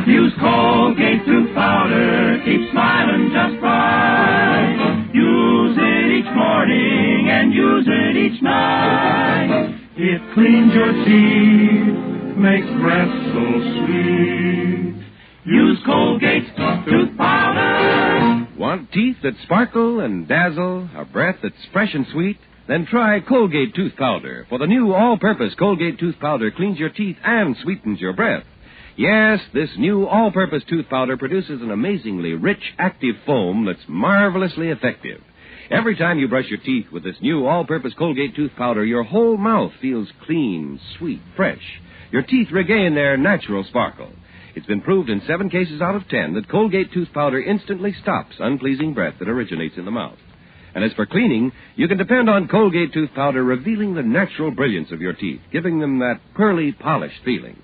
Use Colgate tooth powder, keep smiling just right. Use it each morning and use it each night. It cleans your teeth, makes breath so sweet. Use Colgate tooth powder. Want teeth that sparkle and dazzle, a breath that's fresh and sweet? Then try Colgate tooth powder, for the new all-purpose Colgate tooth powder cleans your teeth and sweetens your breath. Yes, this new all-purpose tooth powder produces an amazingly rich, active foam that's marvelously effective. Every time you brush your teeth with this new all-purpose Colgate tooth powder, your whole mouth feels clean, sweet, fresh. Your teeth regain their natural sparkle. It's been proved in 7 cases out of 10 that Colgate tooth powder instantly stops unpleasing breath that originates in the mouth. And as for cleaning, you can depend on Colgate tooth powder revealing the natural brilliance of your teeth, giving them that pearly, polished feeling.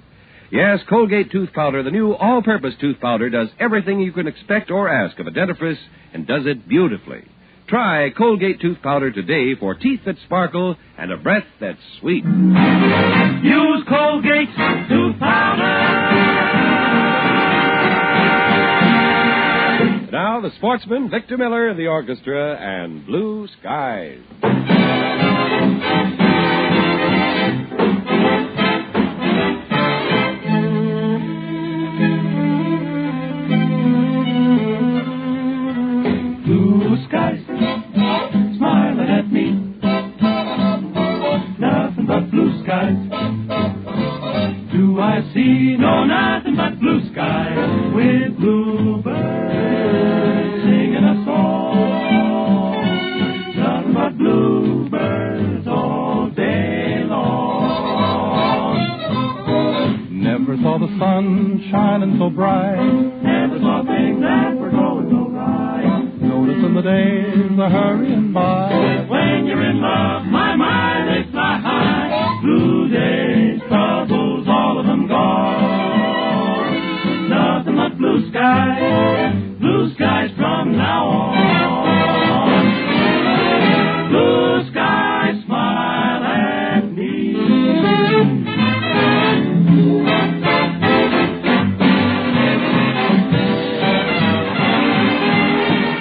Yes, Colgate tooth powder, the new all-purpose tooth powder, does everything you can expect or ask of a dentifrice and does it beautifully. Try Colgate tooth powder today for teeth that sparkle and a breath that's sweet. Use Colgate tooth powder. Now, the sportsman, Victor Miller, and the orchestra, and Blue Skies. Blue skies, smiling at me. Nothing but blue skies. Do I see? No, nothing but blue skies with bluebirds singing a song. Nothing but bluebirds all day long. Never saw the sun shining so bright. Never saw things that were going so right. Noticing the days are hurrying by. When you're in love, my mind they fly high. Blue days, troubles, all of them gone. Nothing but blue skies from now on. Blue skies smile at me.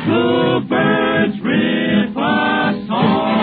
Bluebirds rip a song.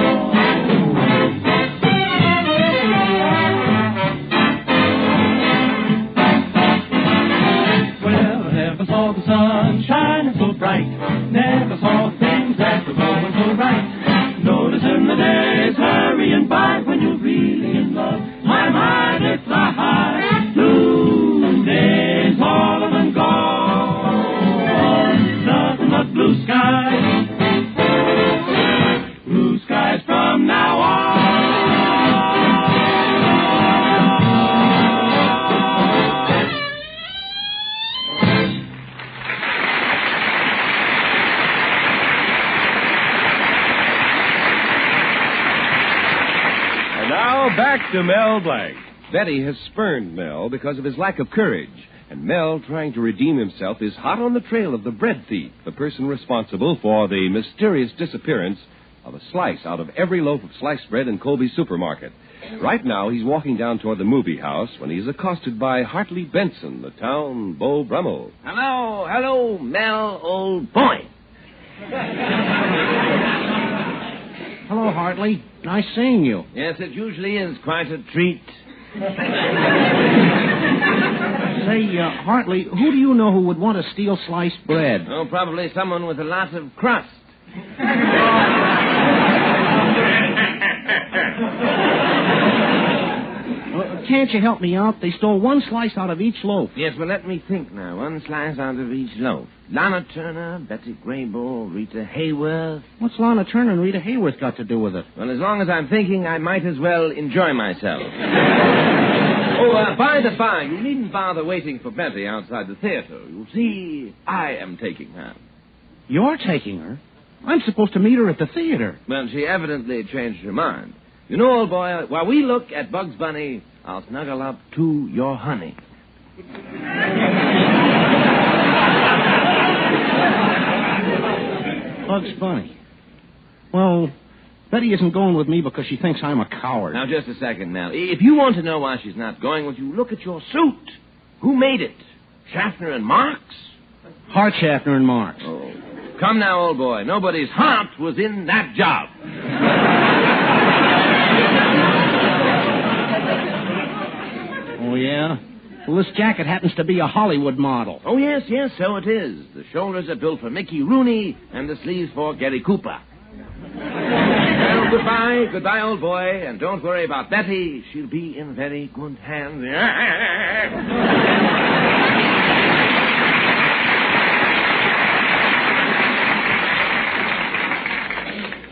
to Mel Blanc. Betty has spurned Mel because of his lack of courage. And Mel, trying to redeem himself, is hot on the trail of the bread thief, the person responsible for the mysterious disappearance of a slice out of every loaf of sliced bread in Colby's supermarket. Right now, he's walking down toward the movie house when he's accosted by Hartley Benson, the town Beau Brummel. Hello, Mel, old boy. Hello, Hartley. Nice seeing you. Yes, it usually is quite a treat. Say, Hartley, who do you know who would want to steal sliced bread? Oh, probably someone with a lot of crust. Can't you help me out? They stole one slice out of each loaf. Yes, well, let me think now. One slice out of each loaf. Lana Turner, Betty Grable, Rita Hayworth. What's Lana Turner and Rita Hayworth got to do with it? Well, as long as I'm thinking, I might as well enjoy myself. By the by, you needn't bother waiting for Betty outside the theater. You see, I am taking her. You're taking her? I'm supposed to meet her at the theater. Well, she evidently changed her mind. You know, old boy, while we look at Bugs Bunny, I'll snuggle up to your honey. Bugs Bunny. Well, Betty isn't going with me because she thinks I'm a coward. Now, just a second now. If you want to know why she's not going with you, look at your suit. Who made it? Schaffner and Marx? Hart, Schaffner, and Marx. Oh. Come now, old boy. Nobody's heart was in that job. Oh, yeah? Well, this jacket happens to be a Hollywood model. Oh, yes, so it is. The shoulders are built for Mickey Rooney and the sleeves for Gary Cooper. Well, goodbye, old boy, and don't worry about Betty. She'll be in very good hands.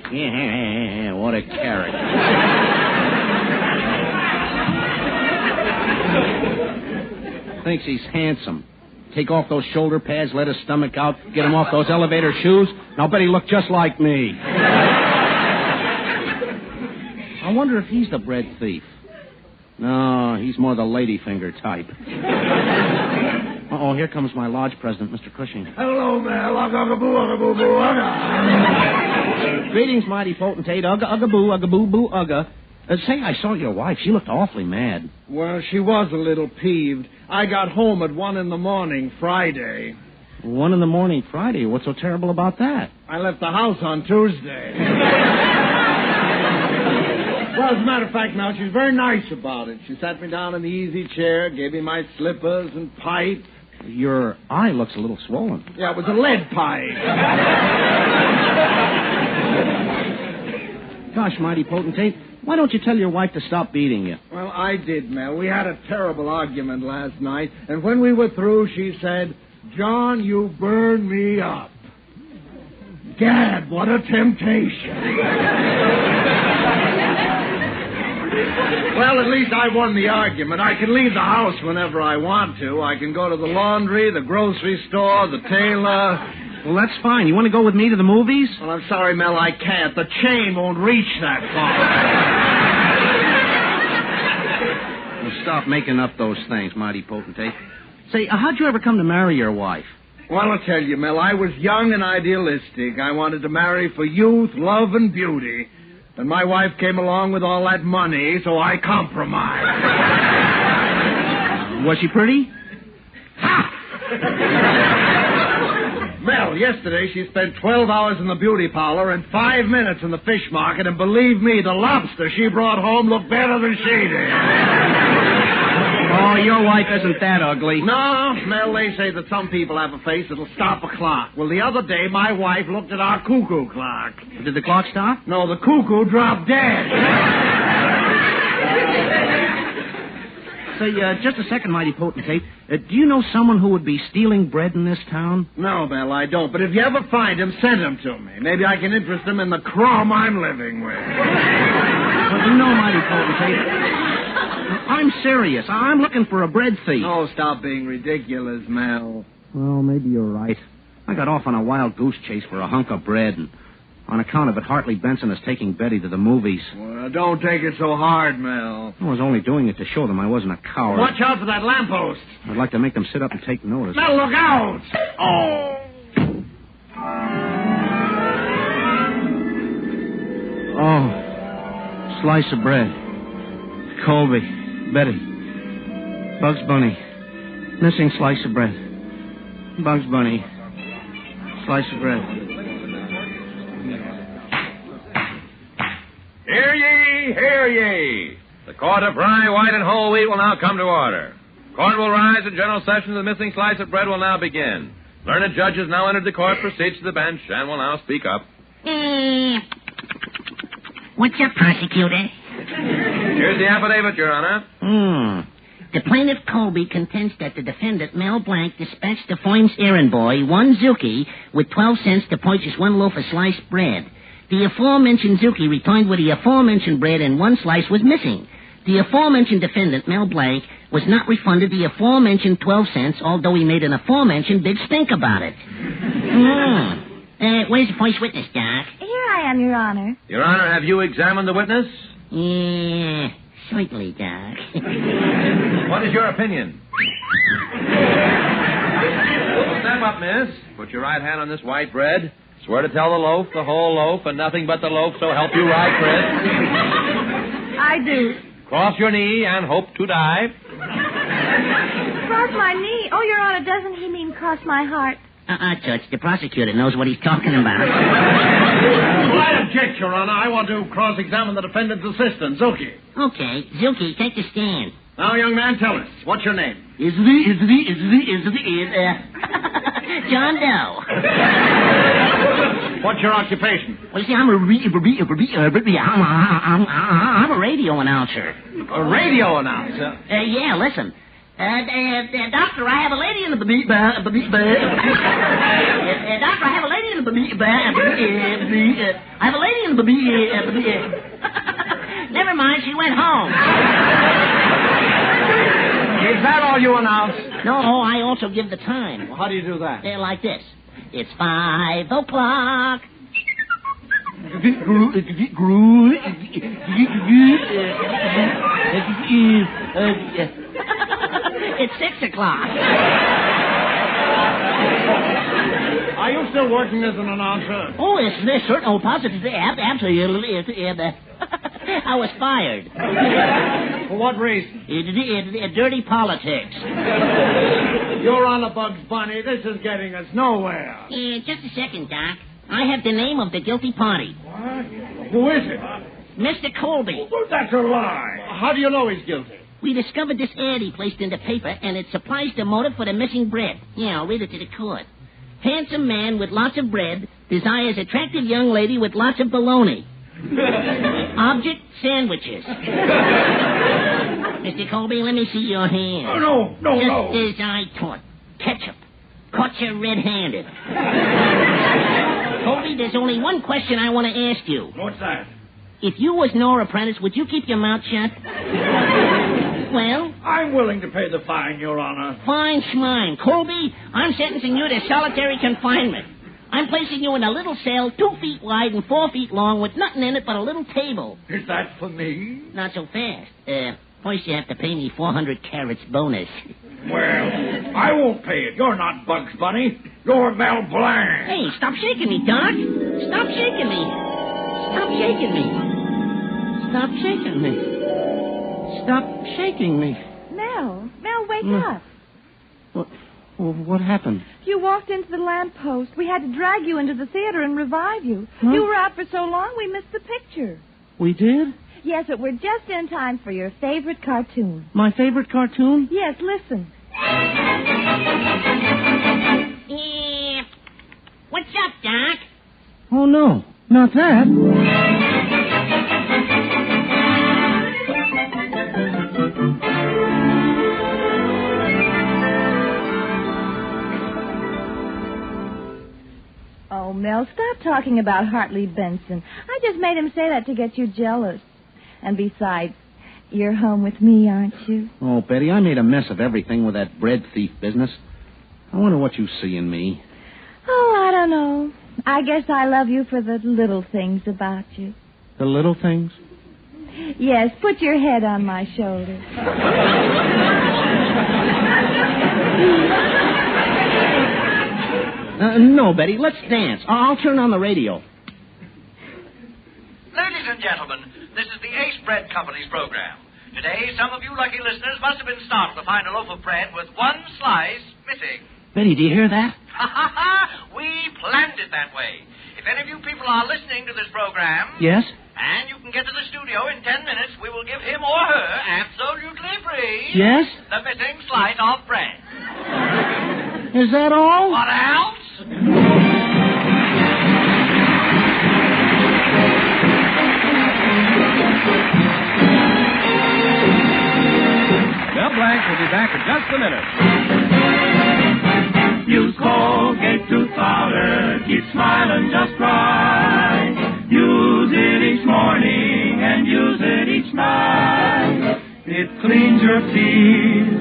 Yeah, what a character. Thinks he's handsome. Take off those shoulder pads, let his stomach out, get him off those elevator shoes, and I'll bet he looked just like me. I wonder if he's the bread thief. No, he's more the ladyfinger type. Uh-oh, here comes my lodge president, Mr. Cushing. Hello, Mel. Ugga-boo-boo, ugga. Greetings, mighty potentate. Ugga-boo, ugga-boo-boo, ugga. Say, I saw your wife. She looked awfully mad. Well, she was a little peeved. I got home at 1 a.m, Friday. 1 a.m, Friday? What's so terrible about that? I left the house on Tuesday. Well, as a matter of fact, now, she's very nice about it. She sat me down in the easy chair, gave me my slippers and pipe. Your eye looks a little swollen. Yeah, it was a lead pipe. Gosh, mighty potentate, why don't you tell your wife to stop beating you? Well, I did, Mel. We had a terrible argument last night, and when we were through, she said, "John, you burn me up." Gad, what a temptation. Well, at least I won the argument. I can leave the house whenever I want to. I can go to the laundry, the grocery store, the tailor. Well, that's fine. You want to go with me to the movies? Well, I'm sorry, Mel, I can't. The chain won't reach that far. Well, stop making up those things, mighty potentate. Say, how'd you ever come to marry your wife? Well, I'll tell you, Mel, I was young and idealistic. I wanted to marry for youth, love, and beauty. And my wife came along with all that money, so I compromised. Was she pretty? Ha! Mel, yesterday she spent 12 hours in the beauty parlor and 5 minutes in the fish market, and believe me, the lobster she brought home looked better than she did. Oh, your wife isn't that ugly. No, Mel, they say that some people have a face that'll stop a clock. Well, the other day, my wife looked at our cuckoo clock. Did the clock stop? No, the cuckoo dropped dead. Say, just a second, mighty potentate. Do you know someone who would be stealing bread in this town? No, Mel, I don't. But if you ever find him, send him to me. Maybe I can interest him in the crumb I'm living with. Well, you know, mighty potentate, I'm serious. I'm looking for a bread thief. Oh, stop being ridiculous, Mel. Well, maybe you're right. I got off on a wild goose chase for a hunk of bread, and On account of it, Hartley Benson is taking Betty to the movies. Well, don't take it so hard, Mel. I was only doing it to show them I wasn't a coward. Watch out for that lamppost. I'd like to make them sit up and take notice. Mel, look out! Oh, slice of bread. Colby, Betty, Bugs Bunny, missing slice of bread. Bugs Bunny, slice of bread. Hear ye, hear ye. The court of rye, white, and whole wheat will now come to order. Court will rise in general session. The missing slice of bread will now begin. Learned judges now entered the court, proceeds to the bench, and will now speak up. What's up, prosecutor? Here's the affidavit, Your Honor. The plaintiff Colby contends that the defendant, Mel Blanc, dispatched the firm's errand boy, one Zuki, with 12 cents to purchase one loaf of sliced bread. The aforementioned Zuki returned with the aforementioned bread and one slice was missing. The aforementioned defendant, Mel Blanc, was not refunded the aforementioned 12 cents, although he made an aforementioned big stink about it. Where's the first witness, Doc? Here I am, Your Honor. Your Honor, have you examined the witness? Yeah, certainly, Doc. What is your opinion? Step up, miss. Put your right hand on this white bread. Swear to tell the loaf, the whole loaf, and nothing but the loaf, so help you right, Fred. I do. Cross your knee and hope to die. Cross my knee? Oh, Your Honor, doesn't he mean cross my heart? Judge, the prosecutor knows what he's talking about. Well, I object, Your Honor. I want to cross-examine the defendant's assistant, Zuki. Okay, Zuki, take the stand. Now, young man, tell us. What's your name? John Doe. What's your occupation? Well, you see, I'm a radio announcer. A radio announcer? Yeah, listen. Doctor, I have a lady in the Doctor, I have a lady in the I have a lady in the Never mind, she went home. Is that all you announce? No, I also give the time. Well, how do you do that? Like this. It's 5 o'clock. It's 6 o'clock. Are you still working as an announcer? Oh, it's certain. Oh, positively. Absolutely. I was fired. For what reason? Dirty politics. You're on a Bugs Bunny. This is getting us nowhere. Just a second, Doc. I have the name of the guilty party. What? Who is it? Mr. Colby. Well, that's a lie. How do you know he's guilty? We discovered this ad he placed in the paper, and it supplies the motive for the missing bread. Yeah, I'll read it to the court. Handsome man with lots of bread desires attractive young lady with lots of bologna. Object, sandwiches. Mr. Colby, let me see your hand. No. Just as I taught. Ketchup. Caught you red-handed. Colby, there's only one question I want to ask you. What's that? If you was Nora Prentice, would you keep your mouth shut? Well? I'm willing to pay the fine, Your Honor. Fine schmine. Colby, I'm sentencing you to solitary confinement. I'm placing you in a little cell 2 feet wide and 4 feet long with nothing in it but a little table. Is that for me? Not so fast. First you have to pay me 400 carats bonus. Well, I won't pay it. You're not Bugs Bunny. You're Mel Blanc. Hey, stop shaking me, Doc. Stop shaking me. Stop shaking me. Stop shaking me. Stop shaking me. Mel, wake up. What happened? You walked into the lamppost. We had to drag you into the theater and revive you. Huh? You were out for so long we missed the picture. We did? Yes, but we're just in time for your favorite cartoon. My favorite cartoon? Yes, listen. What's up, Doc? Oh, no. Not that. Oh, Mel, stop talking about Hartley Benson. I just made him say that to get you jealous. And besides, you're home with me, aren't you? Oh, Betty, I made a mess of everything with that bread thief business. I wonder what you see in me. Oh, I don't know. I guess I love you for the little things about you. The little things? Yes, put your head on my shoulder. No, Betty, let's dance. I'll turn on the radio. Ladies and gentlemen, this is the Ace Bread Company's program. Today, some of you lucky listeners must have been startled to find a loaf of bread with one slice missing. Betty, do you hear that? We planned it that way. If any of you people are listening to this program... Yes? And you can get to the studio in 10 minutes, we will give him or her, absolutely free... Yes? The missing slice of bread. Is that all? What else? Mel Blanc will be back in just a minute. Use Colgate tooth powder, keep smiling just right. Use it each morning and use it each night. It cleans your teeth,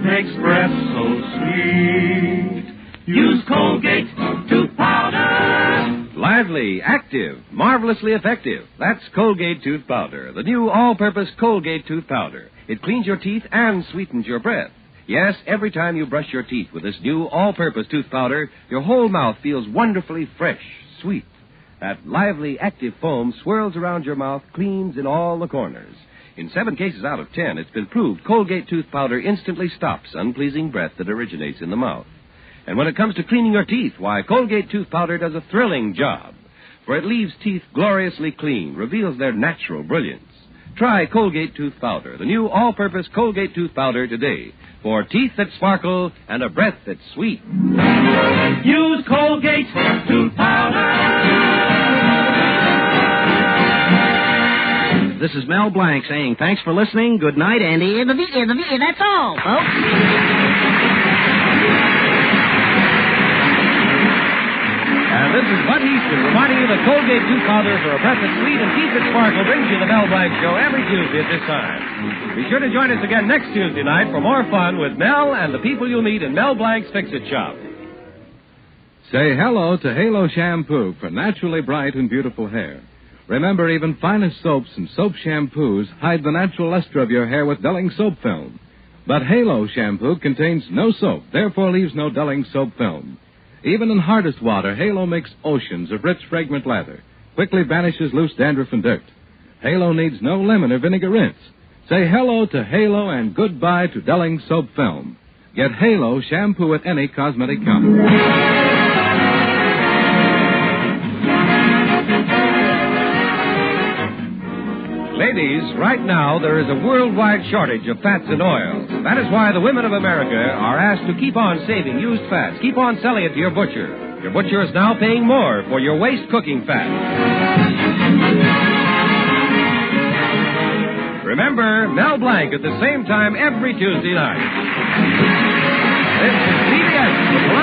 makes breath so sweet. Use Colgate tooth powder. Lively, active, marvelously effective. That's Colgate tooth powder, the new all-purpose Colgate tooth powder. It cleans your teeth and sweetens your breath. Yes, every time you brush your teeth with this new all-purpose tooth powder, your whole mouth feels wonderfully fresh, sweet. That lively, active foam swirls around your mouth, cleans in all the corners. In 7 cases out of 10, it's been proved Colgate tooth powder instantly stops unpleasing breath that originates in the mouth. And when it comes to cleaning your teeth, why, Colgate tooth powder does a thrilling job. For it leaves teeth gloriously clean, reveals their natural brilliance. Try Colgate tooth powder, the new all-purpose Colgate tooth powder today, for teeth that sparkle and a breath that's sweet. Use Colgate tooth powder. This is Mel Blanc saying thanks for listening. Good night, Andy. That's all, folks. And this is Bud Easton reminding you that Colgate tooth powder for a breath that's sweet and teeth that sparkle brings you the Mel Blanc Show every Tuesday at this time. Be sure to join us again next Tuesday night for more fun with Mel and the people you'll meet in Mel Blanc's Fix-It Shop. Say hello to Halo Shampoo for naturally bright and beautiful hair. Remember, even finest soaps and soap shampoos hide the natural luster of your hair with dulling soap film. But Halo Shampoo contains no soap, therefore leaves no dulling soap film. Even in hardest water, Halo makes oceans of rich, fragrant lather, quickly banishes loose dandruff and dirt. Halo needs no lemon or vinegar rinse. Say hello to Halo and goodbye to dulling soap film. Get Halo Shampoo at any cosmetic counter. Ladies, right now there is a worldwide shortage of fats and oils. That is why the women of America are asked to keep on saving used fats. Keep on selling it to your butcher. Your butcher is now paying more for your waste cooking fat. Remember, Mel Blanc at the same time every Tuesday night. This is CBS, the